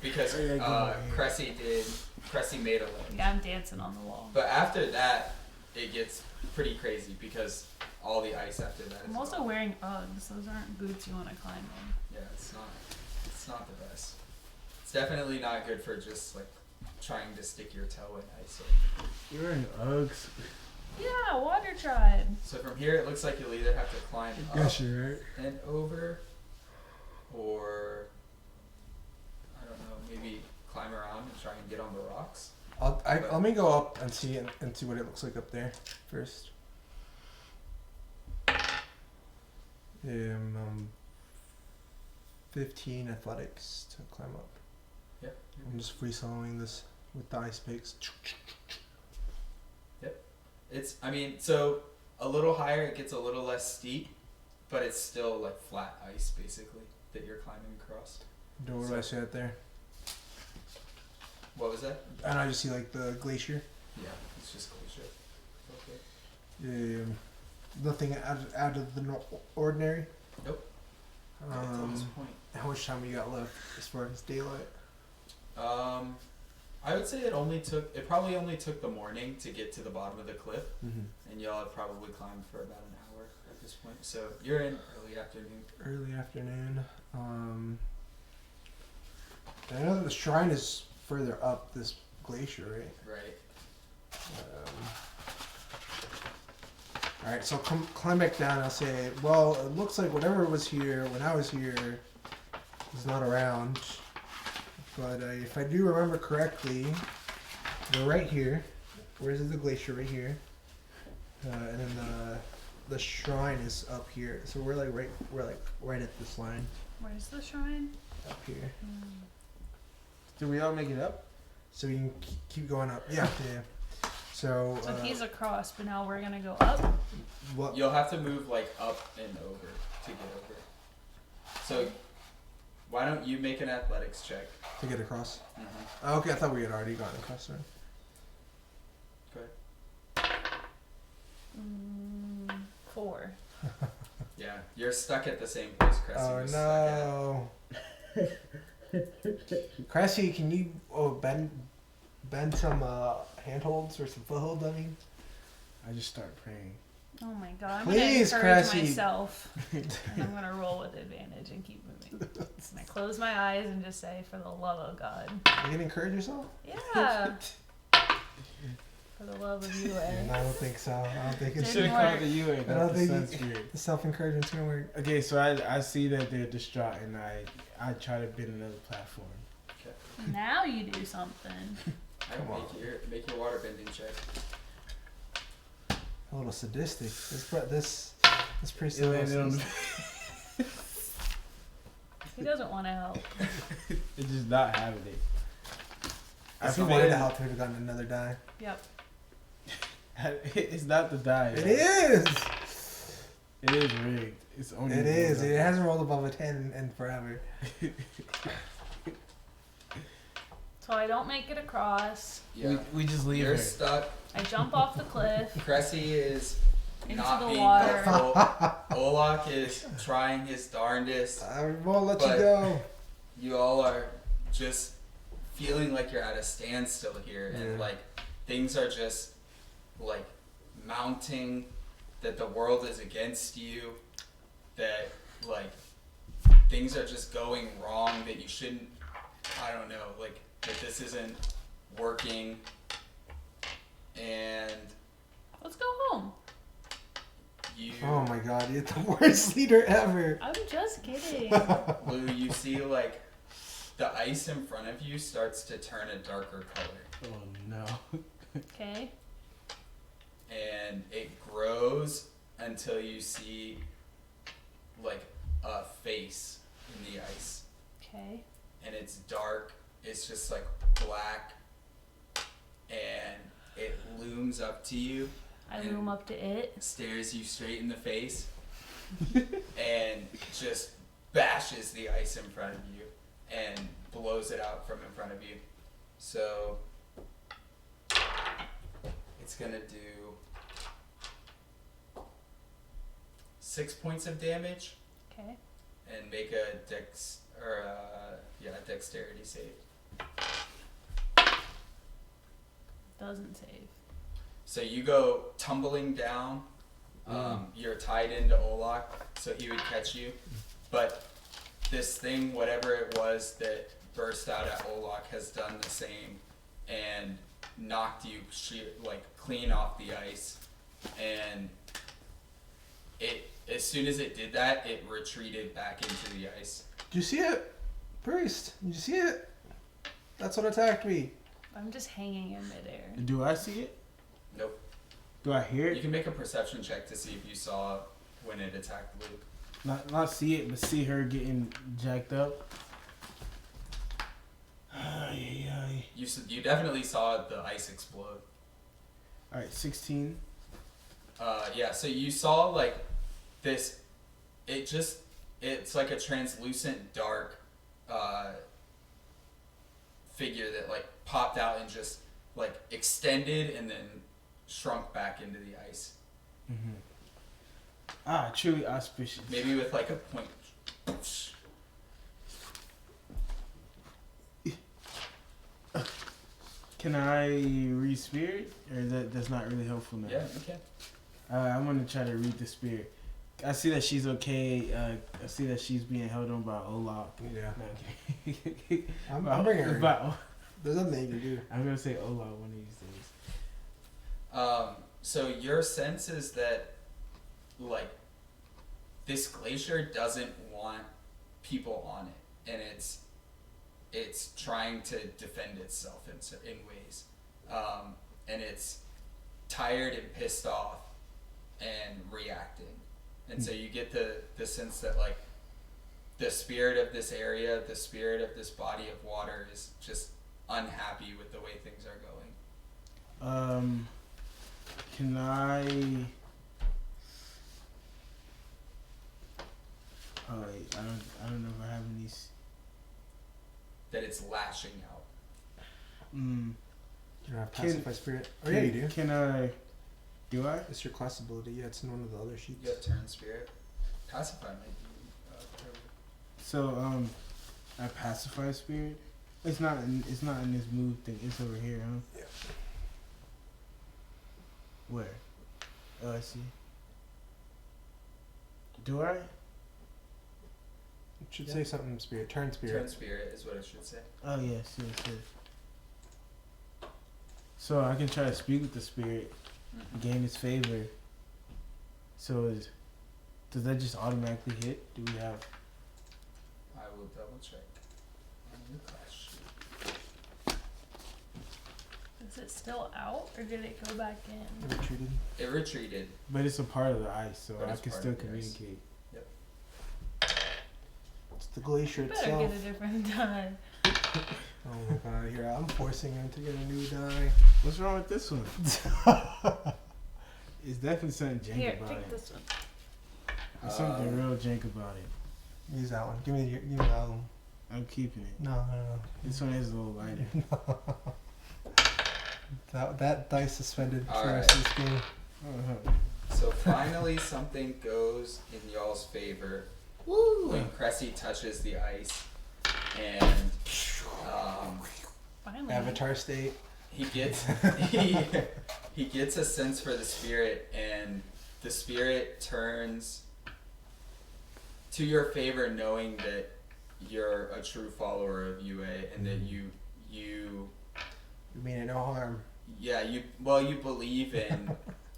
because Yeah, go ahead. Cressy made a lane. Yeah, I'm dancing on the wall. But after that, it gets pretty crazy because all the ice after that is I'm also gone. wearing Uggs. Those aren't boots you want to climb in. Yeah, it's not the best. It's definitely not good for just like trying to stick your toe in ice. You're wearing Uggs. Yeah, water tribe. So from here, it looks like you'll either have to climb up Yes, you're right. and over, or I don't know, maybe climb around and try and get on the rocks. Let me go up and see what it looks like up there first. 15 athletics to climb up. Yep. I'm just free soloing this with the ice picks. So a little higher, it gets a little less steep, but it's still like flat ice basically that you're climbing across. What do I see out there? What was that? And I just see like the glacier. Yeah, it's just glacier. Okay. Nothing out of the ordinary. Nope. Until this point. How much time you got left as far as daylight? I would say it probably only took the morning to get to the bottom of the cliff, and y'all have probably climbed for about an hour at this point. So you're in early afternoon. Early afternoon. I know that the shrine is further up this glacier, right? Right. Alright, so climb back down. I'll say, well, it looks like whatever was here when I was here is not around. But if I do remember correctly, we're right here. Where's the glacier? Right here. And then the shrine is up here. So we're like right at this line Where's the shrine? up here. Did we all make it up? So we can keep going up. Yeah. So. So he's across, but now we're gonna go up. What? You'll have to move like up and over to get over. So why don't you make an athletics check? To get across. Mm-hmm. Oh, okay, I thought we had already gotten across there. Go ahead. 4. Yeah, you're stuck at the same place Cressy was stuck at. Cressy, can you bend some handholds or some footholds? I mean, I just start praying. Oh my god, I'm Please, gonna encourage Cressy. myself. And I'm gonna roll with advantage and keep moving. And I close my eyes and just say, for the love of God. You can encourage yourself? Yeah. For the love of you, I eh? don't think so. I don't think it's Didn't Should have called work. the UA, I don't not the think sun you- spirit. the self-encouragement's gonna work. Okay, so I see that they're distraught, and I try to bend another platform. Now you do something. Come on. Make your water bending check. A little sadistic. This priest It is a landed little on the- sadistic. He doesn't want to help. It's just not having it. If he wanted to help, he would have gotten another die. Yep. It's not the die. It is! It is rigged. It's only. It is. It hasn't rolled above a 10 in forever. So I don't make it across. Yeah. We just leave You're her. stuck. I jump off the cliff Cressy is into not the being water. helpful. Olak is trying his darndest. I won't let But- you go. You all are just feeling like you're at a standstill here, and Yeah. like things are just like mounting, that the world is against you, that like things are just going wrong, that you shouldn't, I don't know, like that this isn't working, and Let's go home. you, Oh my god, you're the worst leader ever. I'm just kidding. Lou, you see like the ice in front of you starts to turn a darker color. Oh no. Okay. And it grows until you see like a face in the ice, Okay. and it's dark, it's just like black, and it looms up to you, I loom up to it. stares you straight in the face, and just bashes the ice in front of you and blows it out from in front of you. So it's gonna do 6 points of damage Okay. and make a dexterity save. Doesn't save. So you go tumbling down. You're tied into Olak, so he would catch you. But this thing, whatever it was that burst out at Olak, has done the same and knocked you clean off the ice. And it, as soon as it did that, it retreated back into the ice. Did you see it? Priest, did you see it? That's what attacked me. I'm just hanging in midair. Do I see it? Nope. Do I hear You it? can make a perception check to see if you saw when it attacked Luke. Not see it, but see her getting jacked up. You definitely saw the ice explode. All right, 16. Yeah, so you saw like this, it's like a translucent dark figure that like popped out and just like extended and then shrunk back into the ice. Mm-hmm. Ah, truly auspicious. Maybe with like a point. Can I read spirit, or that's not really helpful now? Yeah, okay. I'm gonna try to read the spirit. I see that she's okay. I see that she's being held on by Olaf. Yeah. No, okay. I'm bringing her in. But There's nothing you can do. I'm gonna say Olaf one of these days. So your sense is that like this glacier doesn't want people on it, and it's trying to defend itself in ways, and it's tired and pissed off and reacting, and so you get the sense that like the spirit of this area, the spirit of this body of water is just unhappy with the way things are going. Can I? Oh wait, I don't know if I have any. That it's lashing out. Mm. You don't have Can- pacify spirit. Oh yeah, you do. Can I? Do I? It's your class ability. Yeah, it's in one of the other sheets. You have turn spirit. Pacify might be. So I pacify spirit. It's not in this move thing. It's over here, huh? Yeah. Where? Oh, I see. Do I? It should say something spirit. Turn spirit. Turn spirit is what it should say. Oh yes. So I can try to speak with the spirit, gain its favor. So does that just automatically hit? Do we have? I will double check on your question. Is it still out or did it go back in? It retreated. It retreated. But it's a part of the ice, so But I it's can part still of the ice. communicate. It's the glacier You better itself. get a different die. Oh my god, here I'm forcing him to get a new die. What's wrong with this one? It's definitely something jank Here, about take it. this one. There's something real jank about it. Use that one. Give me that one. I'm keeping it. No. This one is a little lighter. That dice suspended for the Alright. rest of this game. So finally something goes in y'all's favor when Cressy touches the ice and Finally. Avatar state. he gets he gets a sense for the spirit, and the spirit turns to your favor, knowing that you're a true follower of UA and that you You mean it no harm. you believe in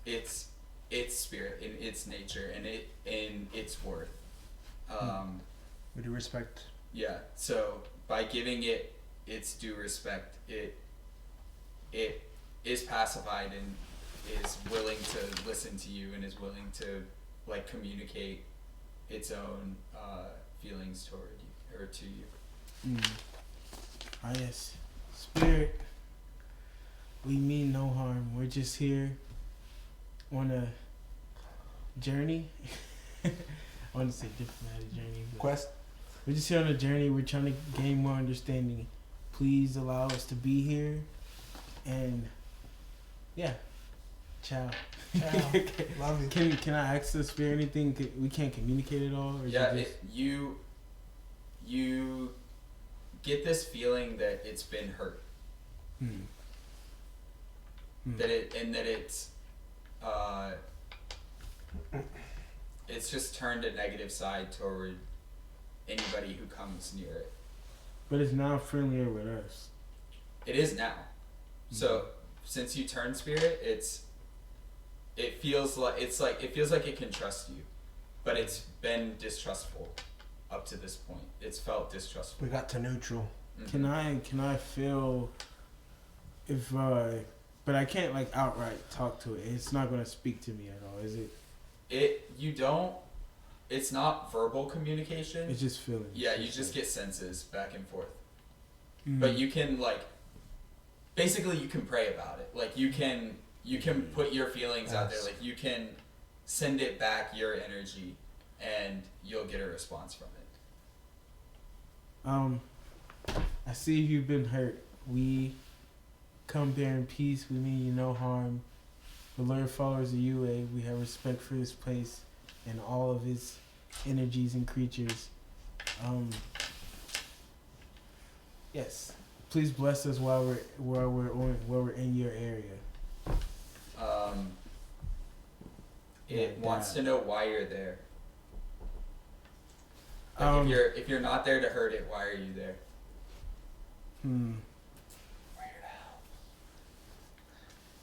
its spirit, in its nature, and in its worth. We do respect. Yeah. So by giving it its due respect, it is pacified and is willing to listen to you and is willing to like communicate its own feelings toward you or to you. Ah yes. Spirit, we mean no harm. We're just here on a journey. I want to say diplomatic journey. But Quest. we're just here on a journey. We're trying to gain more understanding. Please allow us to be here. And yeah. Ciao. Ciao. Love you. Can I ask the spirit anything? We can't communicate at all? Or is Yeah. it just, You get this feeling that it's been hurt. That it's just turned a negative side toward anybody who comes near it. But it's now friendlier with us. It is now. So since you turned spirit, it feels like it can trust you, but it's been distrustful up to this point. It's felt distrustful. We got to neutral. Mhm. Can I feel if but I can't like outright talk to it. It's not gonna speak to me at all, is it? It's not verbal communication. It's just feelings. Yeah, you just get senses back and forth. Mm. But you can basically you can pray about it. Like you can put your feelings out there. Like you can send it back your energy, and you'll get a response from it. I see you've been hurt. We come there in peace. We mean you no harm. The loyal followers of UA, we have respect for this place and all of its energies and creatures. Yes. Please bless us while we're in your area. It wants to know why you're there. Um, If you're not there to hurt it, why are you there?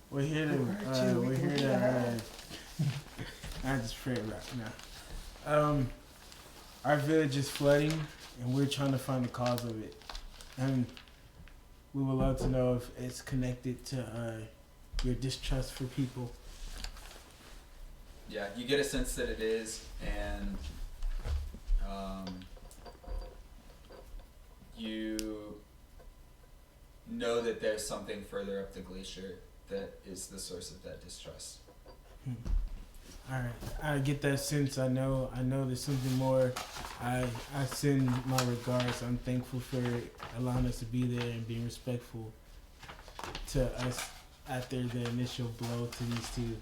We're here to. I just pray about now. Our village is flooding, and we're trying to find the cause of it. And we would love to know if it's connected to your distrust for people. Yeah, you get a sense that it is, and you know that there's something further up the glacier that is the source of that distrust. Alright, I get that sense. I know there's something more. I send my regards. I'm thankful for allowing us to be there and being respectful to us after the initial blow to these two.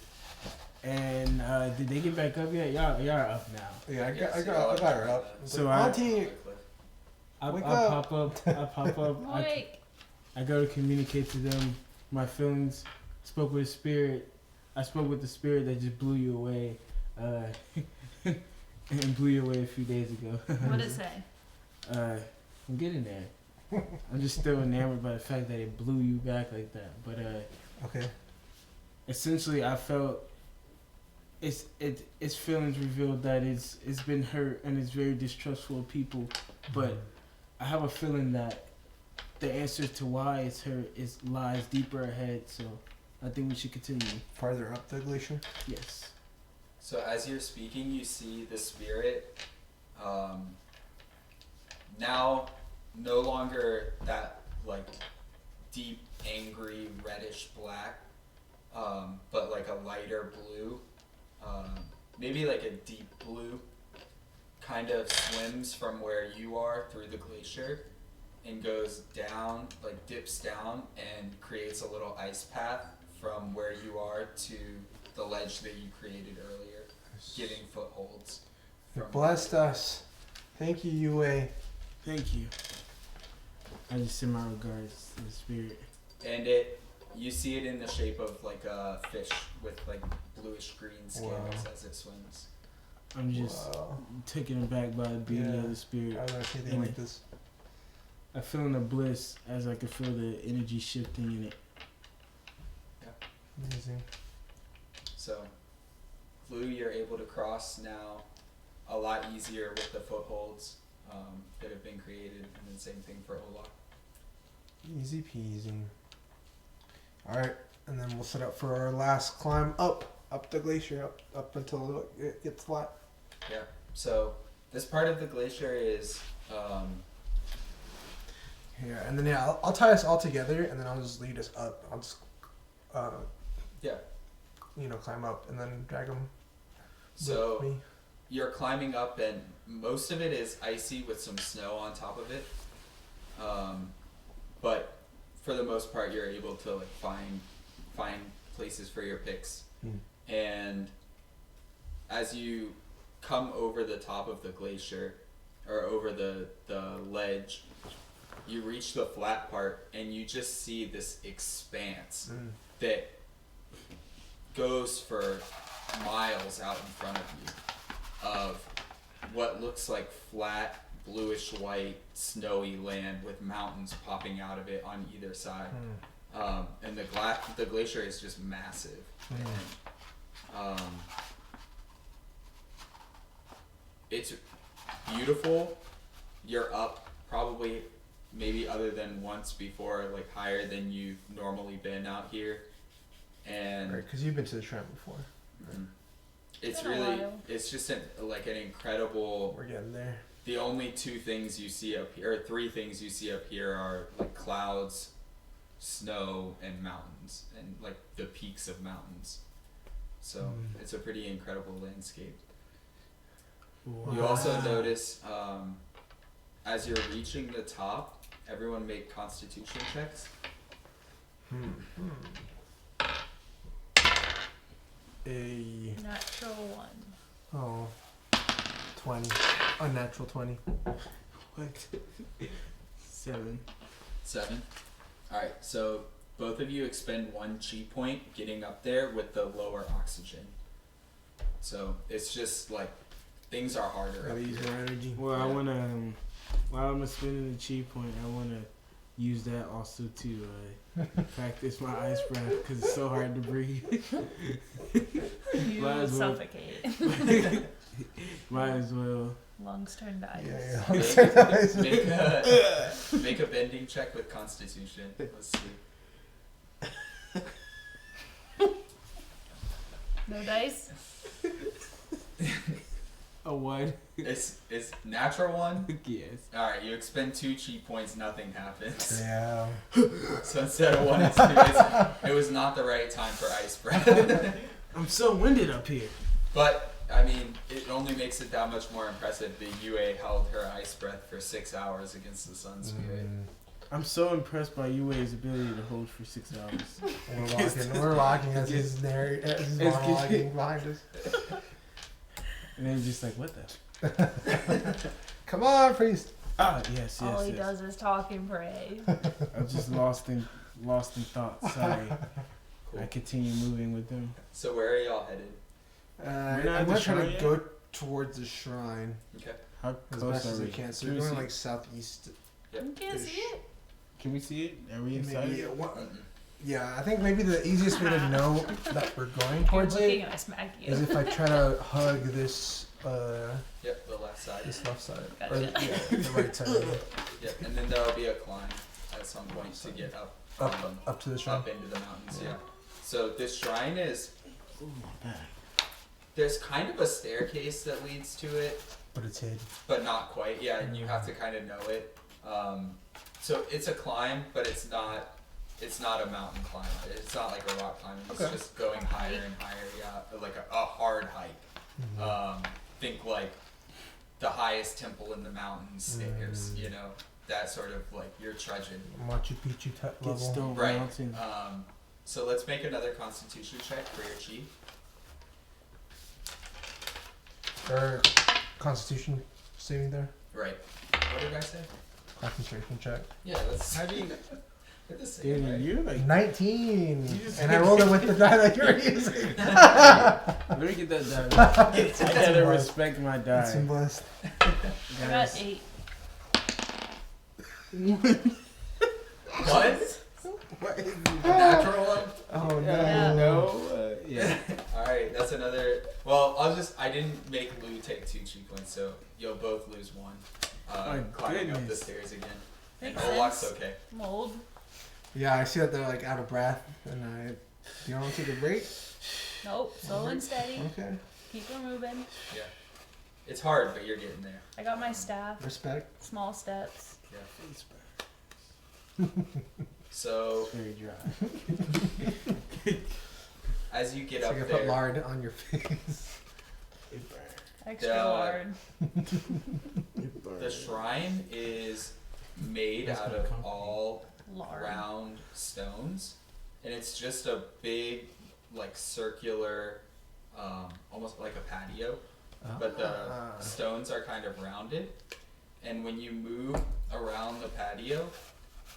And did they get back up yet? Y'all are up now. Yeah, I Yes, got her up. So Auntie, I'll Wake pop up. I'll pop up. Awake. I go to communicate to them my feelings. Spoke with a spirit. I spoke with the spirit that just blew you away. and blew you away a few days ago. What did it say? I'm getting there. I'm just still enamored by the fact that it blew you back like that. But Okay. essentially, I felt its feelings revealed that it's been hurt and it's very distrustful of people. But I have a feeling that the answer to why it's hurt lies deeper ahead. So I think we should continue. Farther up the glacier. Yes. So as you're speaking, you see the spirit now no longer that like deep, angry, reddish black, but like a lighter blue, maybe like a deep blue, kind of swims from where you are through the glacier and goes down, like dips down and creates a little ice path from where you are to the ledge that you created earlier, giving footholds. You blessed us. Thank you, UA. Thank you. I just send my regards to the spirit. And you see it in the shape of like a fish with like bluish green scales as it swims. I'm just taken aback by the beauty of the spirit. I don't know anything like this. I feel in the bliss as I can feel the energy shifting in it. Amazing. So, Flu, you're able to cross now a lot easier with the footholds that have been created, and then same thing for Olaf. Easy peasy. Alright, and then we'll set up for our last climb up the glacier, up until it gets flat. Yeah, so this part of the glacier is Yeah, and then I'll tie us all together, and then I'll just lead us up. I'll just climb up and then drag them. so with me. you're climbing up, and most of it is icy with some snow on top of it. But for the most part, you're able to like find places for your picks. And as you come over the top of the glacier, or over the ledge, you reach the flat part, and you just see this expanse that goes for miles out in front of you, of what looks like flat, bluish white, snowy land with mountains popping out of it on either side. And the glacier is just massive. It's beautiful. You're up probably maybe other than once before, like higher than you've normally been out here. And Right, because you've been to the Shrine before. it's Been a really, while. it's just an incredible. We're getting there. The only two things you see up here, or three things you see up here, are like clouds, snow, and mountains, and like the peaks of mountains. So it's a pretty incredible landscape. Wow. You also notice, as you're reaching the top, everyone make Constitution checks. A Natural one. 20. Unnatural 20. What? 7. 7. Alright, so both of you expend 1 chi point getting up there with the lower oxygen. So it's just like, things are harder up Gotta use here. more energy. Well, I wanna while I'm spending the chi point, I wanna use that also to practice my ice breath because it's so hard to breathe. You Might as well. suffocate. Might as well. Lungs turn to ice. Make a bending check with Constitution. Let's see. No dice? A 1. It's natural 1. Yes. Alright, you expend 2 chi points, nothing happens. Yeah. So instead of 1, it's 2. It was not the right time for ice breath. I'm so winded up here. But, I mean, it only makes it that much more impressive that UA held her ice breath for 6 hours against the Sun Spirit. I'm so impressed by UA's ability to hold for 6 hours. We're locking as his monologuing behind us. And then just like, what the? Come on, priest. Ah, yes. All he does is talk and pray. I'm just lost in thought. Sorry. Cool. I continue moving with them. So where are y'all headed? not I'm at the not trying shrine to go. towards the shrine Okay. How as close best are as we? I can. So Can we're we going see- like southeast. You can't see it. Can we see it? Are we inside? Maybe, Mm-mm. yeah, I think maybe the easiest way to know that we're going You're towards looking it and I smack you. is if I try to hug this Yep, the left side. this left side Gotcha. or the right side, Yep, and then there'll be a climb at some point to get up up to the shrine. up into the mountains. Yeah. So this shrine is Ooh, my back. there's kind of a staircase that leads to it, But it's hid. but not quite. Yeah, and you have to kind of know it. So it's a climb, but it's not a mountain climb. It's not like a rock climb. It's Okay. just going higher and higher. Yeah, like a hard hike. Think like the highest temple in the mountains stairs. You know, that sort of like you're trudging. Machu Picchu Get level. Stone Right. Mountain. So let's make another Constitution check for your chi. Or Constitution saving there. Right. What did I say? Concentration check. Yeah, that's. How do you? They're the same, Dude, right? you're like. 19. You just- And I rolled it with the die that you're using. Let me get that die. It's I gotta blessed. respect my die. It's blessed. I got 8. What? A natural one? Oh no. Yeah. No. Yeah. Alright, that's another. Well, I didn't make Lou take 2 chi points, so you'll both lose 1. My Climbing up the goodness. stairs again. Makes And Olak's sense. okay. I'm old. Yeah, I see that they're like out of breath, and do you want to take a break? Nope. Slow and steady. Okay. Keep her moving. Yeah. It's hard, but you're getting there. I got my staff. Respect. Small steps. Yeah. So, Very dry. as you get So up you there. put lard on your face. It burned. Extra Duh. hard. It burned. The shrine is made That's out kinda of comfy. all Lard. round stones, and it's just a big, like circular, almost like a patio, but the stones are kind of rounded, and when you move around the patio,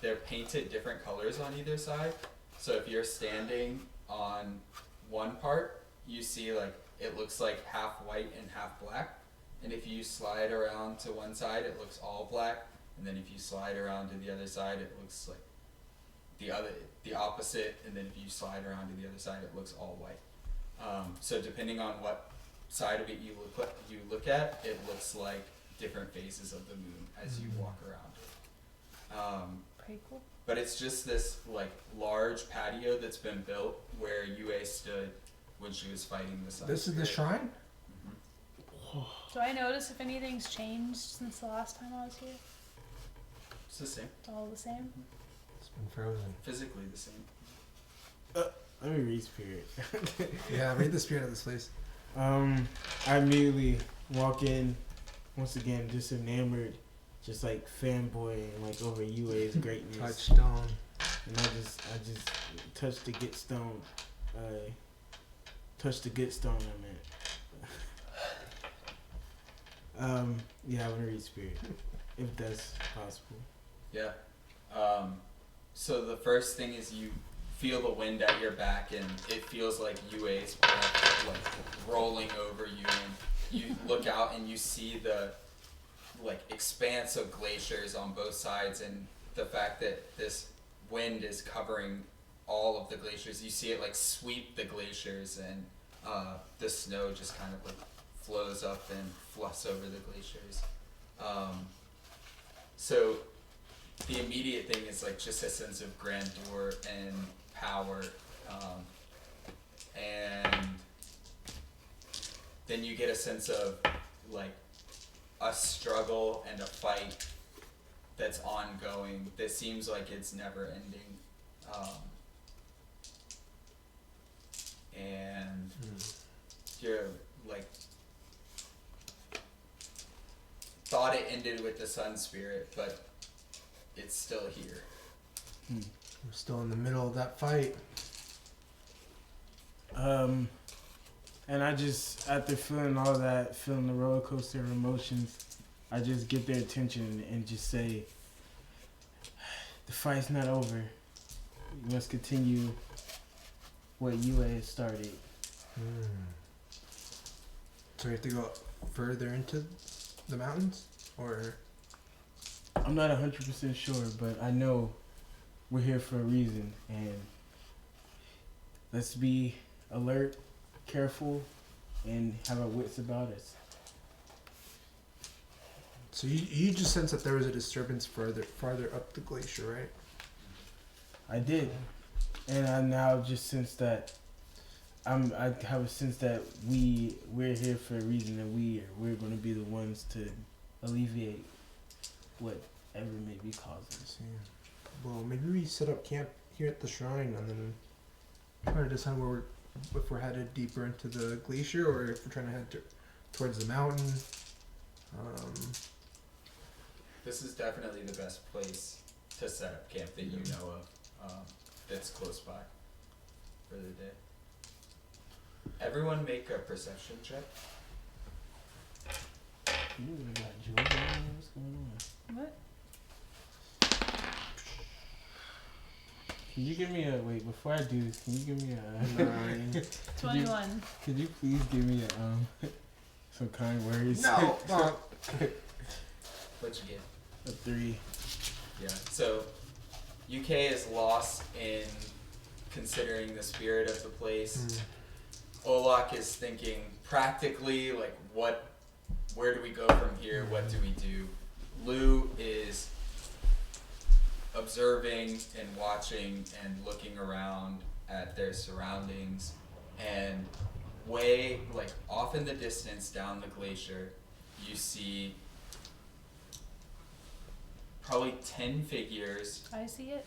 they're painted different colors on either side. So if you're standing on one part, you see like it looks like half white and half black, and if you slide around to one side, it looks all black. And then if you slide around to the other side, it looks like the opposite. And then if you slide around to the other side, it looks all white. So depending on what side of it you look at, it looks like different phases of the moon as you walk around. Pretty cool. But it's just this like large patio that's been built where Yue stood when she was fighting the sun. This is the spirit. shrine? Do I notice if anything's changed since the last time I was here? It's the same. It's all the same. It's been frozen. Physically the same. Let me read spirit. Yeah, read the spirit of this place. I immediately walk in, once again, just enamored, just like fanboy and like over UA's greatness. Touchstone. And I just touched the good stone. Touched the good stone, I meant. Yeah, I want to read spirit, if that's possible. Yeah. So the first thing is you feel the wind at your back, and it feels like UA's breath like rolling over you, and you look out and you see the like expanse of glaciers on both sides, and the fact that this wind is covering all of the glaciers. You see it like sweep the glaciers, and the snow just kind of like flows up and fluffs over the glaciers. So the immediate thing is like just a sense of grandeur and power, and then you get a sense of like a struggle and a fight that's ongoing that seems like it's never ending, and you're like thought it ended with the sun spirit, but it's still here. We're still in the middle of that fight. And I just, after feeling all that, feeling the roller coaster of emotions, I just get their attention and just say, the fight's not over. We must continue what UA has started. So we have to go further into the mountains, or I'm not 100% sure, but I know we're here for a reason, and let's be alert, careful, and have our wits about us. so you just sense that there was a disturbance farther up the glacier, right? I did, and I now just sense that I have a sense that we're here for a reason, and we're going to be the ones to alleviate whatever may be causing this. Well, maybe we set up camp here at the shrine and then try to decide if we're headed deeper into the glacier or if we're trying to head towards the mountain. This is definitely the best place to set up camp that you know of, that's close by for the day. Everyone make a perception check. Ooh, I got Joe. What's going on? What? Can you give me wait, before I do this, can you give me a 9? 21. Could you please give me some kind words? No. What'd you get? A 3. Yeah. So UK is lost in considering the spirit of the place. Olak is thinking practically, like, where do we go from here? What do we do? Lou is observing and watching and looking around at their surroundings, and way, like, off in the distance down the glacier, you see probably 10 figures I see it.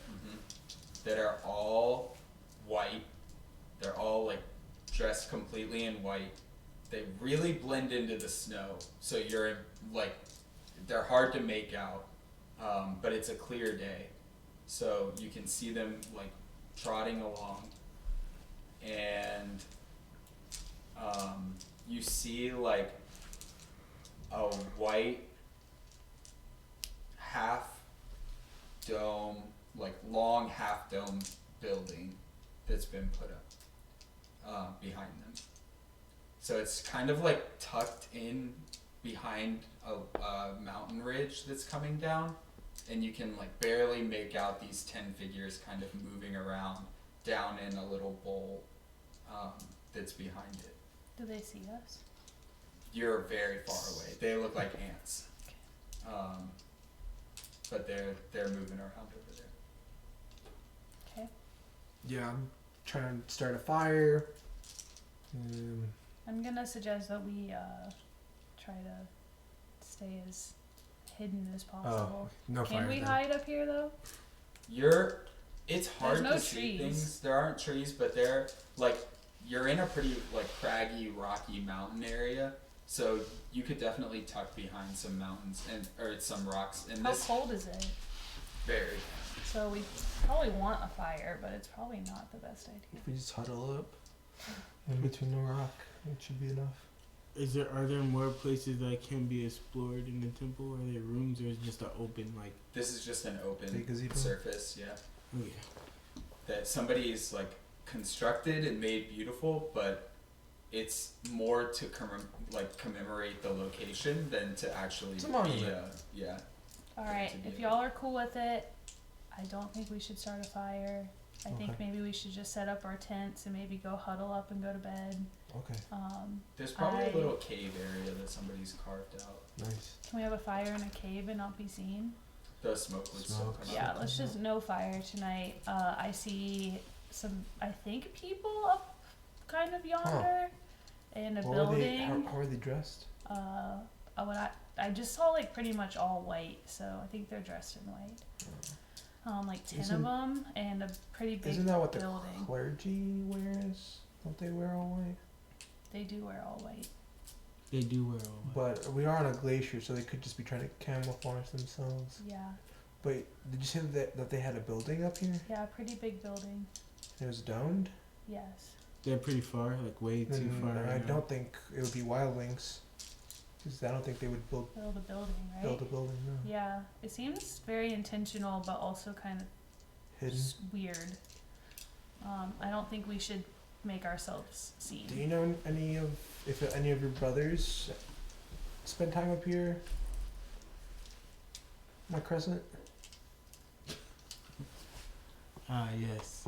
that are all white. They're all, like, dressed completely in white. They really blend into the snow, so you're like, they're hard to make out, but it's a clear day, so you can see them, like, trotting along, and you see, like, a white half dome, like, long half dome building that's been put up behind them. So it's kind of like tucked in behind a mountain ridge that's coming down, and you can, like, barely make out these 10 figures kind of moving around down in a little bowl that's behind it. Do they see us? You're very far away. They look like ants, but they're moving around over there. Okay. Yeah, I'm trying to start a fire. I'm gonna suggest that we try to stay as hidden as possible. No fire. Can we then. hide up here though? It's hard no to see trees. things. There aren't trees, but they're, like, you're in a pretty, like, craggy, rocky mountain area, so you could definitely tuck behind some mountains or some rocks. And How this cold is it? very. So we probably want a fire, but it's probably not the best idea. If we just huddle up in between the rock, it should be enough. Are there more places that can be explored in the temple? Are there rooms, or is it just an open, like? This is just an open Big gazebo? surface, yeah. Oh yeah. That somebody's, like, constructed and made beautiful, but it's more to commemorate the location than to actually It's a be monument. yeah. Alright, to be if able- y'all are cool with it, I don't think we should start a fire. I think Okay. maybe we should just set up our tents and maybe go huddle up and go to bed. Okay, There's probably I- a little cave area that somebody's carved out. nice. Can we have a fire in a cave and not be seen? The smoke would still Smoke. come Yeah, out. let's just no fire tonight. I see some, I think, people up kind of yonder in a How building. are they dressed? I just saw, like, pretty much all white, so I think they're dressed in white. Like 10 Isn't- of them, and a pretty big Isn't that what the building. clergy wears? Don't they wear all white? They do wear all white. They do wear all white. But we are on a glacier, so they could just be trying to camouflage themselves. Yeah, But did you say that they had a building up here? yeah, pretty big building. It was domed? Yes. They're pretty far, like way too far. I right now. don't think it would be wildlings. Because I don't think they would build Build a building, right? a building, no. Yeah, it seems very intentional, but also kind of Hidden. just weird. I don't think we should make ourselves seen. Do you know if any of your brothers spend time up here. My crescent. Ah, yes,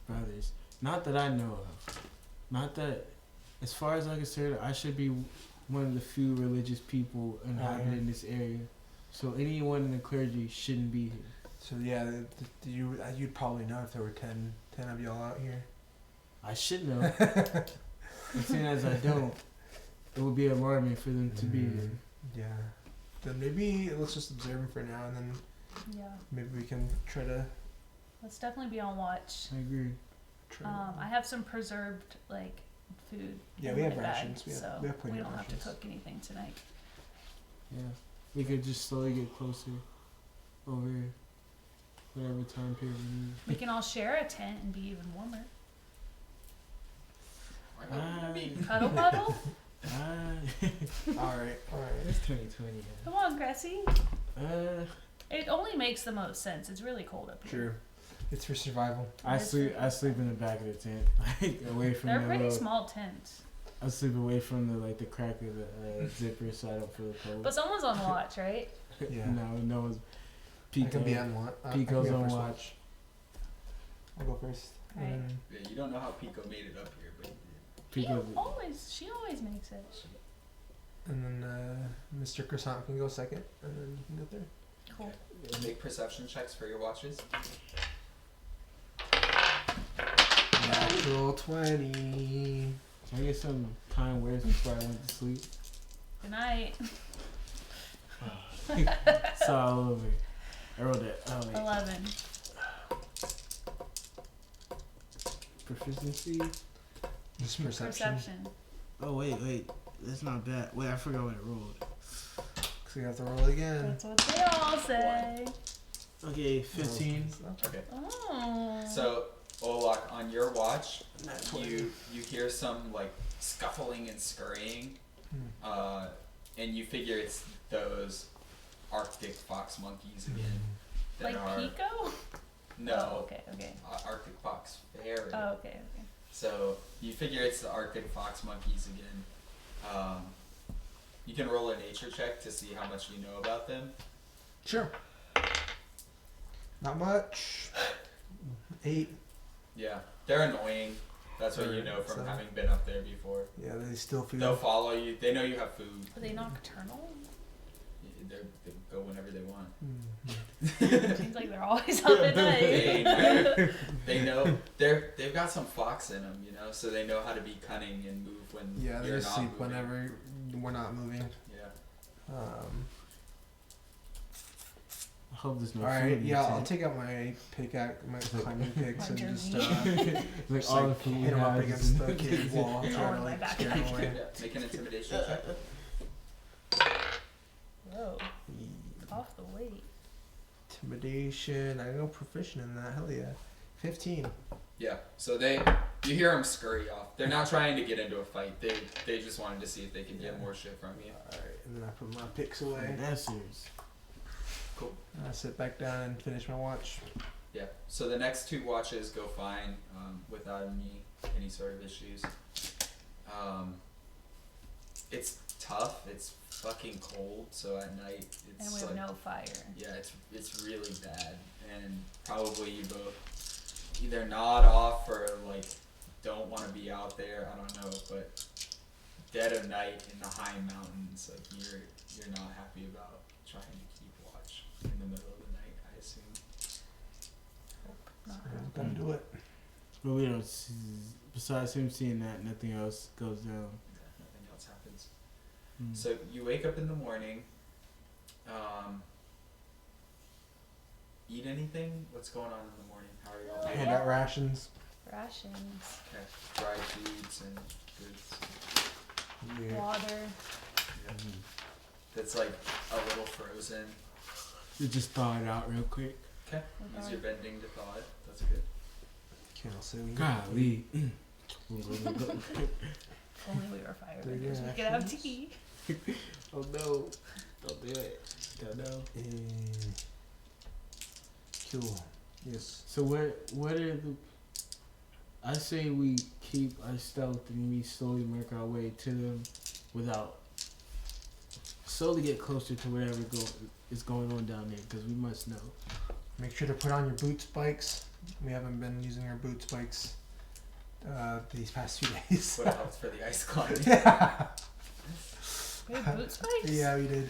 brothers. Not that I know of. Not that, as far as I'm concerned, I should be one of the few religious people inhabiting this area. So anyone in the clergy shouldn't be here. So yeah, you'd probably know if there were 10 of y'all out here. I should know. And seeing as I don't, it would be alarming for them to be here. Yeah. Then maybe let's just observe them for now, and then Yeah. maybe we can try to. Let's definitely be on watch. I agree. I have some preserved like food. Yeah, in we my have bag, rations. We so have plenty we of don't have rations. to cook anything tonight. Yeah. We could just slowly get closer over whatever time period we need. We can all share a tent and be even warmer. Cuddle puddle? Alright. It's 2020. Yeah. Come on, Cressy. Uh, It only makes the most sense. It's really cold up here. Sure. It's for survival. I sleep in the back of the tent, like away from They're the pretty little, small tents. I sleep away from the crack of the zipper so I don't feel cold. But someone's on watch, right? Yeah. No one's. I can be on watch. Pico's on watch. I'll go first. Right. Yeah, you don't know how Pico made it up here, but Pico. She always makes it. And then Mr. Croissant can go second, and then you can go third. Cool. make perception checks for your watches. Natural 20. Can I get some time words before I went to sleep? Good night. It's all over. I rolled it. Oh, wait. 11. Proficiency. Just perception. Oh, wait. That's not bad. Wait, I forgot what I rolled. So you have to roll again. That's what they all say. Okay, 15. Okay. Oh. So, Olak, on your watch, you hear some like scuffling and scurrying, and you figure it's those Arctic fox monkeys again. That Like are, Pico? No. Oh, okay. Arctic fox fairy. Oh, okay. So you figure it's the Arctic fox monkeys again. You can roll a nature check to see how much you know about them. Sure. Not much. 8. Yeah, they're annoying. That's what you know from So- having been up there before. Yeah, they still feel. They'll follow you. They know you have food. Are they nocturnal? They go whenever they want. Seems like they're always up at night. They know they've got some fox in them, you know, so they know how to be cunning and move when Yeah, they you're just not sleep moving. whenever we're not moving. Yeah. I hope there's no All food right, in the yeah, I'll tent. take out my pickaxe, my climbing picks, and just Like just, all the like, food we hit them up have against is the cave wall, Oh, trying to my like back. scare them away. Yeah. Make an intimidation check. Whoa. Off the weight. Intimidation. I know proficient in that. Hell yeah. 15. Yeah. So you hear them scurry off. They're not trying to get into a fight. They just wanted to see if they could get more shit from you. All right, and then I put my picks away. That's serious. Cool. And I sit back down and finish my watch. Yeah. So the next 2 watches go fine without any sort of issues. It's tough. It's fucking cold. So at night it's And we have like no fire. yeah, it's really bad, and probably you both either nod off or like don't want to be out there. I don't know, but dead of night in the high mountains, like you're not happy about trying to keep watch in the middle of the night, I assume. Not So I'm gonna do it. But we don't see, besides him seeing that, nothing else goes down. Yeah, nothing else happens. So you wake up in the morning. Eat anything? What's going on in the morning? How are you all Hand doing? out rations. Rations. Okay. Dry foods and goods. Yeah. Water. That's like a little frozen. You just thaw it out real quick. Okay. Use your bending to thaw it. That's good. Can't say we Golly. Only we were There you firebenders. go. We could have tea. Oh no. Don't do it. Don't know. Cool. Yes. So what are the... I say we keep our stealth and we slowly work our way to them without slowly get closer to whatever is going on down there, because we must know. Make sure to put on your boot spikes. We haven't been using our boot spikes these past few days. What helps for the ice climbing? Yeah. We have boot spikes? Yeah, we did.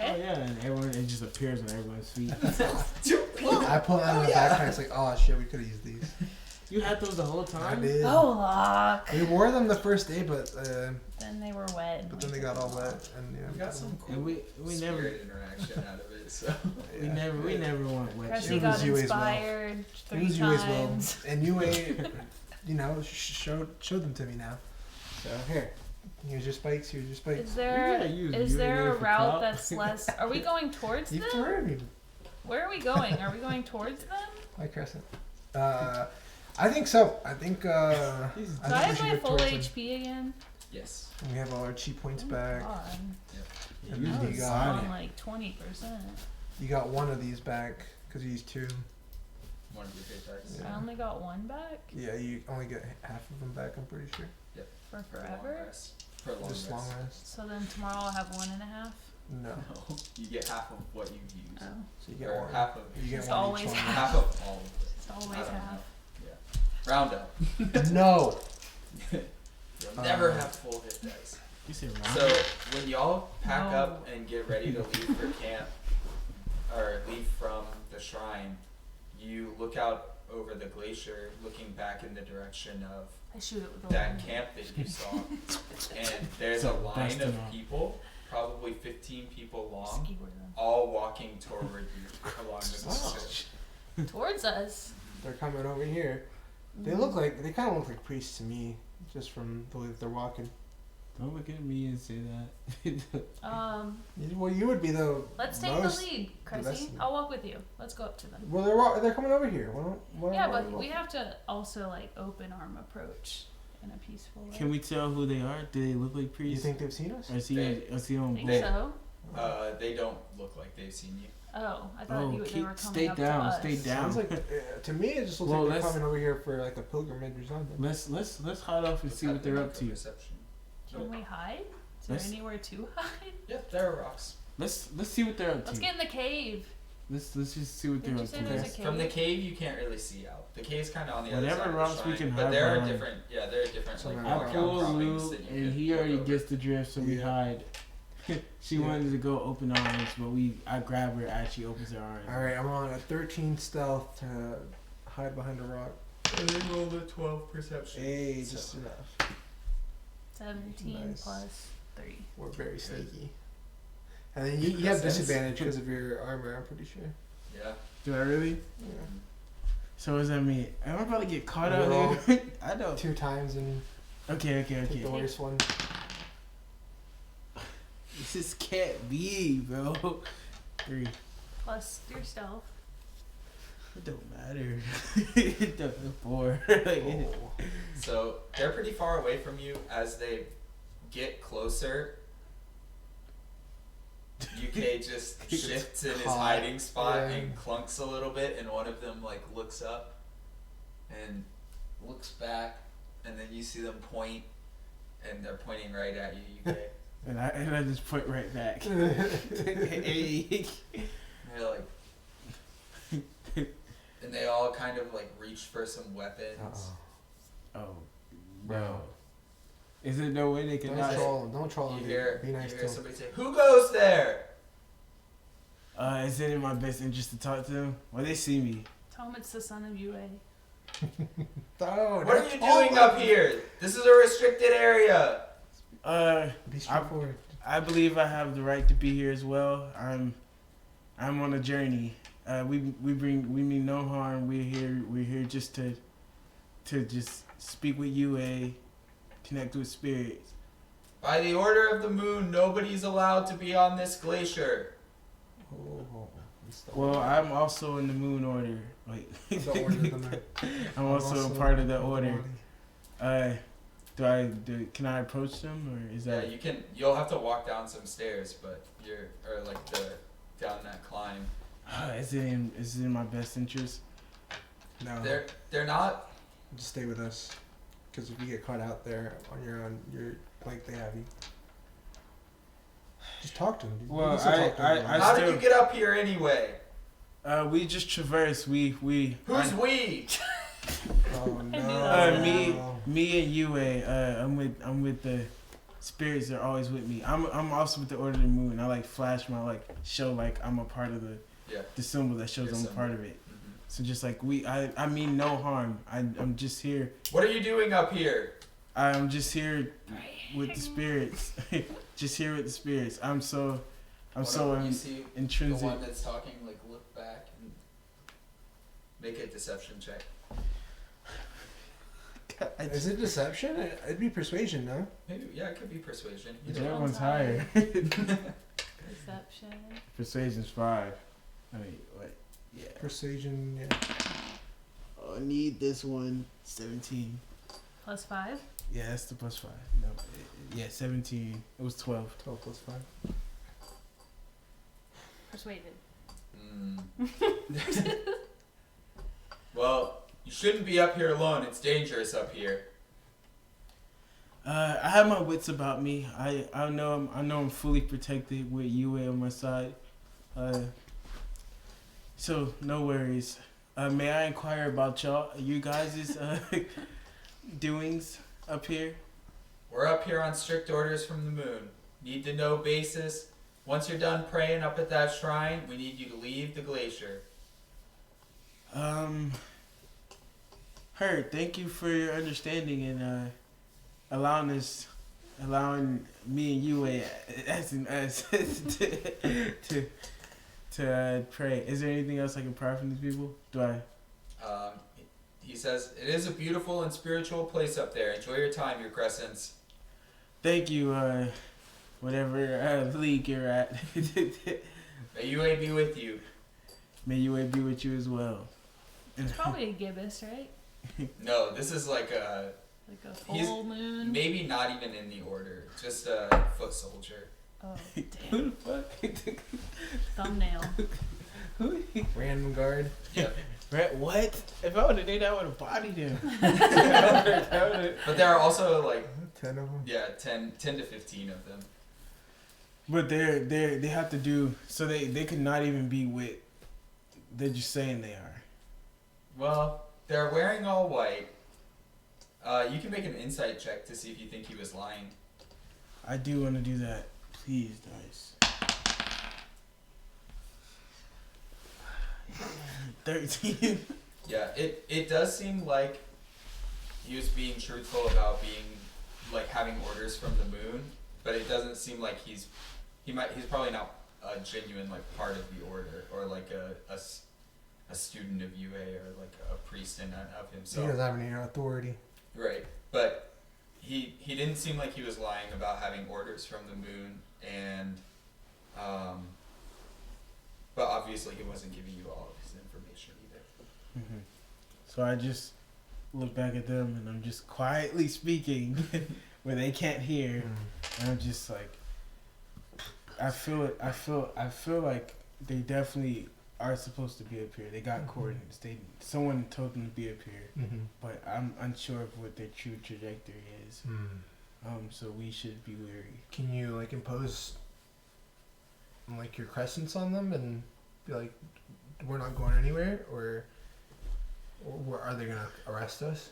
Oh Okay. yeah, and it just appears on everyone's feet. I pulled out of the backpack. It's like, oh shit, we could have used these. You had those the whole I time? did. Oh, lock. We wore them the first day, but Then they were wet. then they got all wet, and yeah. We got some cool And we never spirit interaction out of it, so. we never went wet. Cressy It got was you as well. inspired It 3 was you as well, times. and you showed them to me now. So here, here's your spikes. Here's your spikes. Is there gotta use is there a UAA for route clout. that's less? Are we going towards You them? heard me. Where are we going? Are we going towards them? Like Crescent. I think so. I think. Do I I think we have should my get full towards them. HP again? Yes. We have all our cheat points Oh, back. God. And I then was you on got like 20%. you got one of these back because you used 2. One of your paychecks. Yeah. I only got 1 back Yeah, you only get half of them back. I'm pretty sure. for For long forever. rest. For long Just rest. long rest. So then tomorrow I'll have 1.5. No. No, you get half of what you use. Oh, So you get Or one. half of You get It's one always each one. half. half of all of it. it's I always don't half. know. Yeah. Round up. No. You'll never have full hit dice. You said round. So when y'all pack No. up and get ready to leave for camp, or leave from the shrine, you look out over the glacier, looking back in the direction of I shoot it with a that line. camp that you saw, and there's a So line busting of up. people, probably 15 people long, Skewer them. all walking toward you along the glacier. Towards us. They're coming over here. They kind of look like priests to me, just from the way that they're walking. Don't look at me and say that. Well, you would be the Let's take most. the lead, best Cressy. of them. I'll walk with you. Let's go up to them. Well, they're coming over here. Yeah, but we have to also like open arm approach in a peaceful way. Can we tell who they are? Do they look like You priests? think they've seen us? Or is he They- on I think They- so. They don't look like they've seen you. Oh, I thought Oh, they were coming stay up down, to us. stay down. Sounds like to me it just looks Well, like they're let's- coming over here for like a pilgrimage or something. Let's hide off and see what they're up to. Perception. Can we hide? Is there Let's- anywhere to hide? Yep, there are rocks. Let's see what they're up Let's to. get in the cave. Let's just see what Didn't they're you up say to. there's a cave? From the cave, you can't really see out. The cave's kind of on the other Whatever side rocks of the we shrine, can but hide there are behind. different. Yeah, there are different like Somewhere I around pull outcroppings Lou, that you and could he look already over. gets the drift, so we Yeah. hide. She Yeah. wanted to go open arms, but I grab her as she opens her arms. All right, I'm on a 13 stealth to hide behind a rock. And then roll a 12 perception. Hey, just enough. 17 Nice. plus 3. We're very sneaky. And then you have Makes sense. disadvantage because of your armor. I'm pretty sure. Yeah. Do I really? Yeah. So what does that mean? Am I about to get caught out Roll. here? I don't. 2 times and Okay. take the worst one. This just can't be, bro. 3. Plus your stealth. It don't matter. It doesn't 4. Like, Oh. So they're pretty far away from you. As they get closer, UK just He gets shifts in his caught. hiding spot Yeah. and clunks a little bit, and one of them like looks up and looks back, and then you see them point, and they're pointing right at you, UK. and I just point right back. Hey. They're like, and they all kind of like reach for some weapons. Oh, bro. Is there no way they can not? Don't troll. You dude. hear, Be nice you to hear him. somebody say, "Who goes there?" Is it in my best interest to talk to them? Well, they see me. Tell him it's the son of UA. Oh, What are you doing up here? This is a restricted area. Be straightforward. I believe I have the right to be here as well. I'm on a journey. We mean no harm. We're here just to just speak with UA, connect with spirits. By the order of the moon, nobody's allowed to be on this glacier. Oh, it's the Well, I'm also in the moon order. Like, the order of the moon. I'm also a part of the order. Can I approach them, or is Yeah, that? you can. You'll have to walk down some stairs, but down that climb. Is it in my best interest? No, They're not. just stay with us. Because if you get caught out there on your own, you're like they have you. Just talk to him, dude. You Well, can still talk to him. I How still, did you get up here anyway? we just traverse. We. Who's we? Oh I knew no. that. Me and Yue. I'm with the spirits. They're always with me. I'm also with the Order of the Moon. I like flash my show I'm a part of the symbol that shows Your I'm a symbol. part of it. So just I mean no harm. I'm just here. What are you doing up here? I'm just here with the spirits. Just here with the spirits. I'm so you see intrinsic. the one that's talking, look back and make a deception check. Is it deception? It'd be persuasion, no? Maybe, yeah, it could be persuasion. That Either one. one's higher. Perception. Persuasion's 5. I mean, what? Yeah. Persuasion, yeah. Oh, I need this one. 17. Plus 5. Yeah, that's the plus 5. No, yeah, 17. It was 12. 12 plus 5. Persuaded. Well, you shouldn't be up here alone. It's dangerous up here. I have my wits about me. I know I'm fully protected with Yue on my side. So no worries. May I inquire about you guys' doings up here? We're up here on strict orders from the moon. Need to know basis. Once you're done praying up at that shrine, we need you to leave the glacier. Heard. Thank you for your understanding and allowing me and you asking us to pray. Is there anything else I can pray from these people? Do I? He says, it is a beautiful and spiritual place up there. Enjoy your time, your crescents. Thank you. Whatever league you're at. May UA be with you. May you be with you as well. It's probably a gibbous, right? No, this is like a Like a full moon. maybe not even in the order, just a foot soldier. Oh, Who damn. the fuck? Thumbnail. Random guard. Yep. What? If I would have did that, I would have bodied him. But there are also 10 of them. yeah, 10 to 15 of them. But they have to do so they could not even be with. They're just saying they are. Well, they're wearing all white. You can make an insight check to see if you think he was lying. I do want to do that. Please, dice. 13. Yeah, it does seem like he was being truthful about being having orders from the moon, but it doesn't seem like he's probably not a genuine part of the order or a student of UA or a priest of He himself. doesn't have any authority. Right, but he didn't seem like he was lying about having orders from the moon, and but obviously he wasn't giving you all of his information either. Mm-hmm. So I just look back at them and I'm just quietly speaking where they can't hear, and I'm just like, I feel like they definitely are supposed to be up here. They got coordinates. Someone told them to be up here, but I'm unsure of what their true trajectory is. So we should be wary. Can you impose your crescents on them and be like, we're not going anywhere, or are they gonna arrest us?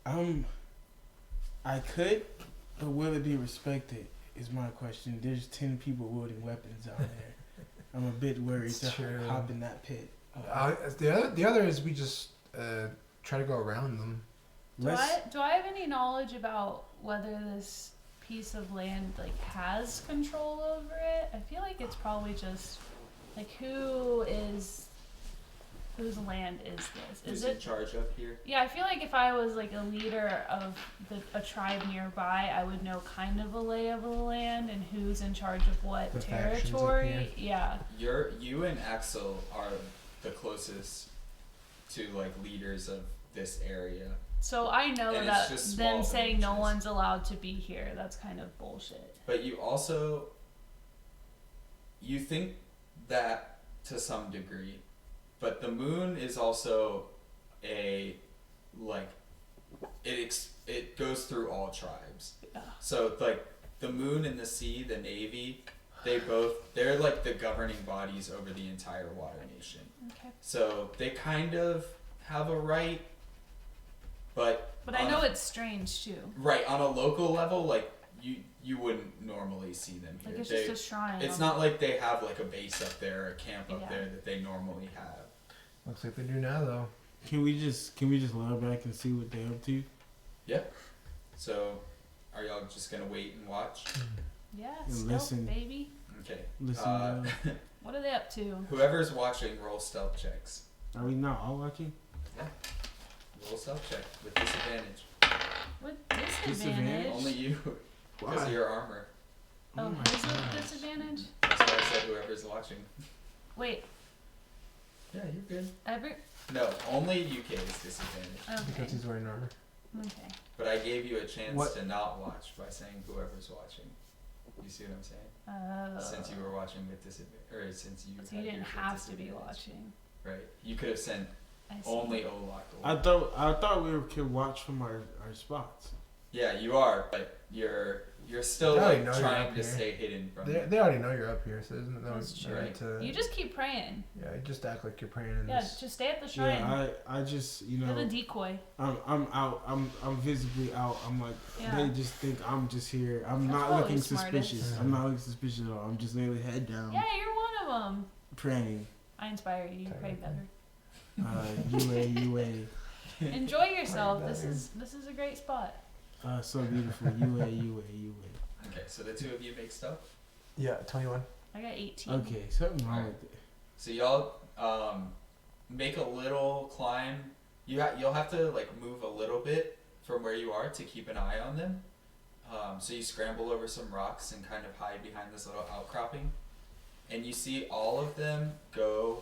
I could, but will it be respected? Is my question. There's 10 people wielding weapons out there. I'm a bit worried That's to true. hop in that pit. The other is we just try to go around them. Do I have any knowledge about whether this piece of land has control over it? I feel like it's probably just whose land is this? Who's Is in it? charge up here? Yeah, I feel like if I was a leader of a tribe nearby, I would know kind of a lay of the land and who's in charge of what The factions up territory. Yeah. You and Axel are the closest to leaders of this area. So I know And it's that just them small saying no villages. one's allowed to be here, that's kind of bullshit. But you also think that to some degree, but the moon is also it goes through all tribes. Yeah. So the moon and the sea, the navy, they're like the governing bodies over the entire water nation. Okay. So they kind of have a right, but I know it's strange too. right on a local level, like you wouldn't normally see them here. Like it's just a shrine. It's not like they have like a base up there or a camp up Yeah. there that they normally have. Looks like they do now, though. Can we just lie back and see what they're up to? So, are y'all just gonna wait and watch? Yeah, And stealth, listen. baby. Okay. Listen, What are they up to? Whoever's watching, roll stealth checks. are we not all watching? Roll stealth check with disadvantage. What disadvantage? Disadvantage? Only you, because of your armor. Oh, my his is gosh. disadvantage? That's why I said whoever's watching. Wait, Yeah, you're good. every. No, only UK is disadvantage. Okay. Because he's wearing armor. Okay. But I gave you a chance What? to not watch by saying whoever's watching. You see what I'm saying? Since you were watching with disadvantage, or since you. So had you didn't yours with have to be disadvantage. watching. Right. You could have sent I see. only Olak. I thought we could watch from our spots. Yeah, you are, but you're still They already like know you're trying up to here. stay hidden from They, them. they already know you're up here, so isn't no That's no true. need to. You just keep praying. Yeah, you just act like you're praying in Yeah, this. just stay at the shrine. Yeah, I just You're the decoy. I'm out. I'm visibly out. I'm like Yeah. they just think I'm just here. I'm That's not probably looking smartest. suspicious. I'm not looking suspicious at all. I'm just literally head down, Yeah, you're one of them. praying. I inspire you. You pray better. UA. Enjoy yourself. Pray This better. is a great spot. So beautiful. UA. Okay, so the two of you make stuff. Yeah, 21. I got 18. Okay, something wrong with it. So y'all make a little climb. You'll have to like move a little bit from where you are to keep an eye on them. So you scramble over some rocks and kind of hide behind this little outcropping, and you see all of them go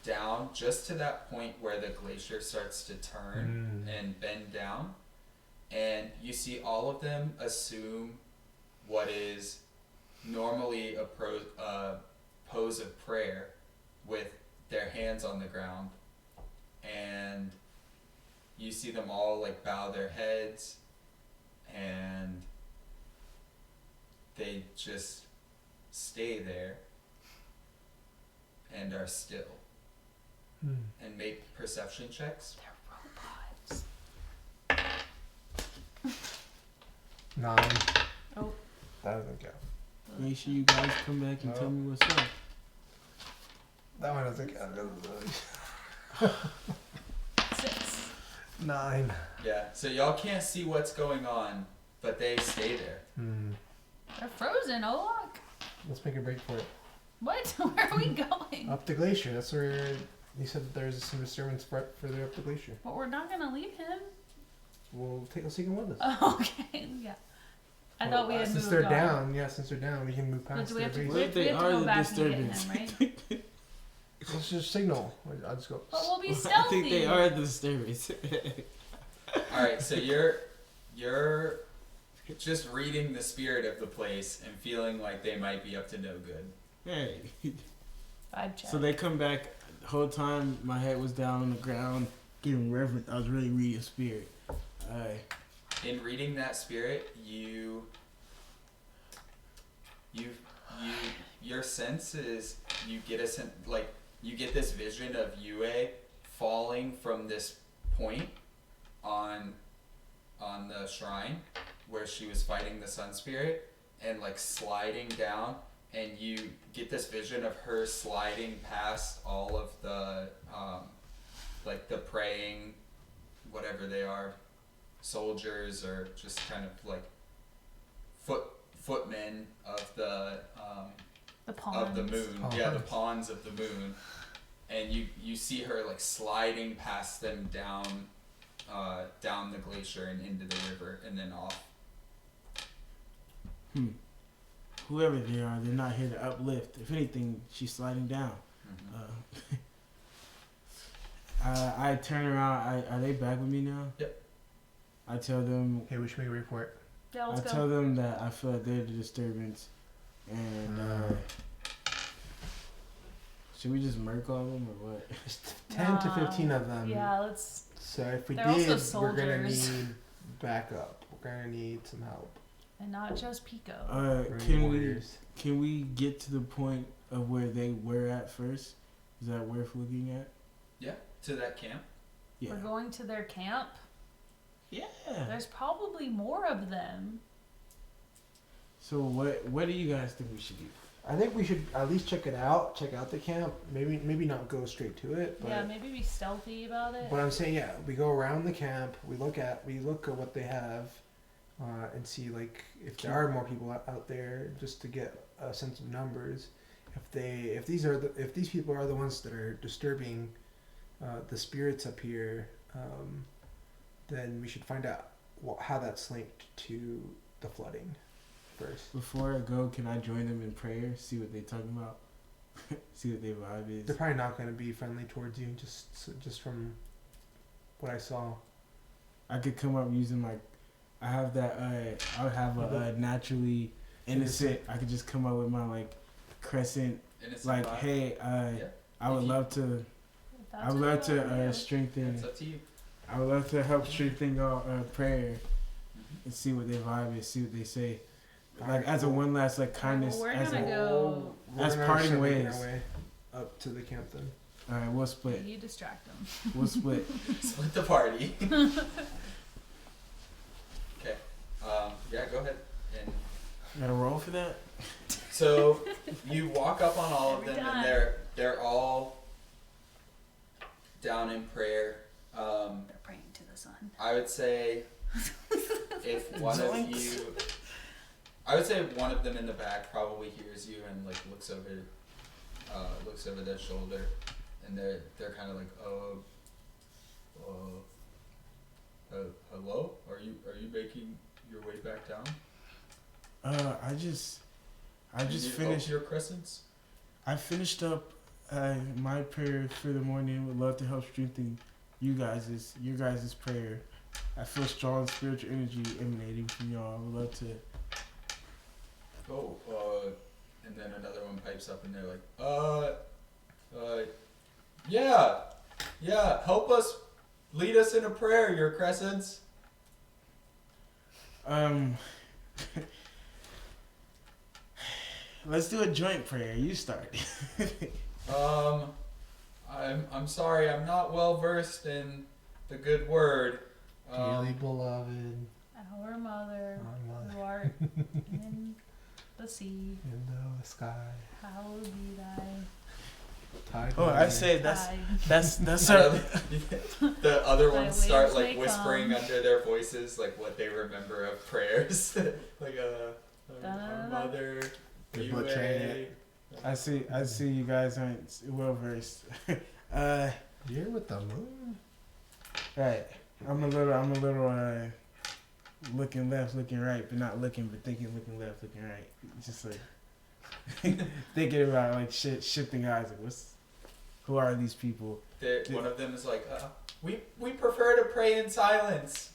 down just to that point where the glacier starts to turn and bend down, and you see all of them assume what is normally a pose of prayer with their hands on the ground, and you see them all like bow their heads and they just stay there and are still and make perception checks. They're robots. 9. Oh. That doesn't count. Make sure you guys come back and tell me what's up. That one doesn't count. 6. 9. Yeah, so y'all can't see what's going on, but they stay there. They're frozen. Oh look. Let's make a break for it. What? Where are we going? Up the glacier. That's where you said that there's some disturbance further up the glacier. But we're not gonna leave him. Let's take him with us. Oh, okay. Yeah. I thought we had Since moved they're on. down, since they're down, we can move But past do we their have to, base. we have, we have to go back and get him, disturbance? right? Let's just signal. I'll just go. But we'll be I stealthy. think they are the disturbance. Alright, so you're just reading the spirit of the place and feeling like they might be up to no good. Hey. Vibe check. So they come back. The whole time my head was down on the ground, getting reverent. I was really reading spirit. In reading that spirit, your sense is you get a sense, like you get this vision of Yue falling from this point on the shrine where she was fighting the sun spirit and like sliding down, and you get this vision of her sliding past all of the like the praying, whatever they are, soldiers or just kind of like footmen of the pawns. of the moon. Yeah, the pawns of the moon. And you see her like sliding past them down the glacier and into the river and then off. Whoever they are, they're not here to uplift. If anything, she's sliding down. I turn around. Are they back with me now? Yep. I tell them. Hey, we should make a report. Yeah, let's I go. tell them that I feel like they're the disturbance, and should we just murk all of them or what? Just 10 to 15 of them. Yeah, let's. So if we They're did, also we're gonna soldiers. need backup. We're gonna need some help. and not just Pico. Can we get to the point of where they were at first? Is that worth looking at? Yeah, to that camp. Yeah. We're going to their camp. Yeah. There's probably more of them. So what do you guys think we should do? I think we should at least check it out. Check out the camp. Maybe not go straight to it. But, Yeah, maybe be stealthy about it. But I'm saying, yeah, we go around the camp. We look at what they have, and see like if there are more people out there, just to get a sense of numbers. If these people are the ones that are disturbing the spirits up here, then we should find out how that's linked to the flooding first. Before I go, can I join them in prayer? See what they talking about. See what their vibe is. They're probably not going to be friendly towards you, just from what I saw. I could come up using I have that. I would have a naturally innocent. I could just come up with my crescent. Innocent vibe. Hey, Yeah. I would love to. I would love to strengthen. It's up to you. I would love to help strengthen your prayer and see what their vibe is. See what they say. As a one last kindness. Well, we're as gonna go. As We're gonna parting start making ways. our way up to the camp then. All right, we'll split. You distract them. We'll split. Split the party. Okay. Yeah, go ahead. And Gotta roll for that. so you walk up on all of Every them, time. and they're all down in prayer. They're praying to the sun. I would say if one of you, I would say one of them in the back probably hears you and looks over their shoulder, and they're kind of hello? Are you making your way back down? I just finished. Your crescents. I finished up my prayer for the morning. Would love to help strengthen your guys' prayer. I feel strong spiritual energy emanating from y'all. I would love to. Oh, and then another one pipes up, and they're yeah, help us, lead us in a prayer, your crescents. Let's do a joint prayer. You start. I'm sorry, I'm not well versed in the good word. Dearly beloved, Our mother, our mother, who art in the sea, in the sky, hallowed be thy tide. Oh, I say that's tide. our. The other Thy ones start waves may whispering come. under their voices what they remember of prayers. Our Da-da-da-da. mother, They're you butchering way. I see you guys aren't well versed. You're with the moon. Right. I'm a little looking left, looking right, but not looking, but thinking, looking left, looking right. Just thinking about shifting eyes. Who are these people? One of them is we prefer to pray in silence.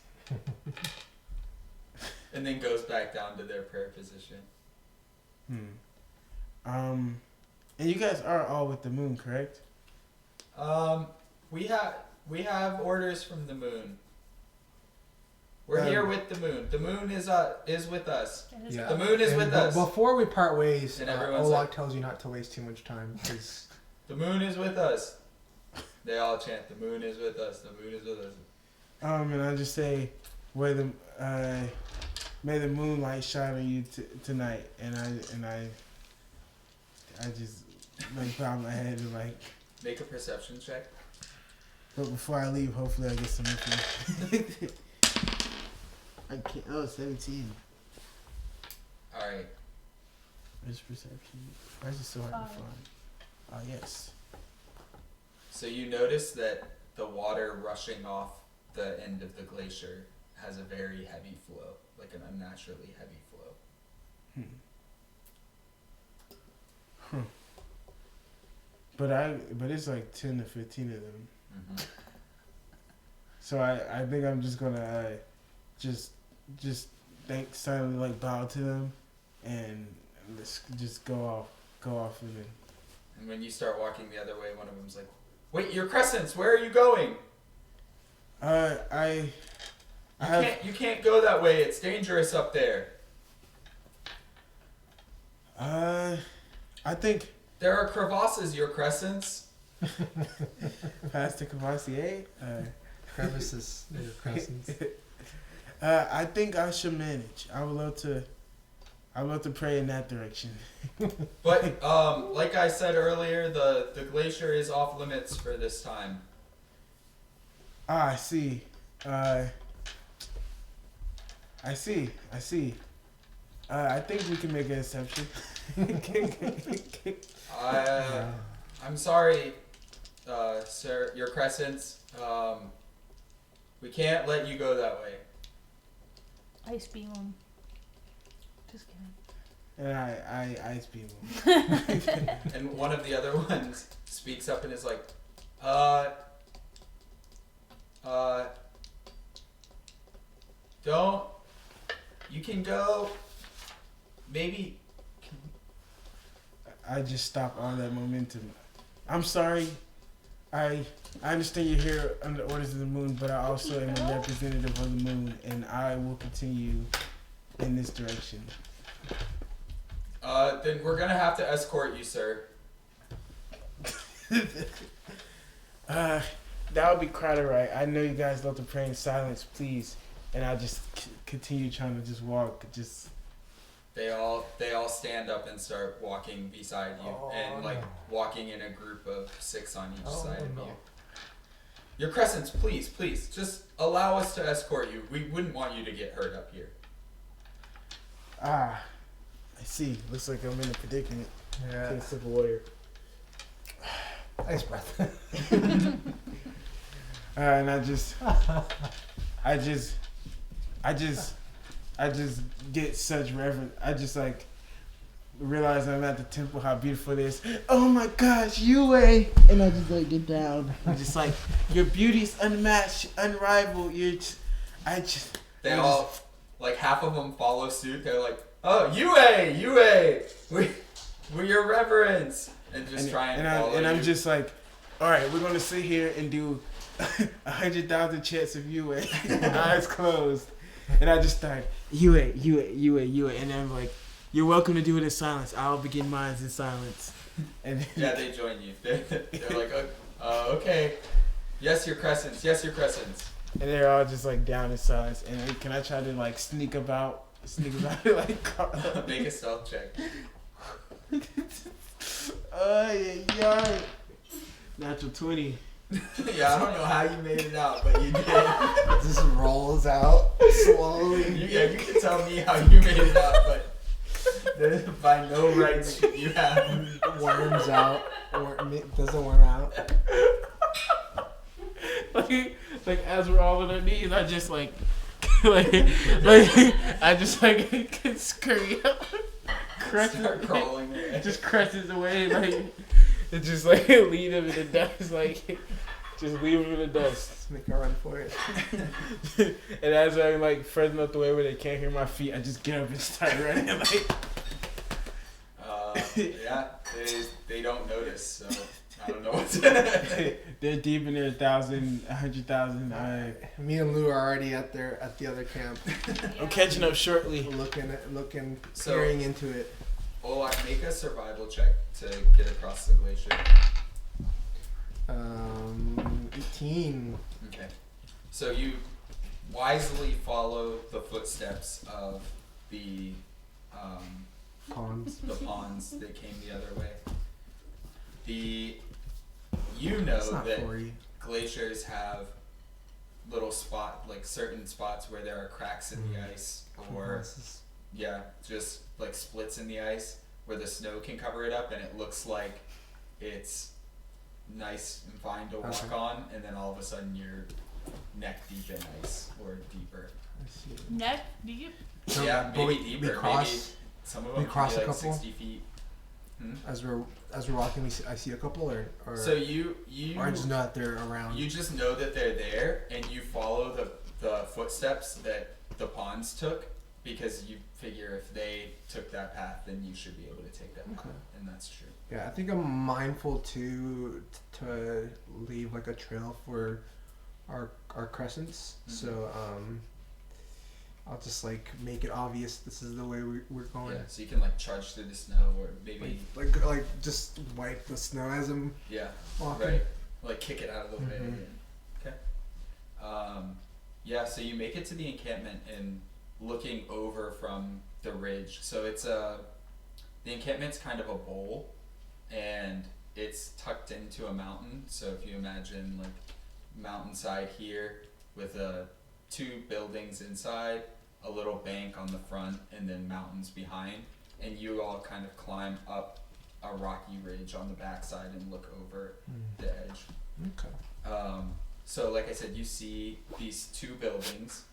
And then goes back down to their prayer position. And you guys are all with the moon, correct? We have orders from the moon. We're here with the moon. The moon is with us. It is Yeah. The moon is And with us. Before we part ways, And everyone's Olak like- tells you not to waste too much time because The moon is with us. They all chant, "The moon is with us. The moon is with us." And I just say, may the moonlight shine on you tonight, and I just bow my head and Make a perception check. But before I leave, hopefully I get some information. I can't. Oh, 17. All right. Where's perception? Why is it so hard to find? Oh, yes. So you notice that the water rushing off the end of the glacier has a very heavy flow, like an unnaturally heavy flow. But it's 10 to 15 of them. Mm-hmm. So I think I'm just gonna just silently bow to them, and just go off and then. And when you start walking the other way, one of them's like, "Wait, your crescents! Where are you going? You You can't go that way. It's dangerous up there." I think There are crevasses, your crescents. past the Cavassier. Crevices, crescents. I think I should manage. I would love to pray in that direction. But like I said earlier, the glacier is off limits for this time. I see. I see. I think we can make an exception. I'm sorry, sir, your crescents. We can't let you go that way. Ice beam him. Just kidding. And I ice beam him. And one of the other ones speaks up and is like, don't. You can go. Maybe. I just stop all that momentum. I'm sorry. I understand you're here under orders of the moon, but I also am a representative of the moon, and I will continue in this direction. Then we're gonna have to escort you, sir. That would be quite alright. I know you guys love to pray in silence, please. And I'll just continue trying to just walk. Just They all stand up and start walking beside you, and like walking in a group of 6 on each side of you. Your crescents, please, just allow us to escort you. We wouldn't want you to get hurt up here. I see. Looks like I'm in a predicament. Yeah. Take a sip of water. Ice breath. And I just get such reverence. I just like realize I'm at the temple, how beautiful it is. Oh my gosh, Yue! And I just like get down. I'm just like, your beauty's unmatched, unrivaled. They all, like half of them follow suit. They're like, oh, Yue, we're your reverence, and just try and follow and you. I'm just like, all right, we're gonna sit here and do 100,000 chants of Yue, eyes closed. And I just start, Yue. And then I'm like, you're welcome to do it in silence. I'll begin mine in silence. And yeah, they join you. They're like, okay. Yes, your crescents. And they're all just like down in silence. And can I try to like sneak about like Make a stealth check. Yeah. Natural 20. Yeah, I don't know how you made it out, but you did. It just rolls out slowly. You can tell me how you made it out, but by no rights should you have. Worms out. Doesn't worm out. like as we're all on our knees, I just like I just like scurry up, Start crawling away. just crushes away, like it just like leave him in the dust, like just leave him in the dust. Let's make a run for it. And as I'm like further up the way where they can't hear my feet, I just get up and start running. Like yeah, they don't notice, so I don't know what's in it. they're deep in their 100,000. Me and Lou are already at the other camp, I'm catching up shortly. looking, So- peering into it. Olak, make a survival check to get across the glacier. 18. Okay. So you wisely follow the footsteps of the Ponds. ponds that came the other way. You know It's not that 40. glaciers have little certain spots where there are cracks in the ice, or yeah, just like splits in the ice where the snow can cover it up and it looks like it's nice and fine to walk on, and then all of a sudden you're neck deep in ice or deeper. Neck deep. So, Yeah, but maybe we deeper. cross- Maybe some of we them can cross be a like couple? 60 feet. As we're walking, I see a couple, or So you or I just know that they're around. You just know that they're there, and you follow the footsteps that the ponds took, because you figure if they took that path, then you should be able to take that path, and that's true. Yeah, I think I'm mindful to leave like a trail for our crescents. Mhm. So I'll just like make it obvious this is the way we're going. Yeah, so you can like charge through the snow or maybe Like just wipe the snow as I'm walking. right, like kick it out of the way. Mhm. Okay. Yeah, so you make it to the encampment and looking over from the ridge. So it's the encampment's kind of a bowl, and it's tucked into a mountain. So if you imagine like mountainside here with two buildings inside, a little bank on the front, and then mountains behind, and you all kind of climb up a rocky ridge on the backside and look over the edge. Okay. So like I said, you see these two buildings,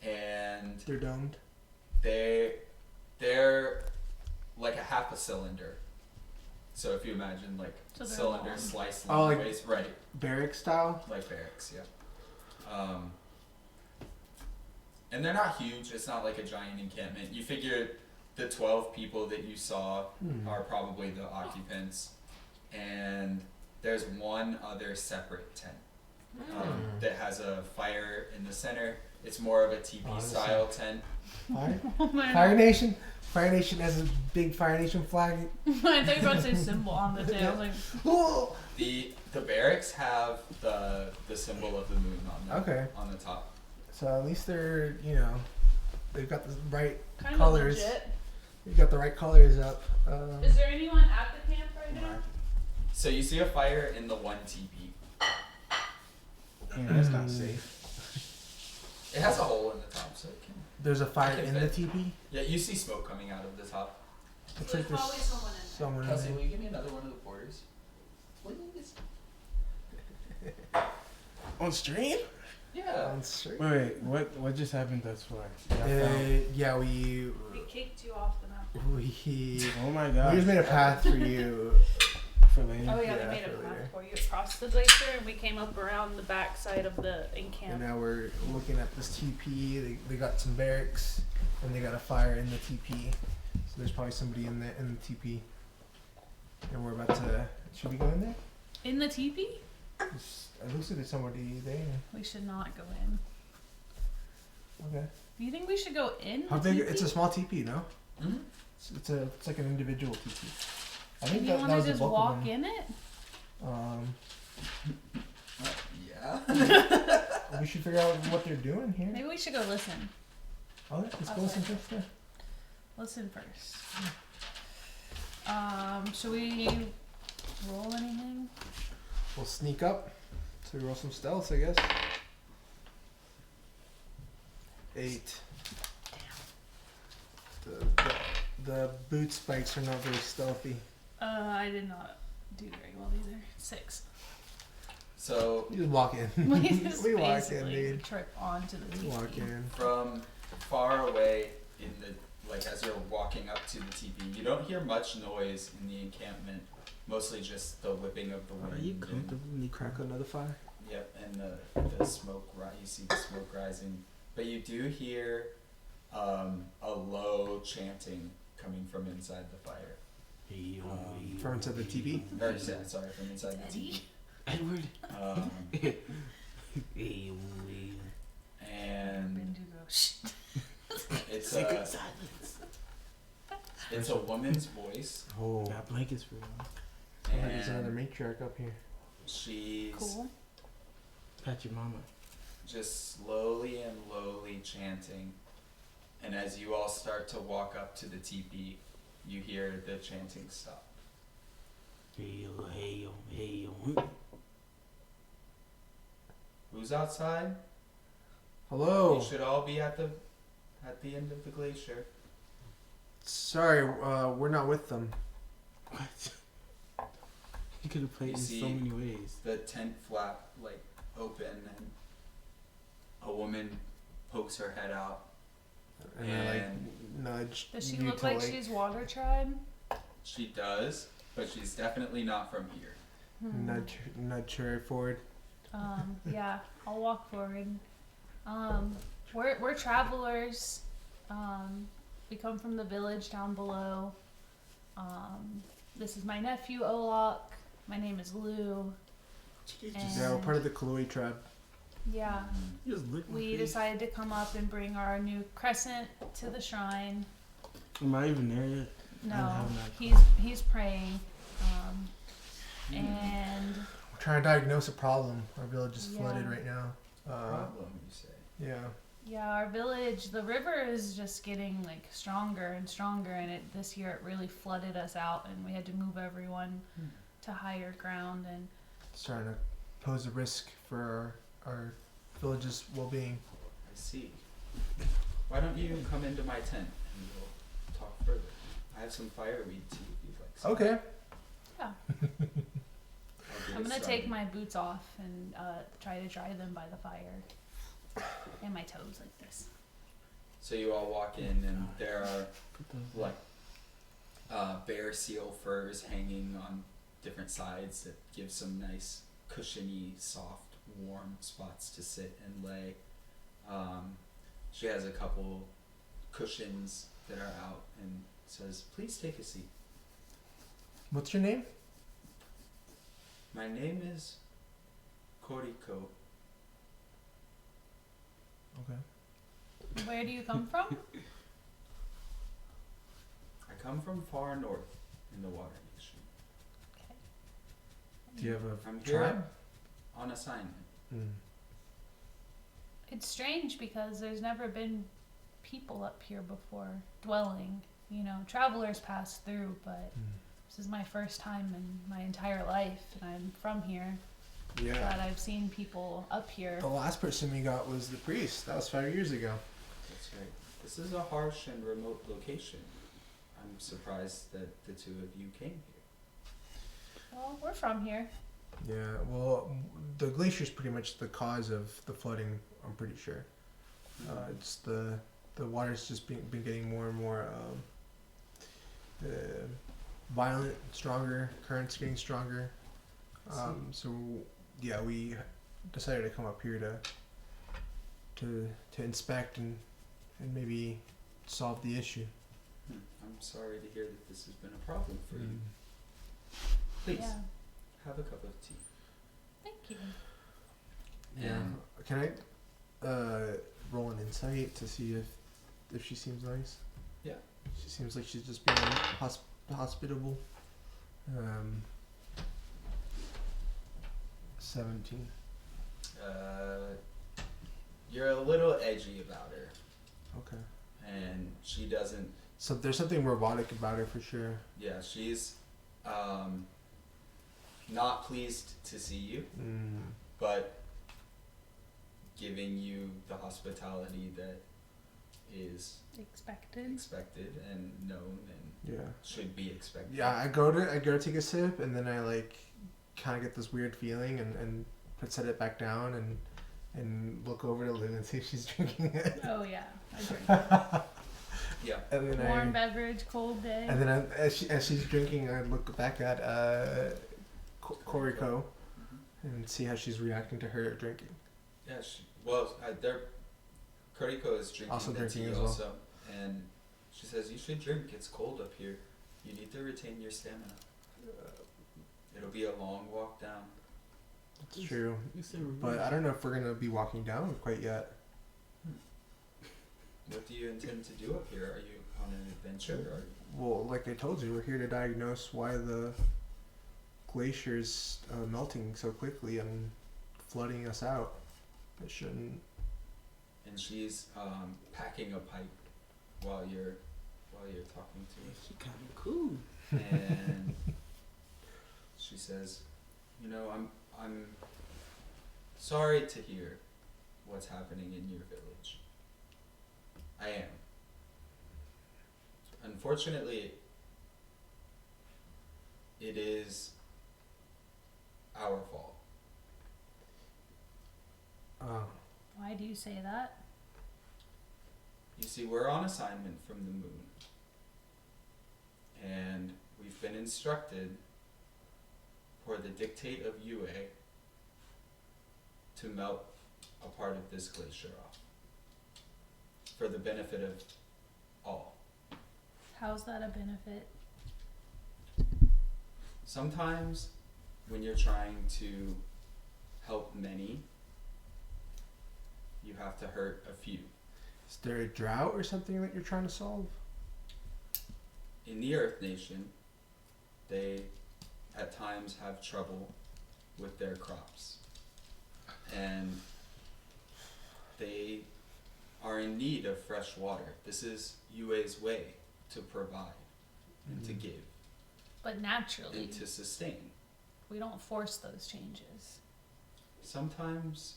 and They're domed. they're like a half a cylinder. So if you imagine like So they're cylinder long. sliced Oh, like- lengthways, right? Barrack style. Like barracks, yeah. And they're not huge. It's not like a giant encampment. You figure the 12 people that you saw are probably the occupants, and there's one other separate tent that has a fire in the center. It's more of a teepee style tent. Fire? Oh my Fire Nation. Fire Nation has a big Fire Nation flag. I thought you were about to say symbol on the tail. I was like, Ooh. The barracks have the symbol of the moon on the top. So at least they're they've got the right kind colors. of legit. They've got the right colors up. Is there anyone at the camp right now? So you see a fire in the one teepee. Yeah, that's not safe. It has a hole in the top, so it can. There's a fire can in the fit. teepee. Yeah, you see smoke coming out of the top. Looks So like there's there's probably someone in there. someone in Kelsey, there. will you give me another one of the porters? Please. On stream? Yeah. On street. Wait, what just happened thus far? Yeah, we We kicked you off the map. Oh my we god. just made a path for you. For later. Oh yeah, Yeah, we made a earlier. path for you across the glacier, and we came up around the back side of the And encamp. now we're looking at this TP. They got some barracks, and they got a fire in the TP. So there's probably somebody in the TP. And we're about to. Should we go in there? In the teepee? It looks like there's somebody there. We should not go in. Okay. Do you think we should go in How the big? teepee? It's a small TP, no? Mm-hmm. It's like an individual TP. I Do think you that want to was the just bulk walk of them. in it? Yeah. We should figure out what they're doing here. Maybe we should go listen. Okay, let's go Okay. listen first. Yeah. Listen first. Should we roll anything? We'll sneak up. So we roll some stealth, I guess. 8. The boot spikes are not very stealthy. I did not do very well either. 6. So You just walk in. We just we walk in, basically dude. trip onto the We teepee. walk in. from far away in the as you're walking up to the teepee, you don't hear much noise in the encampment. Mostly just the whipping of the wind. Are you and- comfortable when you crack another fire? Yep, and the smoke you see the smoke rising, but you do hear a low chanting coming from inside the fire. From inside the TP? Or yeah, sorry, from inside the teepee. Edward. And Benji goes, it's Sacred a silence. it's a woman's voice, Oh. Got blankets for you. There's another and matriarch up here. she's cool. Pat your mama. just slowly and lowly chanting. And as you all start to walk up to the teepee, you hear the chanting stop. Who's outside? Hello. You should all be at the end of the glacier. Sorry, we're not with them. What? You could have played You in see- so many ways. The tent flap open, and a woman pokes her head out. And I nudge. Does she you look to, like she's water tribe? She does, but she's definitely not from here. nudge her forward. Yeah, I'll walk forward. We're travelers. We come from the village down below. This is my nephew Olak. My name is Lou. Yeah, we're part of the Kaloi tribe. Yeah. You just lick my We face. decided to come up and bring our new crescent to the shrine. Am I even there yet? No, have not he's praying. And We're trying to diagnose a problem. Our village is flooded Yeah. right now. Problem, you say? Yeah. yeah, our village, the river is just getting like stronger and stronger, and this year it really flooded us out, and we had to move everyone to higher ground. And Starting to pose a risk for our village's well-being. I see. Why don't you come into my tent and we'll talk further? I have some fireweed tea if you'd like some. Okay. yeah, I'll get I'm it gonna started. take my boots off and try to dry them by the fire, and my toes like this. So you all walk in and there are like bear seal furs hanging on different sides that give some nice cushiony, soft, warm spots to sit and lay. She has a couple cushions that are out and says, "Please take a seat." What's your name? My name is Koriko. Okay. Where do you come from? I come from far north in the Water Nation. Do you have a I'm here tribe? on assignment. Mm. It's strange because there's never been people up here before dwelling. You know, travelers pass through, but this is my first time in my entire life, and I'm from here. Yeah. But I've seen people up here. The last person we got was the priest. That was 5 years ago. That's right. This is a harsh and remote location. I'm surprised that the two of you came here. Well, we're from here. Yeah. Well, the glacier's pretty much the cause of the flooding. I'm pretty sure. It's the water's just been getting more and more violent, stronger. Currents getting stronger. So yeah, we decided to come up here to inspect and maybe solve the issue. I'm sorry to hear that this has been a problem for you. Please, Yeah. have a cup of tea. Thank you. Yeah. Can I roll an insight to see if she seems nice? Yeah. She seems like she's just being hospitable. 17. You're a little edgy about her, Okay. and she doesn't. So there's something robotic about her for sure. Yeah, she's not pleased to see you, but giving you the hospitality that is Expected. expected and known and Yeah. should be expected. Yeah. I go to take a sip and then I like kind of get this weird feeling and set it back down and look over to Lynn and see if she's drinking it. Oh yeah, I drink. Yeah. And then Warm beverage, cold day. And then as she's drinking, I look back at Koriko and see how she's reacting to her drinking. Yeah. Koriko is drinking Also the drinking tea as well. also, and she says, "You should drink. It's cold up here. You need to retain your stamina. It'll be a long walk down." It's true. You said we're But I don't know if we're gonna be walking down quite yet. What do you intend to do up here? Are you on an adventure? Or Well, like I told you, we're here to diagnose why the glacier's melting so quickly and flooding us out. It shouldn't. and she's packing a pipe while you're talking to her. She kind of cool. And she says, "You know, I'm sorry to hear what's happening in your village. I am. Unfortunately, it is our fault. Why do you say that? You see, we're on assignment from the moon, and we've been instructed for the dictate of UA to melt a part of this glacier off for the benefit of all. How's that a benefit? Sometimes when you're trying to help many, you have to hurt a few. Is there a drought or something that you're trying to solve? In the Earth Nation, they at times have trouble with their crops. And they are in need of fresh water. This is UA's way to provide and to give But naturally, and to sustain. we don't force those changes. Sometimes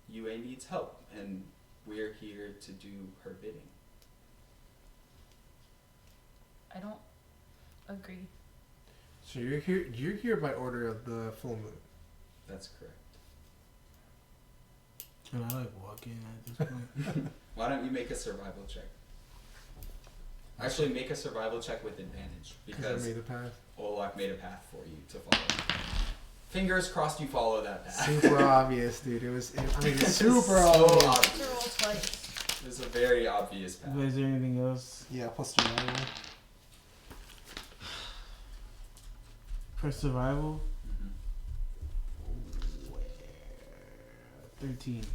UA needs help, and we're here to do her bidding. I don't agree. So you're here by order of the full moon. That's correct. Can I like walk in at this point? Why don't you make a survival check? Actually, make a survival check with advantage, because I made a path. Olak made a path for you to follow. Fingers crossed you follow that path. Super obvious, dude. It's super So obvious. obvious. To roll twice. It was a very obvious path. But is there anything else? Yeah, plus survival. For survival? Mhm. 13.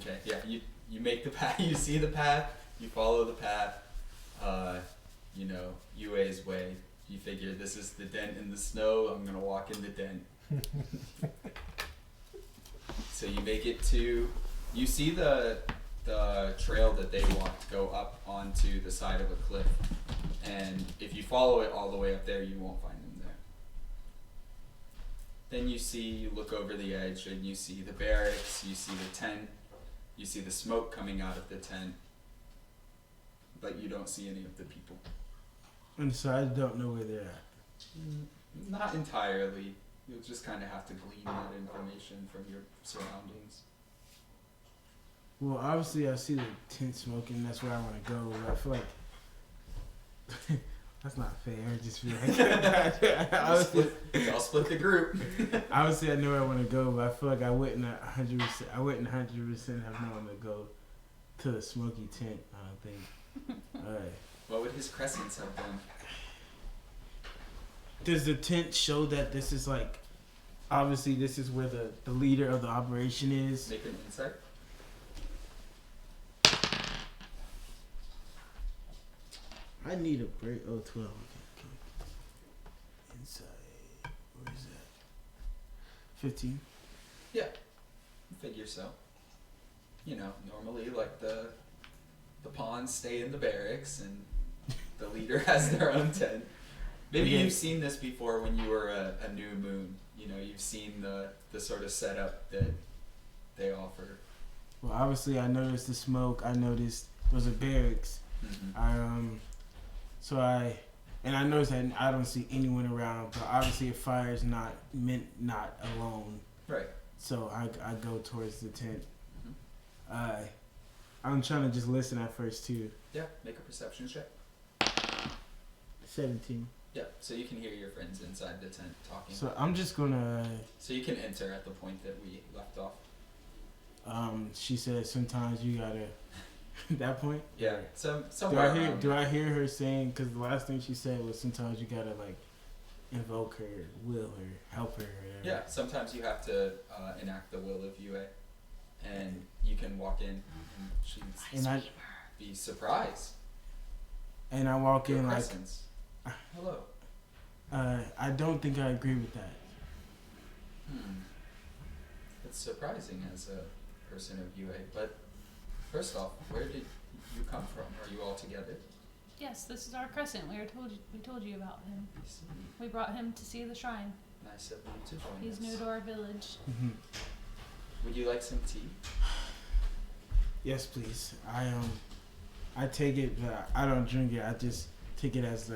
Okay, yeah, you make the path, you see the path, you follow the path, you know, UA's way. You figure this is the dent in the snow, I'm gonna walk in the dent. So you make it to, you see the trail that they walked go up onto the side of a cliff, and if you follow it all the way up there, you won't find them there. Then you look over the edge and you see the barracks, you see the tent, you see the smoke coming out of the tent, but you don't see any of the people. And so I don't know where they're at. Not entirely. You'll just kind of have to glean that information from your surroundings. Well, obviously I see the tent smoking. That's where I want to go. But I feel like that's not fair. I just feel like Y'all split the group. obviously I know where I want to go, but I feel like I wouldn't 100%. I wouldn't 100% have known to go to the smoky tent. I don't think. All right. What would his crescents have done? Does the tent show that this is like, obviously this is where the leader of the operation is? Make an insight. I need a break. Oh, 12. Okay. Inside. Where is that? 15. Figure so. You know, normally like the pawns stay in the barracks and the leader has their own tent. Maybe Okay. you've seen this before when you were a new moon. You know, you've seen the sort of setup that they offer. Well, obviously I noticed the smoke. I noticed there was a barracks. Mm-hmm. And I noticed that I don't see anyone around. But obviously a fire is not alone. Right. So I go towards the tent. Mm-hmm. I'm trying to just listen at first too. Yeah, make a perception check. 17. Yeah, so you can hear your friends inside the tent talking. So I'm just gonna. So you can enter at the point that we left off. She said sometimes you gotta. That point. Yeah, somewhere around. Do I hear her saying? Because the last thing she said was sometimes you gotta like invoke her, will her, help her. Or whatever. Yeah, sometimes you have to enact the will of UA, and you can walk in, and she'd be surprised. And I walk Your in like. presence. Hello. I don't think I agree with that. It's surprising as a person of UA, but first off, where did you come from? Are you all together? Yes, this is our crescent. We told you about him. I see. We brought him to see the shrine. Nice of you to join He's us. new to our village. Mm-hmm. Would you like some tea? Yes, please. I take it, but I don't drink it. I just take it as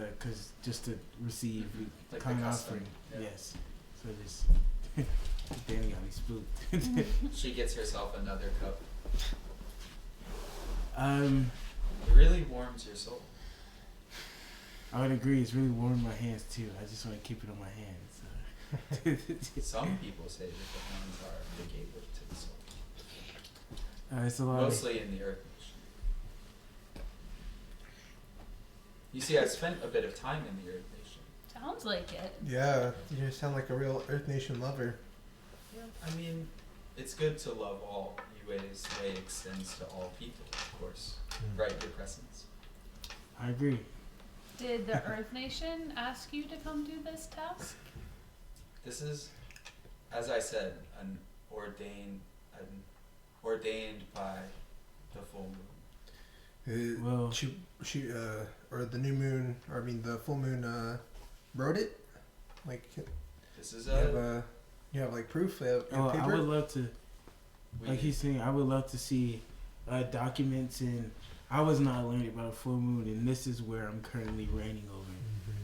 just to receive Like kind the custom. offering. Yeah. Yes. So just Danny got me spooked. She gets herself another cup. I It really warms your soul. would agree. It's really warming my hands too. I just want to keep it on my hands. Some people say that the hands are the gateway to the soul. It's a lot. Mostly in the Earth Nation. You see, I spent a bit of time in the Earth Nation. Sounds like it. Yeah, you sound like a real Earth Nation lover. I mean, it's good to love all. UA's way extends to all people, of course. Right, your presence. I agree. Did the Earth Nation ask you to come do this task? This is, as I said, ordained by the full moon. Well- she or the new moon, or I mean the full moon, wrote it. Like, This is you have like proof. You have Oh, paper. I would love to. we Like he's saying, I would love to see documents, and I was not learning about a full moon, and this is where I'm currently reigning over.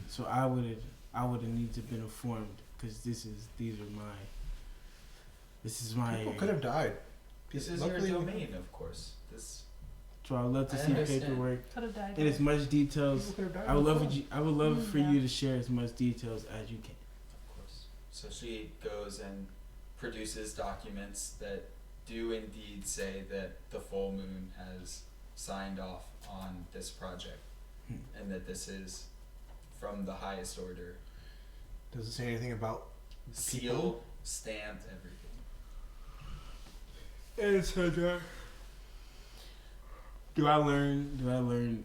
So I would have need to been informed, because this is my People could have died. This is Luckily- your domain, of course. This So I would love to I see understand. paperwork Could have died. and as much details. People could have died. I would love before. I would love for Yeah. you to share as much details as you can. Of course. So she goes and produces documents that do indeed say that the full moon has signed off on this project, and that this is from the highest order, Does it say anything about sealed, stamped, everything. And so do I learn?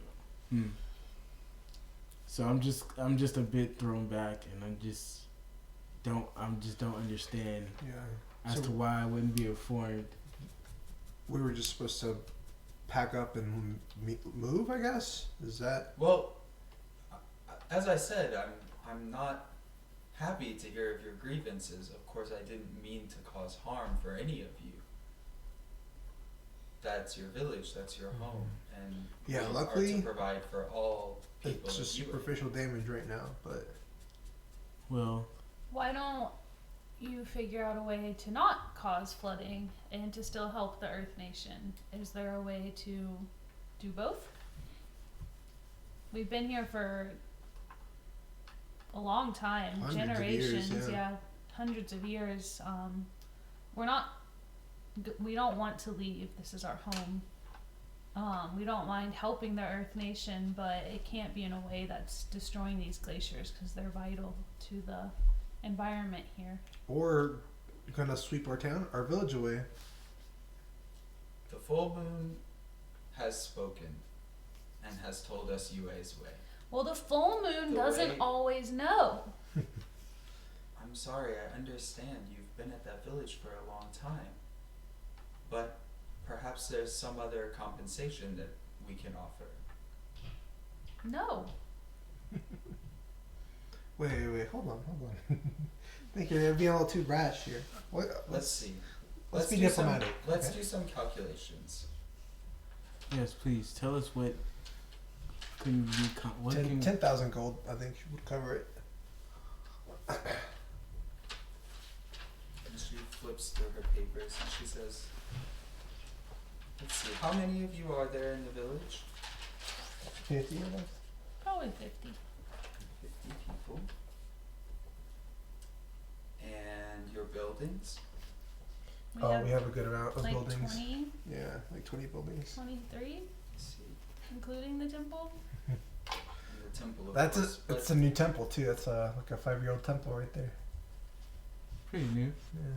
So I'm just a bit thrown back, and I just don't understand Yeah. as So- to why I wouldn't be informed. We were just supposed to pack up and move, I guess. Is that? Well, as I said, I'm not happy to hear of your grievances. Of course, I didn't mean to cause harm for any of you. That's your village, that's your home, and Yeah, we luckily, are to provide for all people. It's just of UA. superficial damage right now, but Well, Why don't you figure out a way to not cause flooding and to still help the Earth Nation? Is there a way to do both? We've been here for a long time, Hundreds of years, generations, yeah. hundreds of years. We don't want to leave. This is our home. We don't mind helping the Earth Nation, but it can't be in a way that's destroying these glaciers, because they're vital to the environment here. or gonna sweep our village away. The full moon has spoken and has told us UA's way. Well, the full moon The doesn't way- always know. I'm sorry, I understand you've been at that village for a long time, but perhaps there's some other compensation that we can offer. No. Wait, hold on. I think you're being a little too brash here. Let's see. Let's be do some- diplomatic. Let's okay? do some calculations. yes, please tell us what can we what can 10,000 gold, I think, would cover it. And she flips through her papers and she says, let's see, how many of you are there in the village? 50 of us? Probably 50. 50 people. And your buildings? We We have a good amount of like buildings. 20, Yeah, like 20 buildings. 23, Let's see. including the temple. And the temple of That's course, it's a new temple too. That's like a 5-year-old temple right there. pretty new. Yeah.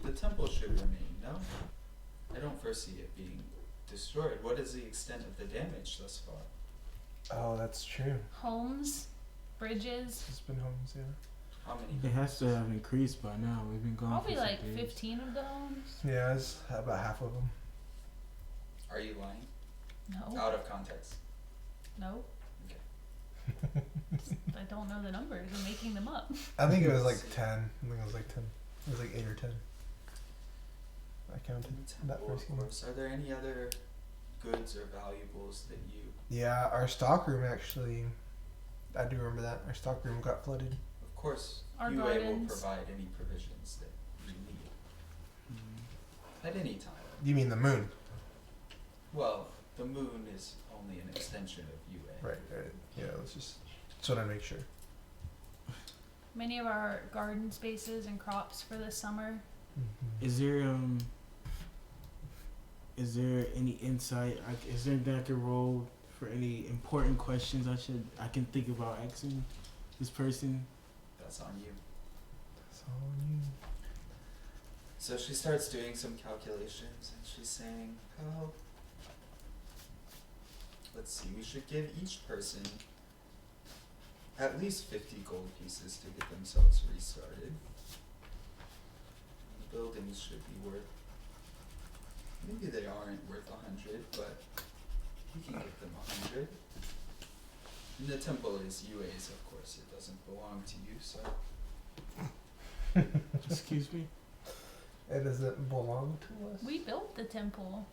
the temple should remain, no? I don't foresee it being destroyed. What is the extent of the damage thus far? Oh, that's true. Homes, bridges, It's been homes, yeah. How many? It has to have increased by now. We've been gone probably for some like days. 15 of the homes. Yeah, it's about half of them. Are you lying? No, Out of context. no. Okay. I don't know the numbers. I'm making them up. I think it was like 10. I think it was like 10. It was like 8 or 10. I counted that Temple, first of one. course. Are there any other goods or valuables that you? Yeah, our stockroom actually. I do remember that. Our stockroom got flooded. Of course, Our UA will gardens. provide any provisions that you need at any time. You mean the moon? Well, the moon is only an extension of UA. Right. Yeah, let's just so I make sure. Many of our garden spaces and crops for this summer. Is there any insight? Is there anything I could roll for any important questions I can think about asking this person? That's on you. That's all on you. So she starts doing some calculations and she's saying, oh, let's see, we should give each person at least 50 gold pieces to get themselves restarted. The buildings should be worth, maybe they aren't worth 100, but we can give them 100. And the temple is UA's, of course, it doesn't belong to you, so. Excuse me? And does it belong to us? We built the temple.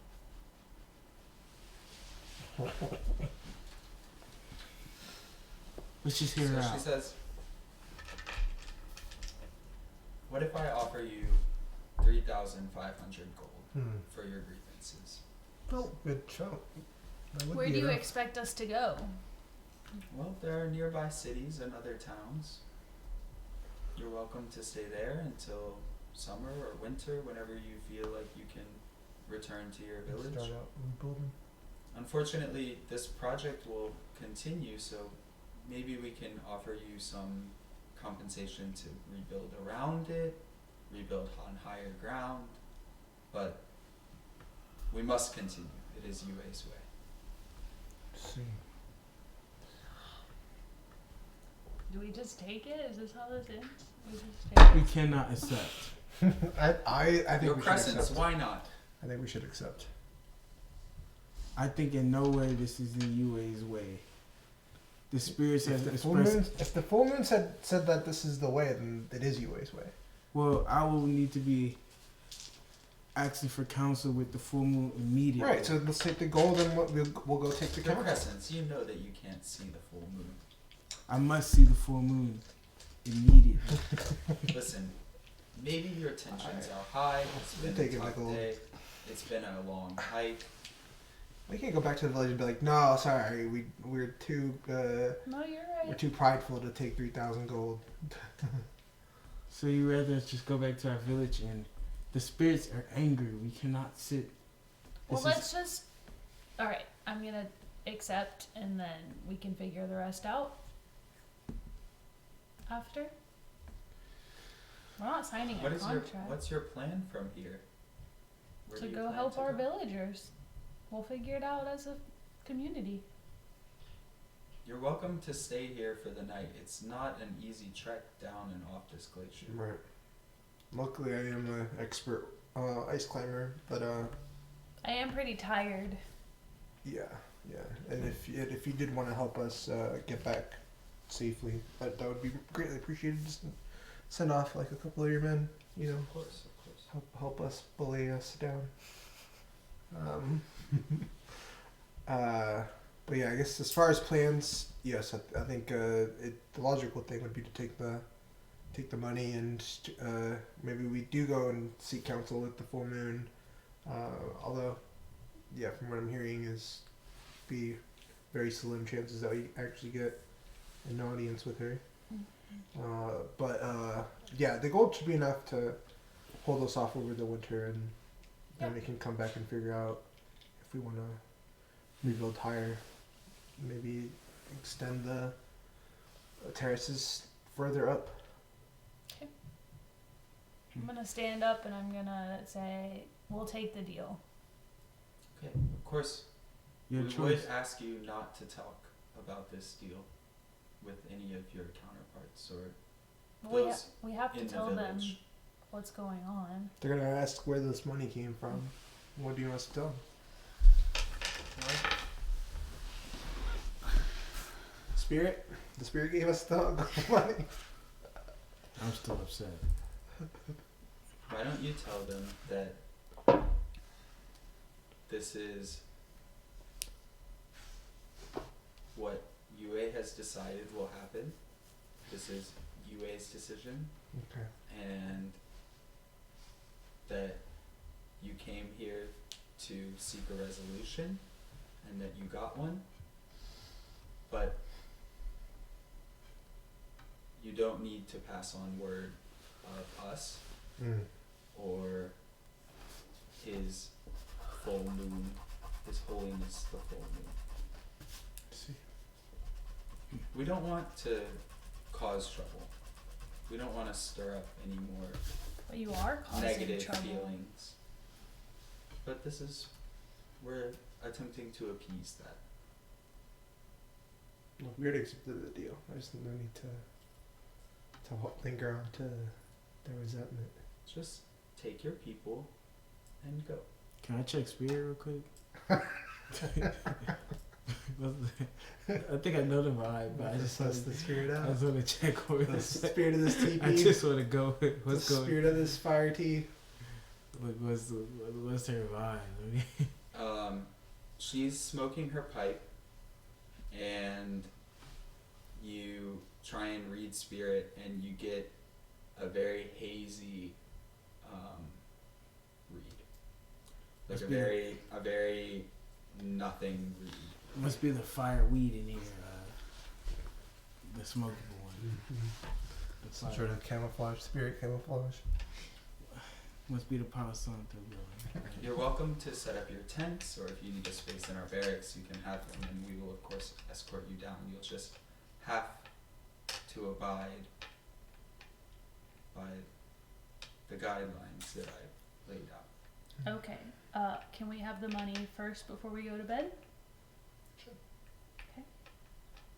Let's just hear her So out. she says, what if I offer you 3,500 gold for your grievances? Well, good chunk. That would Where be do you enough. expect us to go? Well, there are nearby cities and other towns. You're welcome to stay there until summer or winter, whenever you feel like you can return to your village. Start out rebuilding. Unfortunately, this project will continue, so maybe we can offer you some compensation to rebuild around it, rebuild on higher ground, but we must continue. It is UA's way. See. Do we just take it? Is this how this ends? We just take We it? cannot accept. I think Your we should crescents, accept. why not? I think we should accept. I think in no way this is in UA's way. The spirits have If the full moon said that this is the way, then it is UA's way. Well, I will need to be asking for counsel with the full moon immediately. Right. So let's take the gold and we'll go take the Your council. crescents, you know that you can't see the full moon. I must see the full moon immediately. Listen, maybe your tensions are high. It's We're been a taking the tough gold. day. It's been a long hike. We can't go back to the village and be like, no, sorry, we're too No, you're we're right. too prideful to take 3,000 gold. So you rather us just go back to our village and the spirits are angry. We cannot sit. Well, This let's just. Alright, I'm gonna accept and then we can figure the rest out. After? We're not signing a contract. What's your plan from here? Where To do you go plan help to our go? villagers. We'll figure it out as a community. You're welcome to stay here for the night. It's not an easy trek down and off this glacier. Right. Luckily, I am an expert ice climber, but I am pretty tired. yeah. And if you did want to help us get back safely, that would be greatly appreciated. Just send off like a couple of your men, you know, Of course. help us bully us down. But yeah, I guess as far as plans, yes, I think the logical thing would be to take the money and maybe we do go and seek counsel with the full moon. Although, yeah, from what I'm hearing is be very slim chances that we actually get an audience with her. Yeah, the gold should be enough to hold us off over the winter, and then Yeah. we can come back and figure out if we want to rebuild higher, maybe extend the terraces further up. I'm gonna stand up and I'm gonna say, we'll take the deal. Okay. Of course, Your we choice. would ask you not to talk about this deal with any of your counterparts or those We have to in the tell them village. what's going on. They're gonna ask where this money came from. What do you want us to tell them? Spirit? The spirit gave us the money. I'm still upset. Why don't you tell them that this is what UA has decided will happen? This is UA's decision, Okay. and that you came here to seek a resolution, and that you got one, but you don't need to pass on word of us or his full moon, his holiness the full moon. See. We don't want to cause trouble. We don't want to stir up any more But you are causing negative trouble. feelings. But we're attempting to appease that. Look, we already accepted the deal. I just no need to linger on to the resentment. Just take your people and go. Can I check spirit real quick? I think I know the vibe, but I just suss the spirit I out. just want to check where The this. spirit of this TP. I just want to go with what's the going. spirit of this fire tea. What's her vibe? She's smoking her pipe, and you try and read spirit, and you get a very hazy read, like Must a be- very nothing read. Must be the fire weed in here. The smokable one. The Some fire. sort of camouflage, spirit camouflage. Must be the Palo Santo going. You're welcome to set up your tents, or if you need a space in our barracks, you can have them, and we will of course escort you down. You'll just have to abide by the guidelines that I laid out. Okay. Can we have the money first before we go to bed? Sure. Okay.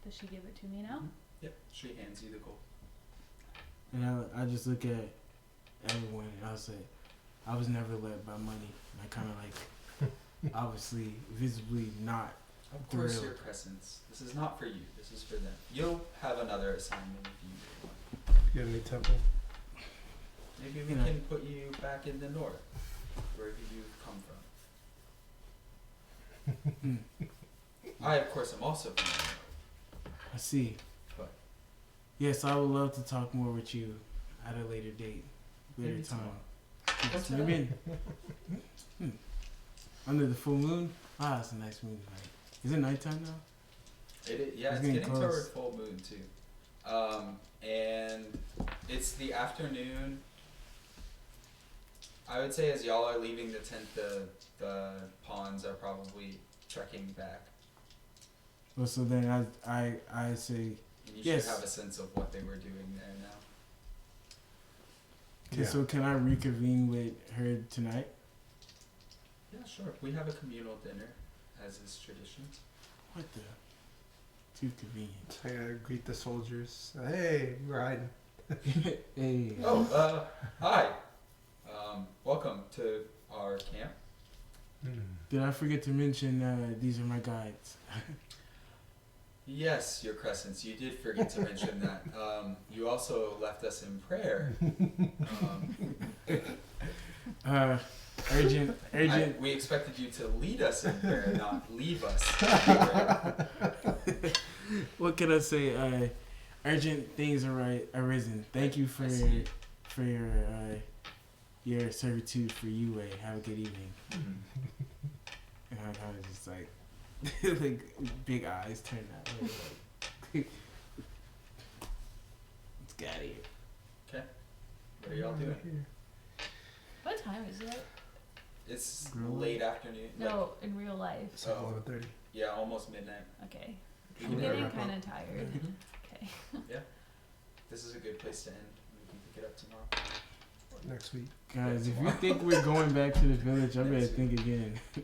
Does she give it to me now? Yep, she hands you the gold. And I just look at everyone and I'll say, I was never led by money. And I kind of like, obviously, visibly not Of course, thrilled. your presence. This is not for you. This is for them. You'll have another assignment if you want. You got any temple? Maybe we Yeah. can put you back in the north, where you've come from. I, of course, am also from the north. I see. But Yes, I would love to talk more with you at a later date, later Maybe time. tomorrow. Yes, What's maybe under the full moon. Ah, it's a nice moon tonight. Is it nighttime now? Yeah, It's it's getting getting close. toward full moon too. And it's the afternoon. I would say as y'all are leaving the tent, the pawns are probably trekking back. Well, so then I say, And you Yes. should have a sense of what they were doing there now. okay, Yeah. so can I reconvene with her tonight? Yeah, sure. We have a communal dinner, as is tradition. What the? Too convenient. I gotta greet the soldiers. Hey, we're hiding. Hey. Oh, hi. Welcome to our camp. Did I forget to mention these are my guides? Yes, your crescents. You did forget to mention that. You also left us in prayer. Urgent. We expected you to lead us in prayer, not leave us. What can I say? Urgent things are arisen. Thank you for I see. your servitude for UA. Have a good evening. Mhm. And I kind of just like like big eyes turn that way. Like, let's get out of here. Okay. What are y'all doing? What time is it? It's Really? late afternoon. No, in real life. It's like Oh. 11:30. Yeah, almost midnight. Okay. We I'm can getting wrap up. kind of tired. Mhm. Okay. This is a good place to end. We can pick it up tomorrow. Next week. Guys, if you think we're going back to the village, I better Next think again. Yeah,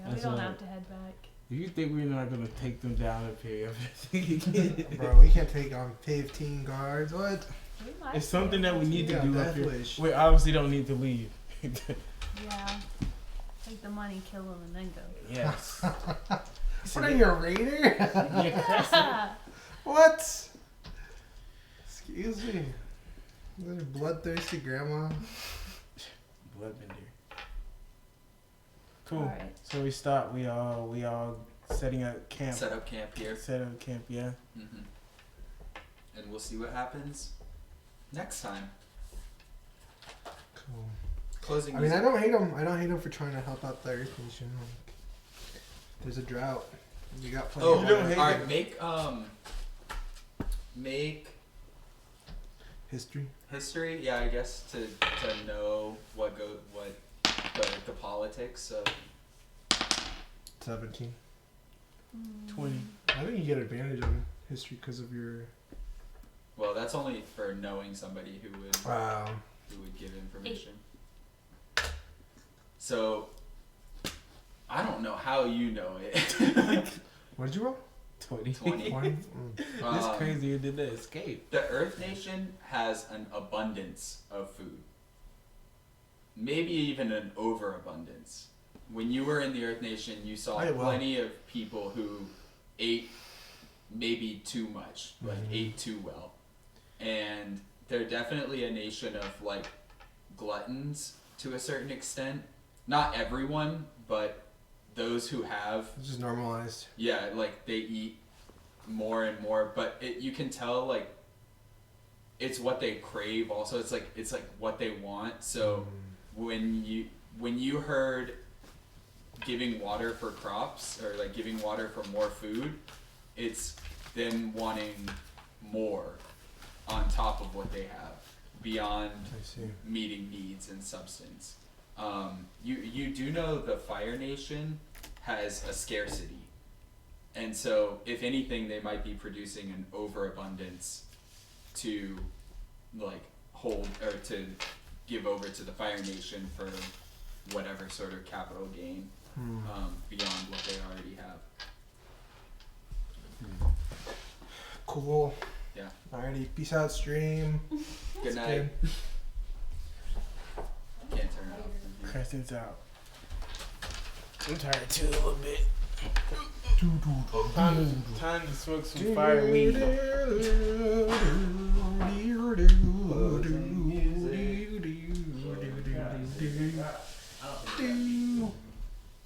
we That's don't all have right. to head back. If you think we're not gonna take them down up here, I better think again. Bro, we can't take on 15 guards. What? We might It's be something that able we need to Yeah, do up Death here. Wish. We obviously don't need to leave. Yeah. Take the money, kill them, and then go. Yes. What are you, a raider? Yeah. What? Excuse me. Is that bloodthirsty grandma? Bloodbender. Cool. Alright. So we stop. We all setting up camp. Set up camp here. Set up camp. Yeah. Mm-hmm. And we'll see what happens next time. Cool. Closing I mean, I music. don't hate him. I don't hate him for trying to help out the Earth Nation. Like, there's a drought. You got plenty. Oh, of You don't water. hate alright. it. Make History. history. Yeah, I guess to know the politics of. 17. 20. I think you get advantage on history because of your. Well, that's only for knowing somebody who would. Wow. who would give information. So, I don't know how you know it. What did you roll? 20. 20. 20? This crazier than the escape. The Earth Nation has an abundance of food. Maybe even an overabundance. When you were in the Earth Nation, you saw I will. plenty of people who ate maybe too much, like ate too well. And they're definitely a nation of like gluttons to a certain extent. Not everyone, but those who have, It's just normalized. yeah, like they eat more and more, but you can tell like it's what they crave also. It's like what they want. So when you heard giving water for crops or like giving water for more food, it's them wanting more on top of what they have beyond I see. meeting needs and substance. You do know the Fire Nation has a scarcity, and so if anything, they might be producing an overabundance to like hold or to give over to the Fire Nation for whatever sort of capital gain beyond what they already have. Cool. Yeah. Alrighty. Peace out, stream. Good night. Can't turn it off. Crescent's out. I'm tired too a little bit. Time to smoke some fire weed. Music.